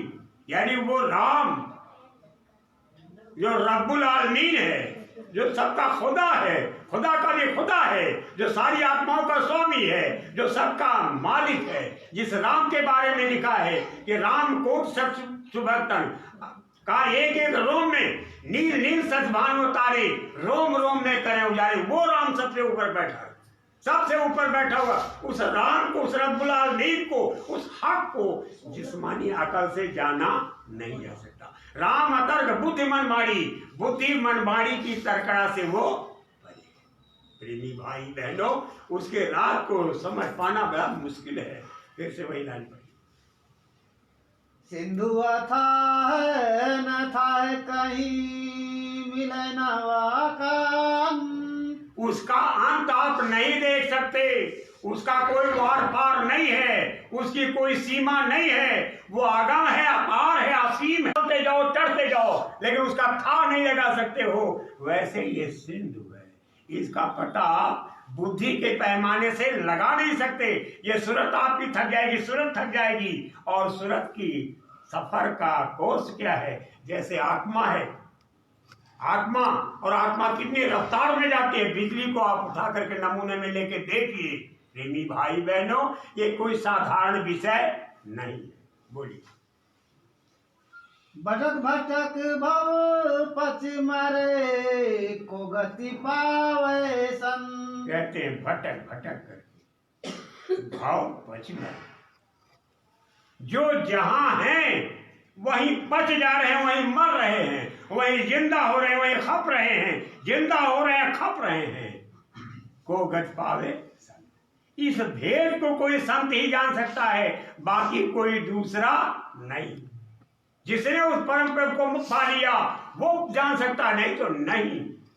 यानी वो राम जो रब्बुल आलमीन है, जो सबका खुदा है, खुदा का भी खुदा है, जो सारी आत्माओं का स्वामी है, जो सबका मालिक है, जिस राम के बारे में लिखा है कि राम कोट सच सुभक्तन का एक एक रोम में नील नील सच भानु तारे, रोम रोम में करें उजारे। वो राम सबसे ऊपर बैठा है, सबसे ऊपर बैठा हुआ उस राम को, उस रब्बुल आलमीन को, उस हक को जिस्मानी अकल से जाना नहीं जा सकता। राम अतर्क बुद्धि मन बाड़ी, बुद्धि मन बाड़ी की तरकड़ा से वो प्रेमी भाई बहनों, उसके रात को समझ पाना बड़ा मुश्किल है। फिर से वही लाइन पड़ी। सिंधु अथाह न था कहीं मिलन वाकन। उसका अंत आप नहीं देख सकते, उसका कोई वार पार नहीं है, उसकी कोई सीमा नहीं है। वो आगाह है, अपार है, असीम है। चलते जाओ, चढ़ते जाओ, लेकिन उसका था नहीं लगा सकते हो। वैसे ये सिंधु है, इसका पता बुद्धि के पैमाने से लगा नहीं सकते। ये सूरत आपकी थक जाएगी, सूरत थक जाएगी। और सूरत की सफर का कोर्स क्या है? जैसे आत्मा है, आत्मा, और आत्मा कितनी रफ्तार में जाती है। बिजली को आप उठा करके नमूने में लेके देखिए, प्रेमी भाई बहनों, ये कोई साधारण विषय नहीं है। बोलिए। भटक भटक भव पच मरे को गति पावे सन। कहते हैं भटक भटक करके भाव पच मरे। जो जहां हैं वहीं पच जा रहे हैं, वहीं मर रहे हैं, वहीं जिंदा हो रहे हैं, वहीं खप रहे हैं, जिंदा हो रहे हैं, खप रहे हैं। को गत पावे संत। इस भेद को कोई संत ही जान सकता है, बाकी कोई दूसरा नहीं। जिसने उस परम प्रभु को पा लिया वो जान सकता, नहीं तो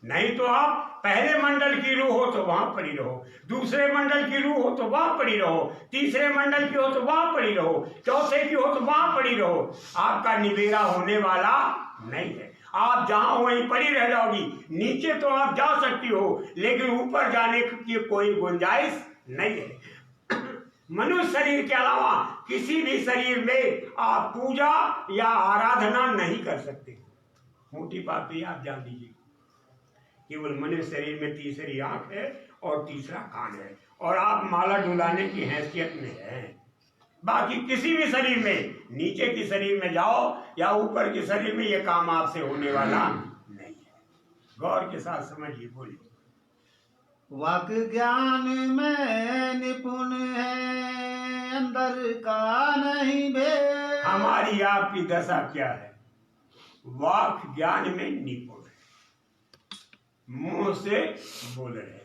नहीं तो आप पहले मंडल की रूह हो तो वहां पड़ी रहो, दूसरे मंडल की रूह हो तो वहां पड़ी रहो, तीसरे मंडल की हो तो वहां पड़ी रहो, चौथे की हो तो वहां पड़ी रहो। आपका निबेरा होने वाला नहीं है। आप जहां हो वहीं पड़ी रह जाओगी। नीचे तो आप जा सकती हो, लेकिन ऊपर जाने की कोई गुंजाइश नहीं है। मनुष्य शरीर के अलावा किसी भी शरीर में आप पूजा या आराधना नहीं कर सकते। मोटी बात भी आप जान लीजिए। केवल मनुष्य शरीर में तीसरी आंख है और तीसरा कान है, और आप माला डुलाने की हैसियत में हैं। बाकी किसी भी शरीर में, नीचे के शरीर में जाओ या ऊपर के शरीर में, ये काम आपसे होने वाला नहीं है। गौर के साथ समझिए। बोलिए। वाक ज्ञान में निपुण है, अंदर का नहीं भेद। हमारी आपकी दशा क्या है? वाक ज्ञान में निपुण है, मुंह से बोल रहे हैं।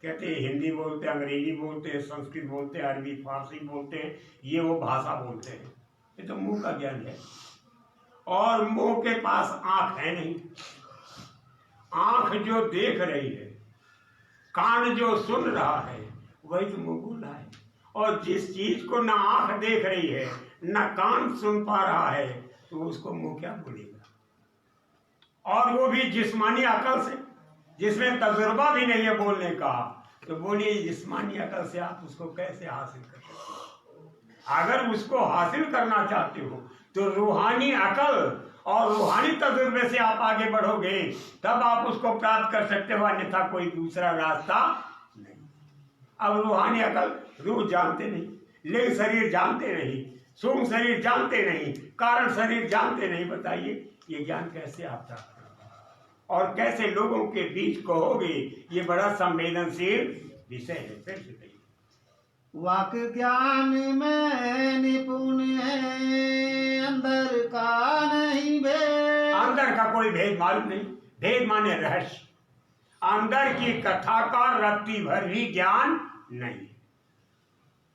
कहते हैं हिंदी बोलते हैं, अंग्रेजी बोलते हैं, संस्कृत बोलते हैं, अरबी फारसी बोलते हैं, ये वो भाषा बोलते हैं। ये तो मुंह का ज्ञान है। और मुंह के पास आंख है नहीं। आंख जो देख रही है, कान जो सुन रहा है, वही तो मुंह बोल रहा है। और जिस चीज को ना आंख देख रही है ना कान सुन पा रहा है, तो उसको मुंह क्या बोलेगा? और वो भी जिस्मानी अकल से, जिसमें तजुर्बा भी नहीं है बोलने का। तो बोलिए, जिस्मानी अकल से आप उसको कैसे हासिल कर सकते हो? अगर उसको हासिल करना चाहते हो तो रूहानी अकल और रूहानी तजुर्बे से आप आगे बढ़ोगे, तब आप उसको प्राप्त कर सकते हो, अन्यथा कोई दूसरा रास्ता नहीं। अब रूहानी अकल, रूह जानते नहीं, लिंग शरीर जानते नहीं, सूक्ष्म शरीर जानते नहीं, कारण शरीर जानते नहीं। बताइए, ये ज्ञान कैसे आप प्राप्त करोगे और कैसे लोगों के बीच कहोगे? ये बड़ा संवेदनशील विषय है। फिर से कहिए। वाक ज्ञान में निपुण है, अंदर का नहीं भेद। अंदर का कोई भेद मालूम नहीं। भेद माने रहस्य। अंदर की कथा का रत्ती भर भी ज्ञान नहीं।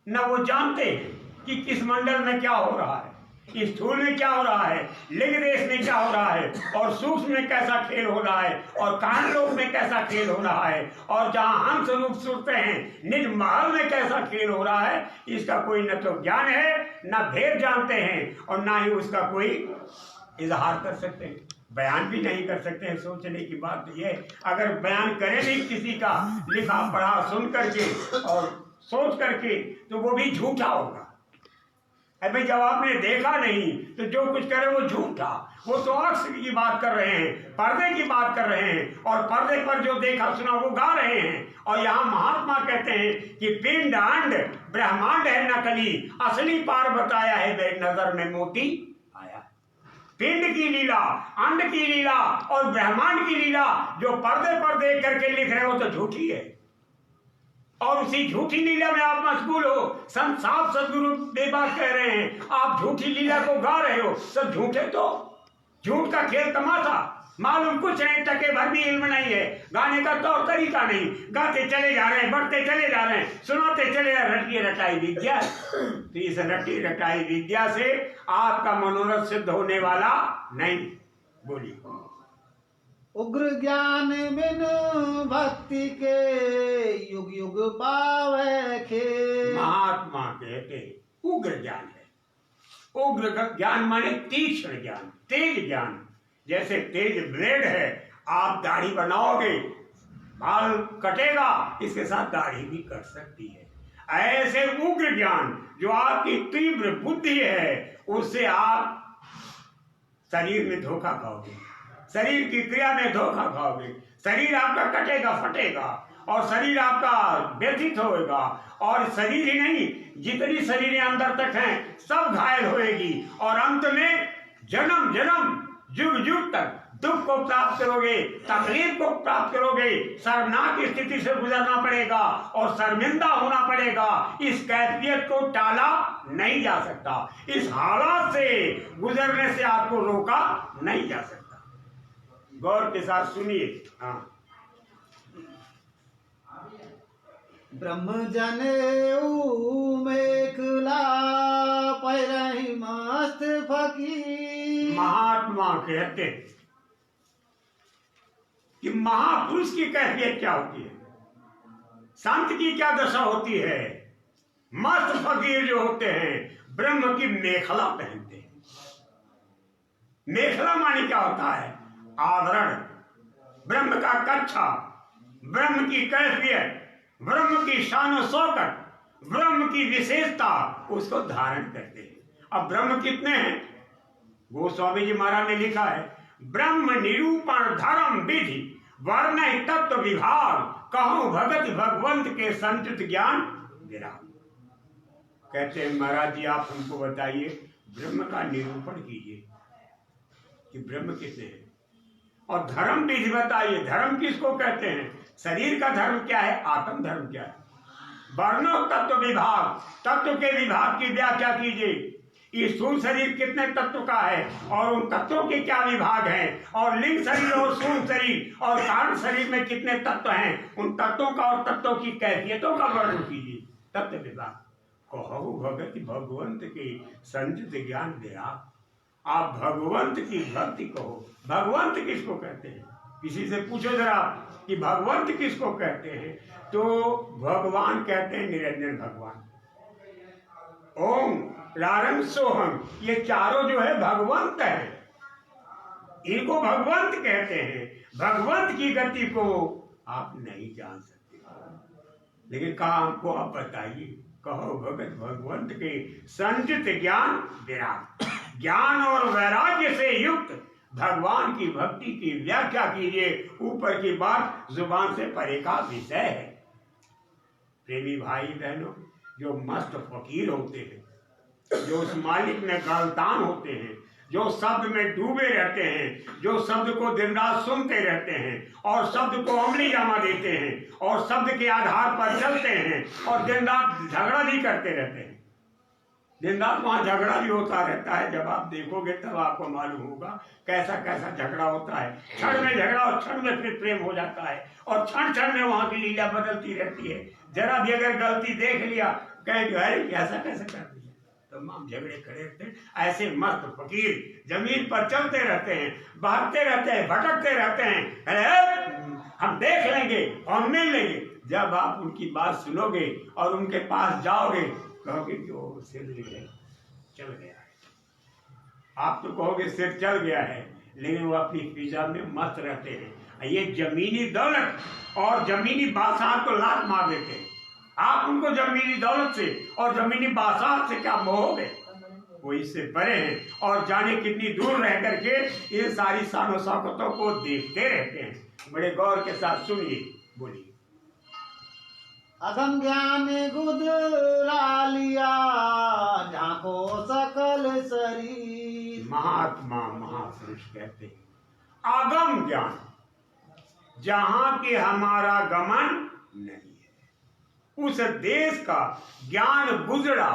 न वो जानते हैं कि किस मंडल में क्या हो रहा है, इस स्थूल में क्या हो रहा है, लिंग देश में क्या हो रहा है, और सूक्ष्म में कैसा खेल हो रहा है, और कान लोक में कैसा खेल हो रहा है, और जहां हम स्वरूप सुनते हैं निज महल में कैसा खेल हो रहा है। इसका कोई न तो ज्ञान है, न भेद जानते हैं, और ना ही उसका कोई इजहार कर सकते हैं, बयान भी नहीं कर सकते हैं। सोचने की बात तो ये, अगर बयान करें नहीं किसी का लिखा पढ़ा सुन करके और सोच करके, तो वो भी झूठा होगा। अभी जब आपने देखा नहीं तो जो कुछ करे वो झूठा। वो तो अक्स की बात कर रहे हैं, पर्दे की बात कर रहे हैं, और पर्दे पर जो देखा सुना वो गा रहे हैं। और यहाँ महात्मा कहते हैं कि पिंड अंड ब्रह्मांड है नकली, असली पार बताया है मेरी नजर में मोती आया। पिंड की लीला, अंड की लीला और ब्रह्मांड की लीला जो पर्दे पर देख करके लिख रहे हो तो झूठी है, और उसी झूठी लीला में आप मशगूल हो। संत साहब सदगुरु बेबाक कह रहे हैं, आप झूठी लीला को गा रहे हो। सब झूठे, तो झूठ का खेल तमाशा, मालूम कुछ नहीं, टके भर भी इल्म नहीं है, गाने का तौर तरीका नहीं, गाते चले जा रहे हैं, बढ़ते चले जा रहे हैं, सुनाते चले जा रहे हैं। रटी रटाई विद्या। तो इस रटी रटाई विद्या से आपका मनोरथ सिद्ध होने वाला नहीं। बोलिए। उग्र ज्ञान बिन भक्ति के युग युग पावे खे। महात्मा कहते उग्र ज्ञान है। उग्र ज्ञान माने तीक्ष्ण ज्ञान, तेज ज्ञान। जैसे तेज ब्लेड है, आप दाढ़ी बनाओगे, बाल कटेगा, इसके साथ दाढ़ी भी कट सकती है। ऐसे उग्र ज्ञान जो आपकी तीव्र बुद्धि है, उससे आप शरीर में धोखा खाओगे, शरीर की क्रिया में धोखा खाओगे, शरीर आपका कटेगा फटेगा, और शरीर आपका व्यथित होएगा, और शरीर ही नहीं, जितनी शरीरें अंदर तक हैं सब घायल होएगी, और अंत में जन्म जन्म युग युग तक दुख को प्राप्त करोगे, तकलीफ को प्राप्त करोगे, शर्मनाक स्थिति से गुजरना पड़ेगा और शर्मिंदा होना पड़ेगा। इस कैफियत को टाला नहीं जा सकता, इस हालात से गुजरने से आपको रोका नहीं जा सकता। गौर के साथ सुनिए। हाँ, ब्रह्म जनेऊ मेखला पैरही मस्त फकीर। महात्मा कहते हैं कि महापुरुष की कैफियत क्या होती है, संत की क्या दशा होती है। मस्त फकीर जो होते हैं ब्रह्म की मेखला पहनते हैं। मेखला माने क्या होता है? आवरण, ब्रह्म का कच्छा, ब्रह्म की कैफियत, ब्रह्म की शान शौकत, ब्रह्म की विशेषता, उसको धारण करते हैं। अब ब्रह्म कितने हैं? गोस्वामी जी महाराज ने लिखा है, ब्रह्म निरूपण धर्म विधि वर्ण तत्व विभाग, कहो भगत भगवंत के संचित ज्ञान विराग। कहते हैं महाराज जी आप हमको बताइए, ब्रह्म का निरूपण कीजिए कि ब्रह्म कितने हैं, और धर्म विधि बताइए, धर्म किसको कहते हैं, शरीर का धर्म क्या है, आत्म धर्म क्या है। वर्ण तत्व विभाग, तत्व के विभाग की व्याख्या कीजिए। ये स्थूल शरीर कितने तत्व का है और उन तत्वों के क्या विभाग हैं, और लिंग शरीर और सूक्ष्म शरीर और कारण शरीर में कितने तत्व हैं, उन तत्वों का और तत्वों की कैफियतों का वर्णन कीजिए। तत्व विभाग। कहो भगत भगवंत के संचित ज्ञान विराग। आप भगवंत की भक्ति कहो। भगवंत किसको कहते हैं? किसी से पूछो जरा कि भगवंत किसको कहते हैं, तो भगवान कहते हैं निरंजन भगवान। ओम रारंग सोहम, ये चारों जो है भगवंत है, इनको भगवंत कहते हैं। भगवंत की गति को आप नहीं जान सकते, लेकिन कहा हमको आप बताइए। कहो भगत भगवंत के संचित ज्ञान विराग। ज्ञान और वैराग्य से युक्त भगवान की भक्ति की व्याख्या कीजिए। ऊपर की बात जुबान से परे का विषय है। प्रेमी भाई बहनों, जो मस्त फकीर होते हैं, जो उस मालिक में गलतान होते हैं, जो शब्द में डूबे रहते हैं, जो शब्द को दिन रात सुनते रहते हैं और शब्द को अमली जामा देते हैं और शब्द के आधार पर चलते हैं और दिन रात झगड़ा भी करते रहते हैं। दिन रात वहां झगड़ा भी होता रहता है। जब आप देखोगे तब आपको मालूम होगा कैसा कैसा झगड़ा होता है। क्षण में झगड़ा और क्षण में फिर प्रेम हो जाता है, और क्षण क्षण में वहां की लीला बदलती रहती है। जरा भी अगर गलती देख लिया, कहेंगे अरे ऐसा कैसे कर दिया, तमाम झगड़े खड़े रहते हैं। ऐसे मस्त फकीर जमीन पर चलते रहते हैं, भागते रहते हैं, भटकते रहते हैं। अरे हम देख लेंगे और मिल लेंगे। जब आप उनकी बात सुनोगे और उनके पास जाओगे, कहोगे कि वो सिर चल गया है। आप तो कहोगे सिर चल गया है, लेकिन वो अपनी फिजा में मस्त रहते हैं। ये जमीनी दौलत और जमीनी बादशाह को लात मार देते हैं। आप उनको जमीनी दौलत से और जमीनी बादशाह से क्या मोहोगे? वो इससे परे हैं, और जाने कितनी दूर रह करके इन सारी शान शौकतों को देखते रहते हैं। बड़े गौर के साथ सुनिए, बोलिए। अगम ज्ञान गुदरा लिया, झांको सकल शरीर। महात्मा महापुरुष कहते हैं आगम ज्ञान, जहां के हमारा गमन नहीं है, उस देश का ज्ञान गुजरा।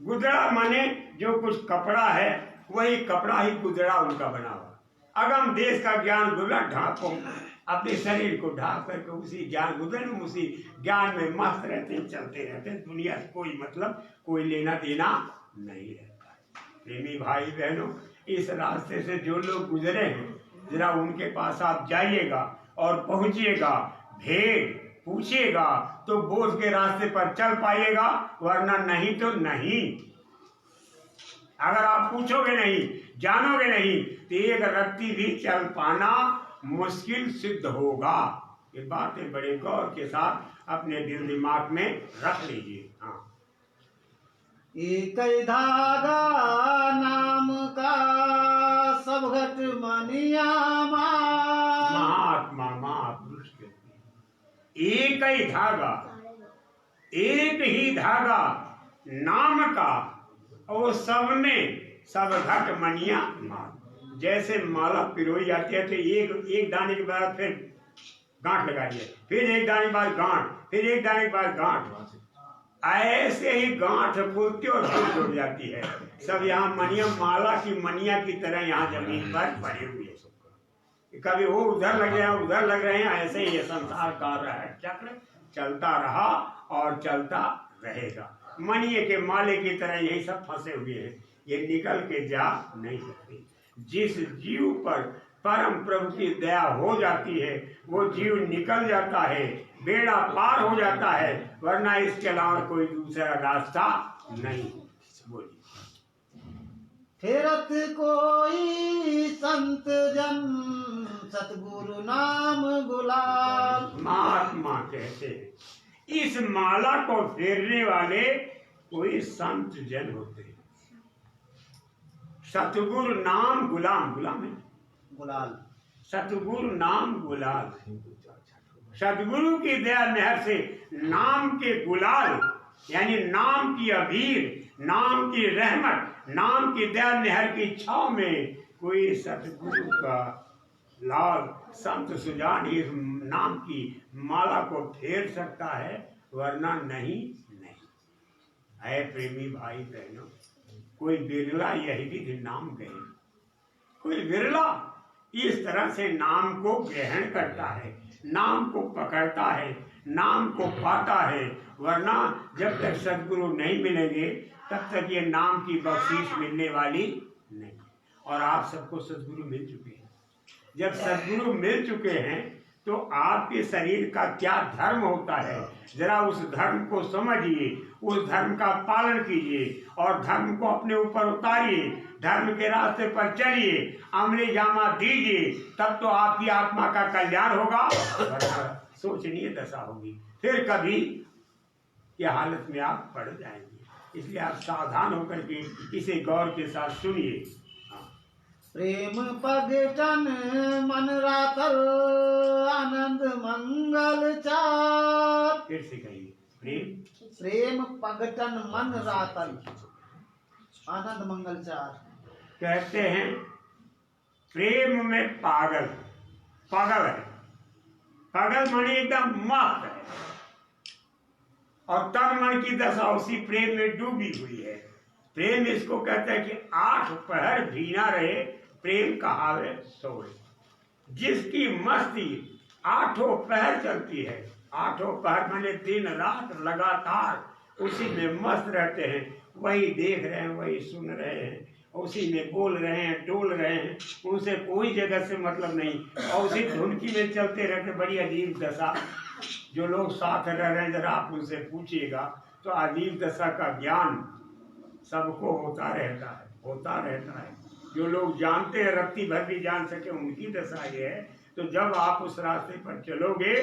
गुजरा माने जो कुछ कपड़ा है वही कपड़ा ही गुजरा उनका बना हुआ। अगम देश का ज्ञान गुजरा। ढांको अपने शरीर को ढाक करके उसी ज्ञान गुजर में, उसी ज्ञान में मस्त रहते हैं, चलते रहते हैं। दुनिया से कोई मतलब, कोई लेना देना नहीं रहता। प्रेमी भाई बहनों, इस रास्ते से जो लोग गुजरे हैं, जरा उनके पास आप जाइएगा और पहुंचिएगा, भेद पूछिएगा तो बोध के रास्ते पर चल पाइएगा, वरना नहीं तो नहीं। अगर आप पूछोगे नहीं, जानोगे नहीं, तो एक रत्ती भी चल पाना मुश्किल सिद्ध होगा। ये बातें बड़े गौर के साथ अपने दिल दिमाग में रख लीजिए। हाँ, एक धागा नाम का सब घट मनिया। महात्मा महापुरुष कहते हैं एक ही धागा, एक ही धागा नाम का, और सब में सब घट मनिया माल। जैसे माला पिरोई जाती है तो एक दाने के बाद फिर गांठ लगा दिया, फिर एक दाने के बाद गांठ, फिर एक दाने के बाद गांठ, ऐसे ही गांठ फूटती और फूट जुड़ जाती है। सब यहाँ मनिया, माला की मनिया की तरह यहाँ जमीन पर पड़े हुए हैं। कभी वो उधर लग रहे हैं, उधर लग रहे हैं, ऐसे ही ये संसार का चक्र चलता रहा और चलता रहेगा। मनिये के माले की तरह यही सब फंसे हुए हैं, ये निकल के जा नहीं सकते। जिस जीव पर परम प्रभु की दया हो जाती है वो जीव निकल जाता है, बेड़ा पार हो जाता है, वरना इसके अलावा कोई दूसरा रास्ता नहीं। बोलिए। फेरत कोई संत जन सतगुरु नाम गुलाल। महात्मा कहते हैं इस माला को फेरने वाले कोई संत जन होते हैं। सतगुरु नाम गुलाम, गुलाम है गुलाल, सतगुरु नाम गुलाल। सतगुरु की दया मेहर से नाम के गुलाल, यानी नाम की अबीर, नाम की रहमत, नाम की दया मेहर की छाव में कोई सतगुरु का लाल संत सुजान इस नाम की माला को फेर सकता है, वरना नहीं। है प्रेमी भाई बहनों, कोई बिरला यही विधि नाम गए, कोई बिरला इस तरह से नाम को ग्रहण करता है, नाम को पकड़ता है, नाम को पाता है, वरना जब तक सदगुरु नहीं मिलेंगे तब तक ये नाम की बख्शीश मिलने वाली नहीं। और आप सबको सदगुरु मिल चुके हैं। जब सदगुरु मिल चुके हैं तो आपके शरीर का क्या धर्म होता है, जरा उस धर्म को समझिए, उस धर्म का पालन कीजिए और धर्म को अपने ऊपर उतारिए, धर्म के रास्ते पर चलिए, अमली जामा दीजिए, तब तो आपकी आत्मा का कल्याण होगा। सोचनीय दशा होगी, फिर कभी ये हालत में आप पड़ जाएंगे। इसलिए आप सावधान होकर के इसे गौर के साथ सुनिए। प्रेम पगटन मन रातल आनंद मंगल चार। फिर से कहिए, प्रेम पगटन मन रातल आनंद मंगल चार। कहते हैं प्रेम में पागल, पागल है, पागल माने एकदम मस्त है, और तन मन की दशा उसी प्रेम में डूबी हुई है। प्रेम इसको कहते हैं कि 8 पहर भीना रहे प्रेम कहावे सोए। जिसकी मस्ती 8 पहर चलती है, 8 पहर माने दिन रात लगातार उसी में मस्त रहते हैं, वही देख रहे हैं, वही सुन रहे हैं, उसी में बोल रहे हैं, डोल रहे हैं, उनसे कोई जगह से मतलब नहीं, और उसी धुनकी में चलते रहते। बड़ी अजीब दशा। जो लोग साथ रह रहे हैं जरा आप उनसे पूछिएगा तो अजीब दशा का ज्ञान सबको होता रहता है, होता रहता है। जो लोग जानते हैं रत्ती भर भी जान सके उनकी दशा ये है। तो जब आप उस रास्ते पर चलोगे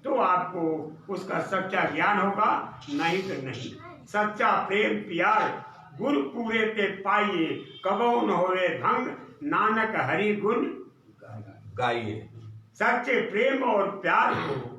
तो आपको उसका सच्चा ज्ञान होगा, नहीं तो नहीं। सच्चा प्रेम प्यार गुरु पूरे ते पाइए, कबो न होवे भंग, नानक हरि गुण गाइए। सच्चे प्रेम और प्यार को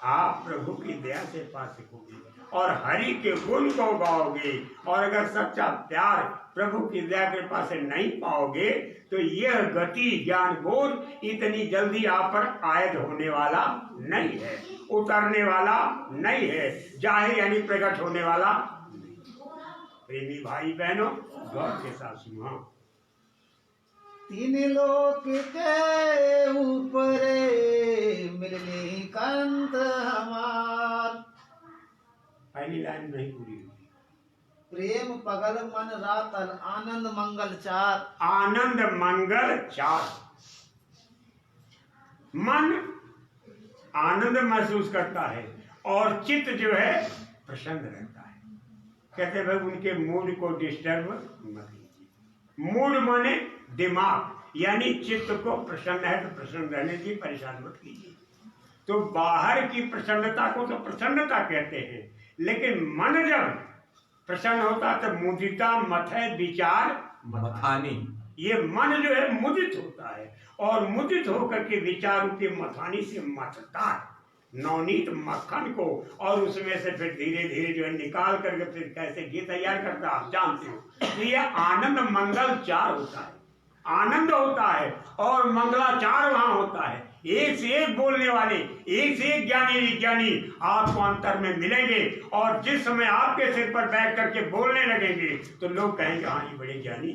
आप प्रभु की दया से पा सकोगे और हरि के गुण को गाओगे। और अगर सच्चा प्यार प्रभु की दया कृपा से नहीं पाओगे तो यह गति ज्ञान बोध इतनी जल्दी आप पर आयद होने वाला नहीं है, उतरने वाला नहीं है, जाहिर यानी प्रकट होने वाला। प्रेमी भाई बहनों गौर के साथ सुनो। 3 लोक के ऊपरे मिलने कंत हमार। पहली लाइन नहीं पूरी हुई। प्रेम पगल मन रातल आनंद मंगल चार। आनंद मंगल चार। मन आनंद महसूस करता है और चित्त जो है प्रसन्न रहता है। कहते हैं भाई उनके मूड को डिस्टर्ब मत कीजिए। मूड माने दिमाग, यानी चित्त को प्रसन्न है तो प्रसन्न रहने की परेशान मत कीजिए। तो बाहर की प्रसन्नता को तो प्रसन्नता कहते हैं, लेकिन मन जब प्रसन्न होता है तो मुदिता मत है विचार मथानी। ये मन जो है मुदित होता है और मुदित होकर के विचारों के मथानी से मथता है। नवनीत मक्खन को और उसमें से फिर धीरे धीरे जो है निकाल करके फिर कैसे घी तैयार करता है आप जानते हो। तो ये आनंद मंगलचार होता है, आनंद होता है और मंगलाचार वहां होता है। एक से एक बोलने वाले, एक से एक ज्ञानी विज्ञानी आपको अंतर में मिलेंगे और जिस समय आपके सिर पर बैठ करके बोलने लगेंगे तो लोग कहेंगे हाँ ये बड़े ज्ञानी।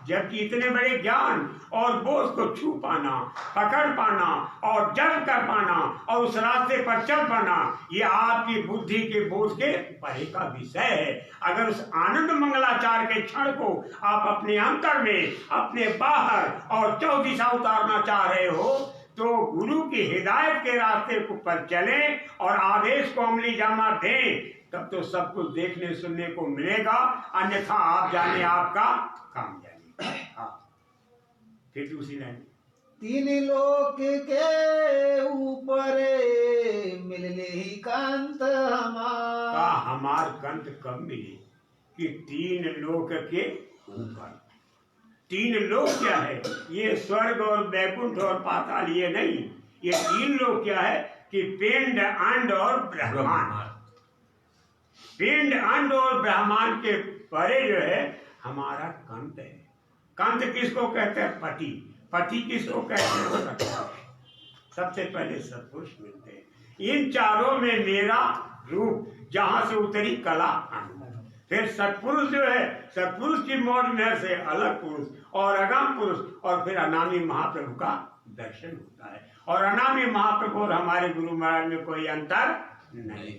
जबकि इतने बड़े ज्ञान और बोझ को छू पाना, पकड़ पाना और जप कर पाना और उस रास्ते पर चल पाना, ये आपकी बुद्धि के बोझ के परे का विषय है। अगर उस आनंद मंगलाचार के क्षण को आप अपने अंतर में, अपने बाहर और चौदिशा उतारना चाह रहे हो तो गुरु की हिदायत के रास्ते पर चलें और आदेश को अमली जामा दें, तब तो सब कुछ देखने सुनने को मिलेगा। अन्यथा आप जाने आपका काम जाने। हाँ, फिर दूसरी लाइन। तीन लोक के ऊपर मिलले ही कांत हमार। हमार कंत कब मिले कि तीन लोक के ऊपर। तीन लोक क्या है? ये स्वर्ग और वैकुंठ और पाताल ये नहीं। ये तीन लोक क्या है कि पिंड, अंड और ब्रह्मांड। पिंड, अंड और ब्रह्मांड के परे जो है हमारा कंत है। कंत किसको कहते हैं? पति। पति किसको कहते हैं? सत्पुरुष। सबसे पहले सत्पुरुष मिलते हैं। इन चारों में मेरा रूप, जहां से उतरी कला अनुभव। फिर सत्पुरुष जो है, सत्पुरुष की मौज में से अलग पुरुष और अगम पुरुष और फिर अनामी महाप्रभु का दर्शन होता है। और अनामी महाप्रभु और हमारे गुरु महाराज में कोई अंतर नहीं।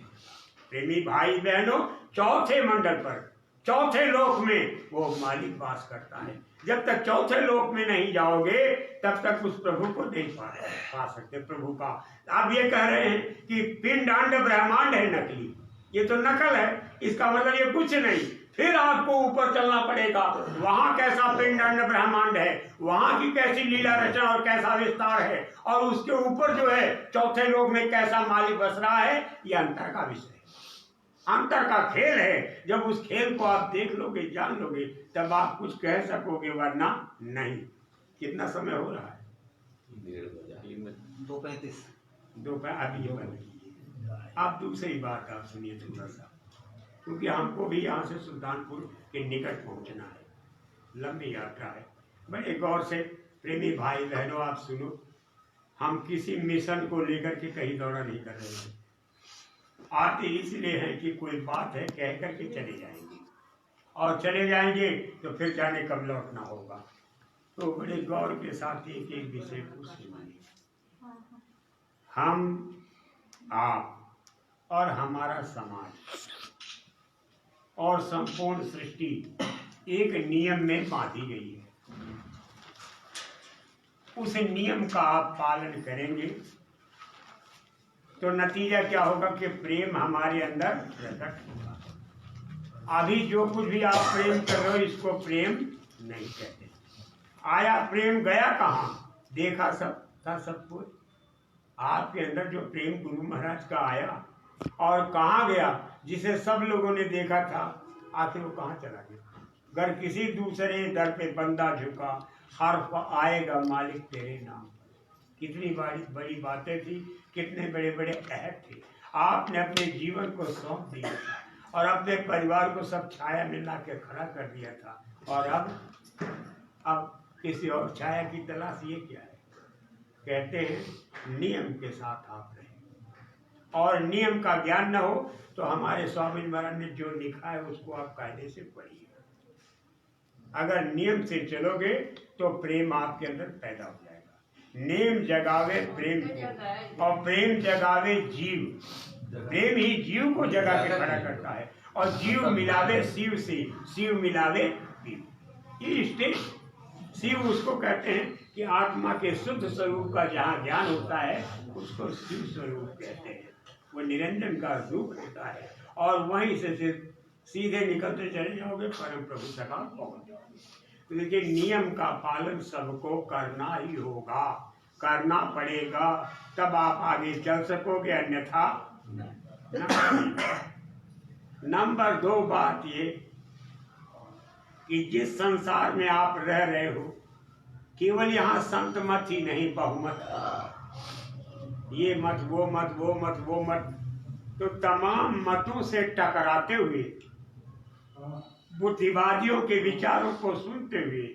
प्रेमी भाई बहनों, चौथे मंडल पर, चौथे लोक में वो मालिक वास करता है। जब तक चौथे लोक में नहीं जाओगे तब तक उस प्रभु को नहीं पा सकते। प्रभु का आप ये कह रहे हैं कि पिंड, अंड, ब्रह्मांड है नकली, ये तो नकल है। इसका मतलब ये कुछ नहीं। फिर आपको ऊपर चलना पड़ेगा। वहां कैसा पिंड, अंड, ब्रह्मांड है, वहां की कैसी लीला रचना और कैसा विस्तार है, और उसके ऊपर जो है चौथे लोक में कैसा मालिक बस रहा है, ये अंतर का विषय है, अंतर का खेल है। जब उस खेल को आप देख लोगे, जान लोगे, तब आप कुछ कह सकोगे, वरना नहीं। कितना समय हो रहा है? 2:35। दोपहर। अभी ये बंद कीजिए। आप दूसरी बात आप सुनिए थोड़ा सा, क्योंकि हमको भी यहाँ से सुल्तानपुर के निकट पहुँचना है, लंबी यात्रा है। बड़े गौर से प्रेमी भाई बहनों आप सुनो, हम किसी मिशन को लेकर के कहीं दौरा नहीं कर रहे हैं। आते इसलिए हैं कि कोई बात है कह करके चले जाएंगे, और चले जाएंगे तो फिर जाने कब लौटना होगा। तो बड़े गौर के साथ एक एक विषय को सुनिए। हम, आप और हमारा समाज और संपूर्ण सृष्टि एक नियम में बांधी गई है। उस नियम का आप पालन करेंगे तो नतीजा क्या होगा कि प्रेम हमारे अंदर प्रकट होगा। अभी जो कुछ भी आप प्रेम कर रहे हो इसको प्रेम नहीं कहते। आया प्रेम, गया कहाँ? देखा सब था सब कुछ। आपके अंदर जो प्रेम गुरु महाराज का आया और कहाँ गया, जिसे सब लोगों ने देखा था, आखिर वो कहाँ चला गया? अगर किसी दूसरे दर पे बंदा झुका, हर्फ आएगा मालिक तेरे नाम। कितनी बड़ी बातें थी, कितने बड़े बड़े अहद थे। आपने अपने जीवन को सौंप दिया और अपने परिवार को सब छाया में ला के खड़ा कर दिया था, और अब किसी और छाया की तलाश, ये क्या है? कहते हैं नियम के साथ आप रहें, और नियम का ज्ञान न हो तो हमारे स्वामी महाराज ने जो लिखा है उसको आप कायदे से पढ़िए। अगर नियम से चलोगे तो प्रेम आपके अंदर पैदा हो जाएगा। नेम जगावे प्रेम को, और प्रेम जगावे जीव। प्रेम ही जीव को जगा के खड़ा करता है, और जीव मिलावे शिव से, शिव मिलावे पीव। ये स्टेज शिव उसको कहते हैं कि आत्मा के शुद्ध स्वरूप का जहाँ ज्ञान होता है उसको शिव स्वरूप कहते हैं। वो निरंजन का रूप होता है, और वहीं से सीधे निकलते चले जाओगे, परम प्रभु तक पहुंच जाओगे। लेकिन नियम का पालन सबको करना ही होगा, करना पड़ेगा, तब आप आगे चल सकोगे, अन्यथा नंबर 2 बात ये कि जिस संसार में आप रह रहे हो, केवल यहाँ संत मत ही नहीं बहुमत, ये मत, वो मत, वो मत, वो मत। तो तमाम मतों से टकराते हुए, बुद्धिवादियों के विचारों को सुनते हुए,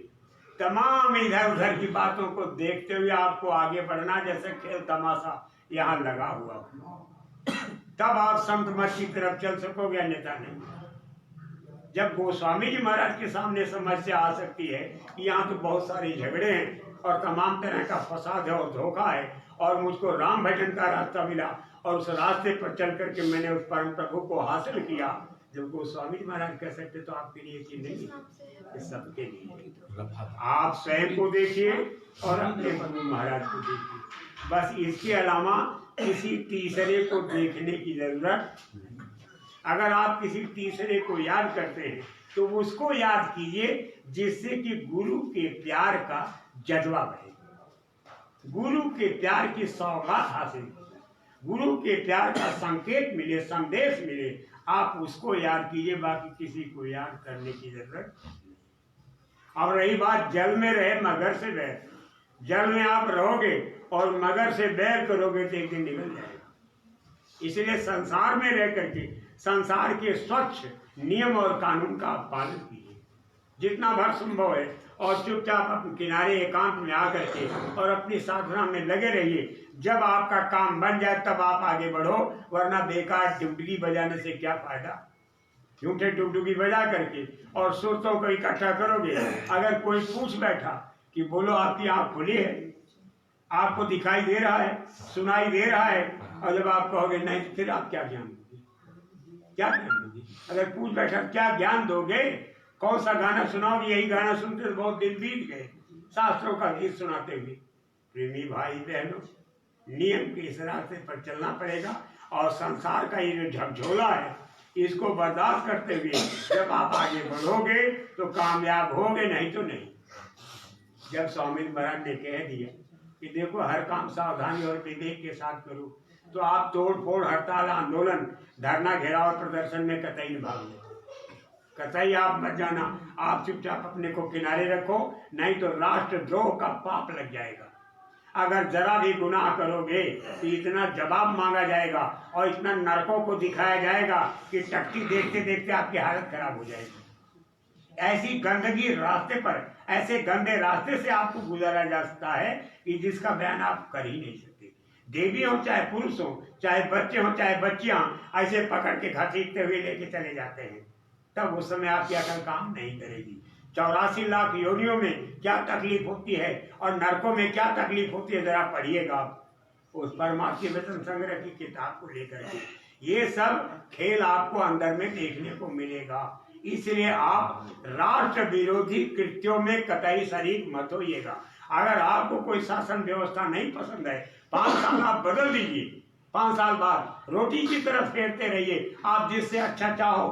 तमाम इधर उधर की बातों को देखते हुए आपको आगे बढ़ना, जैसे खेल तमाशा यहाँ लगा हुआ हो। तब आप संत मत की तरफ चल सकोगे, अन्यथा नहीं। जब गोस्वामी जी महाराज के सामने समस्या आ सकती है कि यहाँ तो बहुत सारे झगड़े हैं और तमाम तरह का फसाद है और धोखा है, और मुझको राम भजन का रास्ता मिला और उस रास्ते पर चल करके मैंने उस परम प्रभु को हासिल किया, जब गोस्वामी जी महाराज कह सकते तो आपके लिए कि नहीं, ये सबके लिए। आप स्वयं को देखिए और अपने गुरु महाराज को देखिए, बस इसके अलावा किसी तीसरे को देखने की जरूरत नहीं। अगर आप किसी तीसरे को याद करते हैं तो उसको याद कीजिए जिससे कि गुरु के प्यार का जज्बा बढ़े, गुरु के प्यार की सौगात हासिल हो, गुरु के प्यार का संकेत मिले, संदेश मिले, आप उसको याद कीजिए, बाकी किसी को याद करने की जरूरत नहीं। अब रही बात जल में रहे मगर से बैर, जल में आप रहोगे और मगर से बैर करोगे तो एक दिन निकल जाएगा। इसलिए संसार में रह करके संसार के स्वच्छ नियम और कानून का पालन कीजिए जितना भर संभव है, और चुपचाप अपने किनारे एकांत में आकर के और अपनी साधना में लगे रहिए। जब आपका काम बन जाए तब आप आगे बढ़ो, वरना बेकार डुगडुगी बजाने से क्या फायदा। झूठे डुगडुगी बजा करके और सुरतों को इकट्ठा करोगे। अगर कोई पूछ बैठा कि बोलो आपकी आंख खुली है, आपको दिखाई दे रहा है, सुनाई दे रहा है, और जब आप कहोगे नहीं, तो फिर आप क्या ज्ञान दोगे, क्या ज्ञान दोगे। अगर पूछ बैठा क्या ज्ञान दोगे, कौन सा गाना सुनाओगे, यही गाना सुनते तो बहुत दिन बीत गए, शास्त्रों का गीत सुनाते हुए। प्रेमी भाई बहनों, नियम के इस रास्ते पर चलना पड़ेगा, और संसार का ये जो झकझोला है इसको बर्दाश्त करते हुए जब आप आगे बढ़ोगे तो कामयाब होगे, नहीं तो नहीं। जब स्वामी महाराज ने कह दिया कि देखो हर काम सावधानी और विवेक के साथ करो, तो आप तोड़ फोड़, हड़ताल, आंदोलन, धरना, घेराव और प्रदर्शन में कतई न भाग लो, कतई आप मत जाना। आप चुपचाप अपने को किनारे रखो, नहीं तो राष्ट्रद्रोह का पाप लग जाएगा। अगर जरा भी गुनाह करोगे तो इतना जवाब मांगा जाएगा और इतना नरकों को दिखाया जाएगा कि टट्टी देखते देखते आपकी हालत खराब हो जाएगी। ऐसी गंदगी रास्ते पर, ऐसे गंदे रास्ते से आपको गुजारा जा सकता है कि जिसका बयान आप कर ही नहीं सकते। देवी हो चाहे पुरुष हो, चाहे बच्चे हो चाहे बच्चियां, ऐसे पकड़ के घसीटते हुए लेके चले जाते हैं, तब उस समय आपकी अकल काम नहीं करेगी। 84 लाख योनियों में क्या तकलीफ होती है और नरकों में क्या तकलीफ होती है, जरा पढ़िएगा आप उस परमात्मा के वचन संग्रह की किताब को लेकर के। ये सब खेल आपको अंदर में देखने को मिलेगा। इसलिए आप राष्ट्र विरोधी कृत्यों में कतई शरीक मत होइएगा। अगर आपको कोई शासन व्यवस्था नहीं पसंद है, 5 साल आप बदल दीजिए, 5 साल बाद रोटी की तरफ फेरते रहिए, आप जिससे अच्छा चाहो,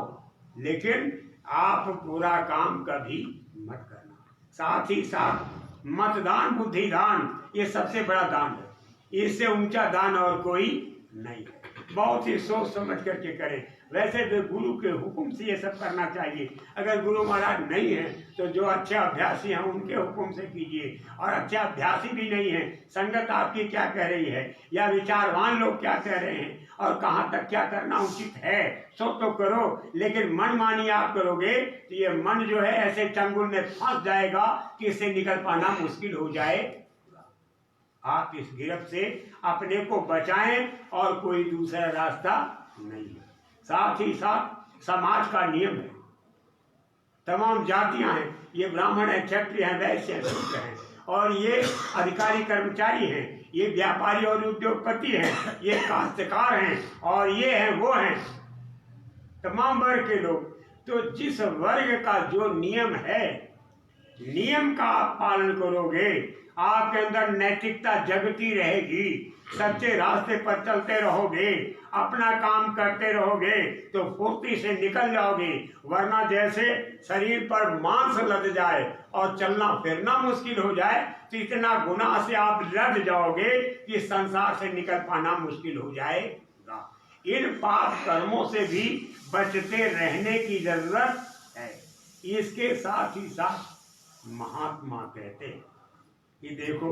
लेकिन आप पूरा काम कभी मत करना। साथ ही साथ मतदान, बुद्धिदान, ये सबसे बड़ा दान है, इससे ऊंचा दान और कोई नहीं है। बहुत ही सोच समझ करके करें। वैसे तो गुरु के हुक्म से ये सब करना चाहिए। अगर गुरु महाराज नहीं है तो जो अच्छे अभ्यासी हैं उनके हुक्म से कीजिए, और अच्छे अभ्यासी भी नहीं है, संगत आपकी क्या कह रही है या विचारवान लोग क्या कह रहे हैं और कहाँ तक क्या करना उचित है, सो तो करो। लेकिन मन मानी आप करोगे तो ये मन जो है ऐसे चंगुल में फंस जाएगा कि इससे निकल पाना मुश्किल हो जाए। आप इस गिरफ्त से अपने को बचाएं और कोई दूसरा रास्ता नहीं है। साथ ही साथ समाज का नियम है, तमाम जातियां हैं, ये ब्राह्मण है, क्षत्रिय हैं, वैश्य हैं, शूद्र हैं, और ये अधिकारी कर्मचारी हैं, ये व्यापारी और उद्योगपति हैं, ये काश्तकार हैं, और ये हैं वो हैं, तमाम वर्ग के लोग। तो जिस वर्ग का जो नियम है, नियम का आप पालन करोगे, आपके अंदर नैतिकता जगती रहेगी, सच्चे रास्ते पर चलते रहोगे, अपना काम करते रहोगे तो फुर्ती से निकल जाओगे। वरना जैसे शरीर पर मांस लद जाए और चलना फिरना मुश्किल हो जाए, तो इतना गुनाह से आप लद जाओगे कि संसार से निकल पाना मुश्किल हो जाएगा। इन पाप कर्मों से भी बचते रहने की जरूरत है। इसके साथ ही साथ महात्मा कहते हैं कि देखो,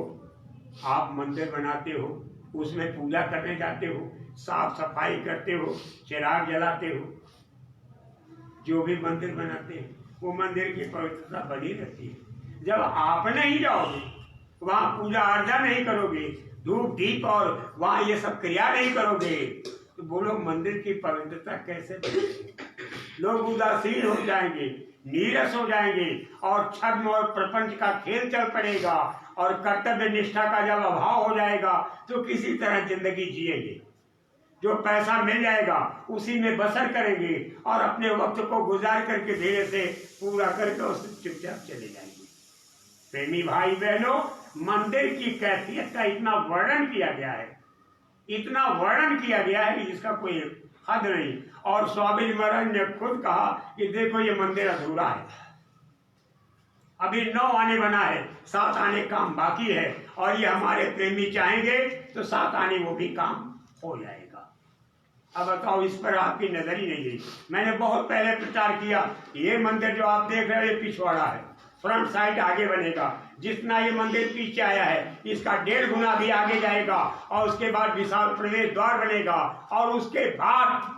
आप मंदिर बनाते हो, उसमें पूजा करने जाते हो, साफ सफाई करते हो, चिराग जलाते हो, जो भी मंदिर बनाते हैं वो मंदिर की पवित्रता बनी रहती है। जब आप नहीं जाओगे वहां, पूजा अर्चा नहीं करोगे, धूप दीप और वहां ये सब क्रिया नहीं करोगे, तो बोलो मंदिर की पवित्रता कैसे बनेगी? लोग उदासीन हो जाएंगे, नीरस हो जाएंगे और छद्म और प्रपंच का खेल चल पड़ेगा और कर्तव्य निष्ठा का जब अभाव हो जाएगा तो किसी तरह जिंदगी जिएंगे। जो पैसा मिल जाएगा उसी में बसर करेंगे और अपने वक्त को गुजार करके धीरे से पूरा करके उससे चुपचाप चले जाएंगे। प्रेमी भाई बहनों, मंदिर की कैफियत का इतना वर्णन किया गया है, इतना वर्णन किया गया है कि जिसका कोई हद नहीं। और स्वामी महाराज ने खुद कहा कि देखो ये मंदिर अधूरा है, अभी 9 आने बना है, 7 आने काम बाकी है और ये हमारे प्रेमी चाहेंगे तो 7 आने वो भी काम हो जाएगा। अब बताओ, इस पर आपकी नजर ही नहीं गई। मैंने बहुत पहले प्रचार किया, ये मंदिर जो आप देख रहे हो ये पिछवाड़ा है, फ्रंट साइड आगे बनेगा। जितना ये मंदिर पीछे आया है इसका 1.5 गुना भी आगे जाएगा और उसके बाद विशाल प्रवेश द्वार बनेगा और उसके बाद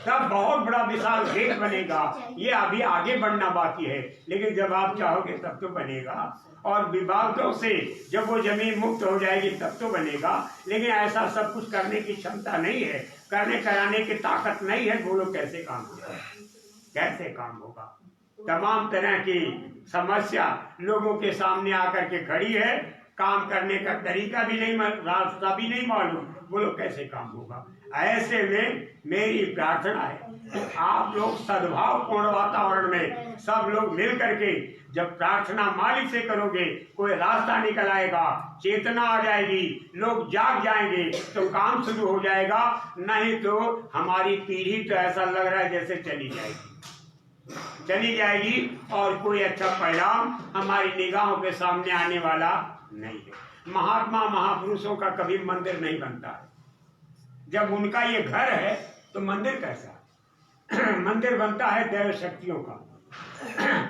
तब बहुत बड़ा विशाल गेट बनेगा। ये अभी आगे बढ़ना बाकी है, लेकिन जब आप चाहोगे तब तो बनेगा। और विवादों से जब वो जमीन मुक्त हो जाएगी तब तो बनेगा, लेकिन ऐसा सब कुछ करने की क्षमता नहीं है, करने कराने की ताकत नहीं है। बोलो कैसे काम होगा? कैसे काम होगा? तमाम तरह की समस्या लोगों के सामने आकर के खड़ी है, काम करने का तरीका भी नहीं, रास्ता भी नहीं मालूम। बोलो कैसे काम होगा? ऐसे में मेरी प्रार्थना है कि आप लोग सद्भावपूर्ण वातावरण में सब लोग मिल करके जब प्रार्थना मालिक से करोगे, कोई रास्ता निकल आएगा, चेतना आ जाएगी, लोग जाग जाएंगे तो काम शुरू हो जाएगा। नहीं तो हमारी पीढ़ी तो ऐसा लग रहा है जैसे चली जाएगी और कोई अच्छा परिणाम हमारी निगाहों के सामने आने वाला नहीं है। महात्मा महापुरुषों का कभी मंदिर नहीं बनता है। जब उनका ये घर है तो मंदिर कैसा? मंदिर बनता है दैव शक्तियों का,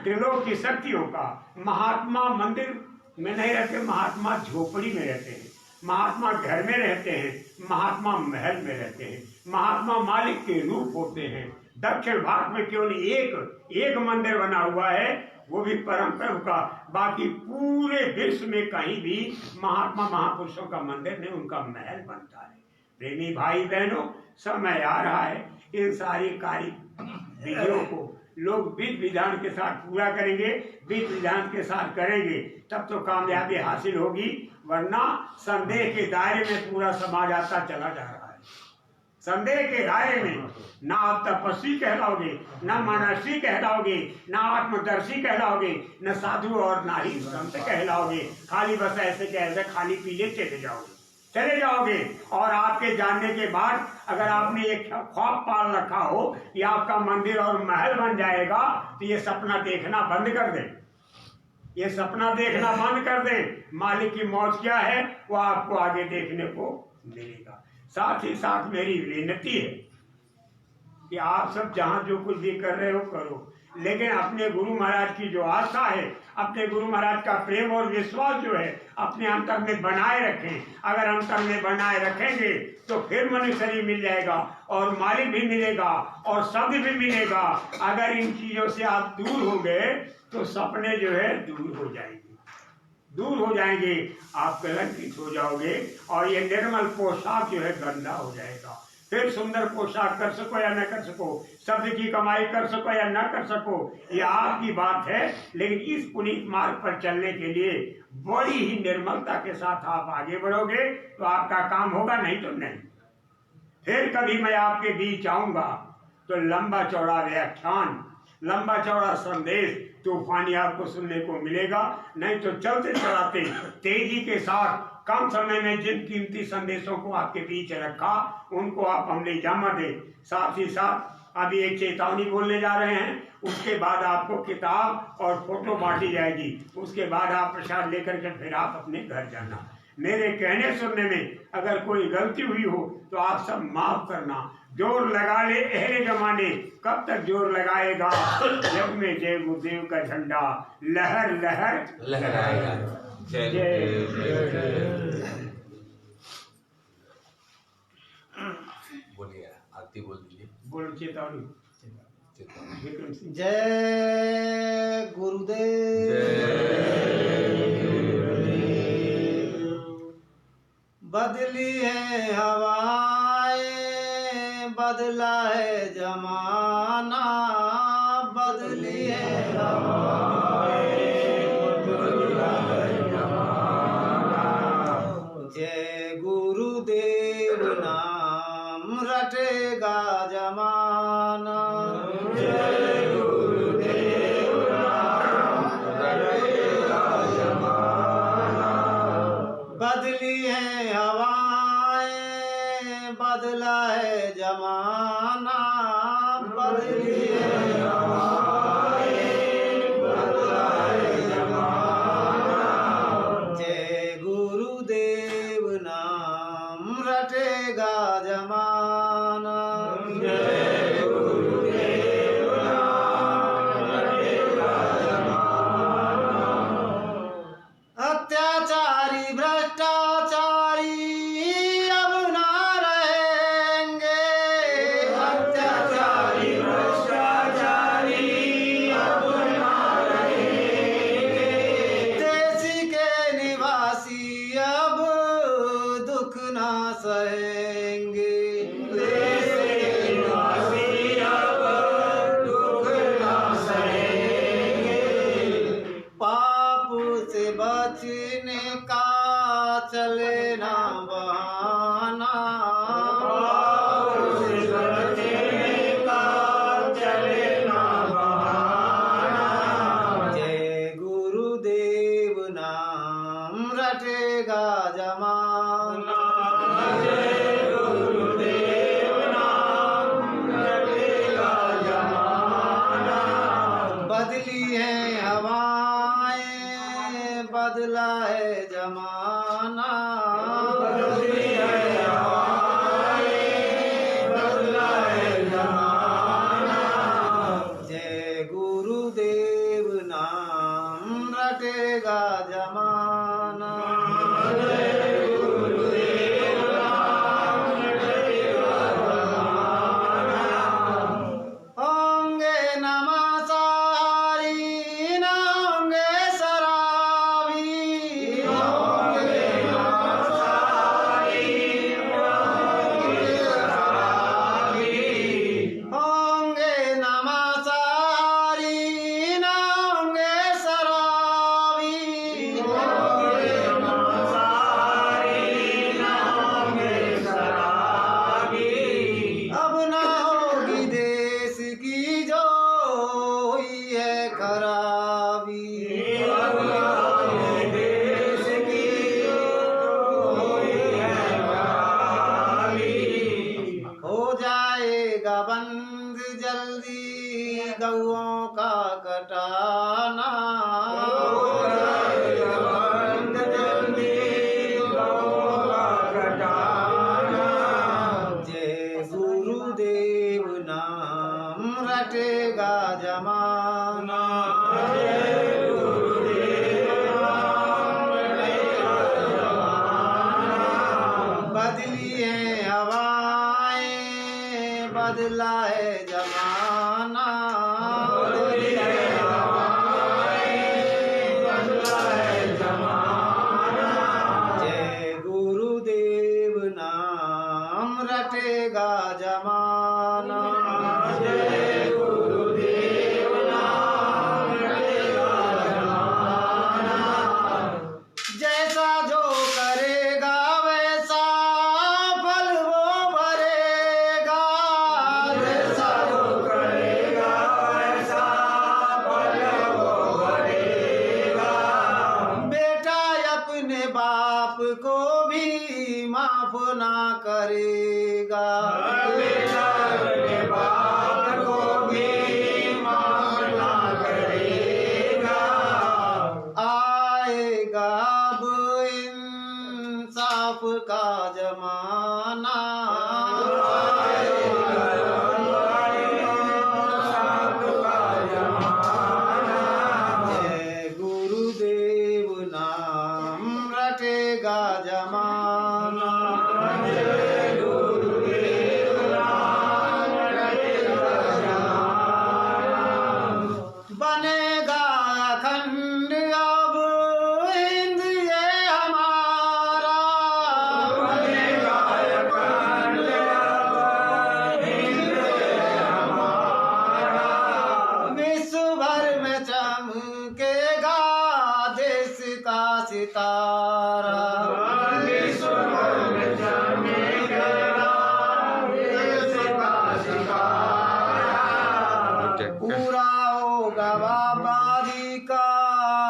त्रिलोक की शक्तियों का। महात्मा मंदिर में नहीं रहते, महात्मा झोपड़ी में रहते हैं, महात्मा घर में रहते हैं, महात्मा महल में रहते हैं, महात्मा मालिक के रूप होते हैं। दक्षिण भारत में केवल एक मंदिर बना हुआ है, वो भी परम प्रभु का। बाकी पूरे विश्व में कहीं भी महात्मा महापुरुषों का मंदिर नहीं, उनका महल बनता है। प्रेमी भाई बहनों, समय आ रहा है, इन सारी कार्य विधियों को लोग विधि विधान के साथ पूरा करेंगे, विधि विधान के साथ करेंगे तब तो कामयाबी हासिल होगी, वरना संदेह के दायरे में पूरा समाज आता चला जा रहा है। संदेह के दायरे में ना आप तपस्वी कहलाओगे, ना मनस्वी कहलाओगे, ना आत्मदर्शी कहलाओगे, न साधु और ना ही संत कहलाओगे। खाली बस ऐसे कैसे खाली पीले चले जाओगे। और आपके जानने के बाद अगर आपने एक ख्वाब पाल रखा हो कि आपका मंदिर और महल बन जाएगा, तो ये सपना देखना बंद कर दे, ये सपना देखना बंद कर दे। मालिक की मौज क्या है वो आपको आगे देखने को मिलेगा। साथ ही साथ मेरी विनती है कि आप सब जहां जो कुछ भी कर रहे हो करो, लेकिन अपने गुरु महाराज की जो आस्था है, अपने गुरु महाराज का प्रेम और विश्वास जो है अपने अंतर में बनाए रखें। अगर अंतर में बनाए रखेंगे तो फिर मनुष्य शरीर मिल जाएगा और मालिक भी मिलेगा और शब्द भी मिलेगा। अगर इन चीजों से आप दूर होंगे तो सपने जो है दूर हो जाएंगे, आप कलंकित हो जाओगे और ये निर्मल पोशाक जो है गंदा हो जाएगा। फिर सुंदर पोशाक कर सको या न कर सको, शब्द की कमाई कर सको या न कर सको, ये आपकी बात है। लेकिन इस पुनीत मार्ग पर चलने के लिए बड़ी ही निर्मलता के साथ आप आगे बढ़ोगे तो आपका काम होगा, नहीं तो नहीं। फिर कभी मैं आपके बीच आऊंगा तो लंबा चौड़ा व्याख्यान, लंबा चौड़ा संदेश तूफानी आपको सुनने को मिलेगा। नहीं तो चलते चलाते तेजी के साथ कम समय में जिन कीमती संदेशों को आपके बीच रखा उनको आप हमने जमा दे। साथ ही साथ अभी एक चेतावनी बोलने जा रहे हैं, उसके बाद आपको किताब और फोटो बांटी जाएगी, उसके बाद आप प्रसाद लेकर के फिर आप अपने घर जाना। मेरे कहने सुनने में अगर कोई गलती हुई हो तो आप सब माफ करना। जोर लगा ले अहले जमाने, कब तक जोर लगाएगा, जग में जय गुरुदेव का झंडा लहर लहर लहराएगा। जय जय। पूर्ण चेतावनी। विक्रम सिंह। जय गुरुदेव। बदली है हवाएं, बदला है जमाना, बदली है हवाएं, बदला है जमाना। जय गुरुदेव नाम रटेगा जमाना। जय गुरुदेव नाम रटेगा जमाना। बदली है हवाएं, बदला है जमाना, बदली है हवाएं, बदला है जमाना। जय गुरुदेव नाम रटेगा जमाना। जय गुरुदेव नाम रटेगा जमाना। अत्याचारी भ्रष्टाचारी अब ना रहेंगे, अत्याचारी भ्रष्टाचारी अब ना रहेंगे। देश के निवासी अब दुख ना सहेंगे, देश के निवासी अब दुख ना सहेंगे। पाप से बचने का चले ना बहाना, पाप से बचने का चले ना बहाना। जय गुरुदेव नाम रटेगा जमाना। जय गुरुदेव नाम रटेगा जमाना। बदली है हवाएं, बदला है जमाना, बदली है हवाएं, बदला है जमाना। जय गुरुदेव नाम रटेगा जमाना। जय गुरुदेव नाम रटेगा जमाना। होंगे नमाज़ारी, न होंगे शराबी, होंगे नमाज़ारी, न होंगे शराबी। होंगे नमाज़ारी, न होंगे शराबी, होंगे नमाज़ारी, न होंगे शराबी। अब ना होगी देश की जो हुई है खराबी, अब ना होगी देश की जो हुई है खराबी। हो जाएगा बंद जल्दी गौओं का कटाना, हो जाएगा बंद जल्दी गौओं का कटाना। जय गुरुदेव नाम रटेगा जमाना। जय गुरुदेव नाम रटेगा जमाना। बदली है हवाएं, बदला है जमाना, बदली है हवाएं, बदला है जमाना। जय गुरुदेव नाम रटेगा जमाना। जय गुरुदेव नाम रटेगा जमाना। जैसा जो करेगा वैसा फल वो भरेगा, जैसा जो करेगा वैसा फल वो भरेगा। बेटा अपने बाप को भी माफ ना करेगा, बेटा अपने बाप को भी माफ ना करेगा। आएगा अब इंसाफ का जमाना, आएगा इंसाफ का जमाना। जय गुरुदेव नाम रटेगा जमाना। जय गुरुदेव नाम रटेगा सीताराम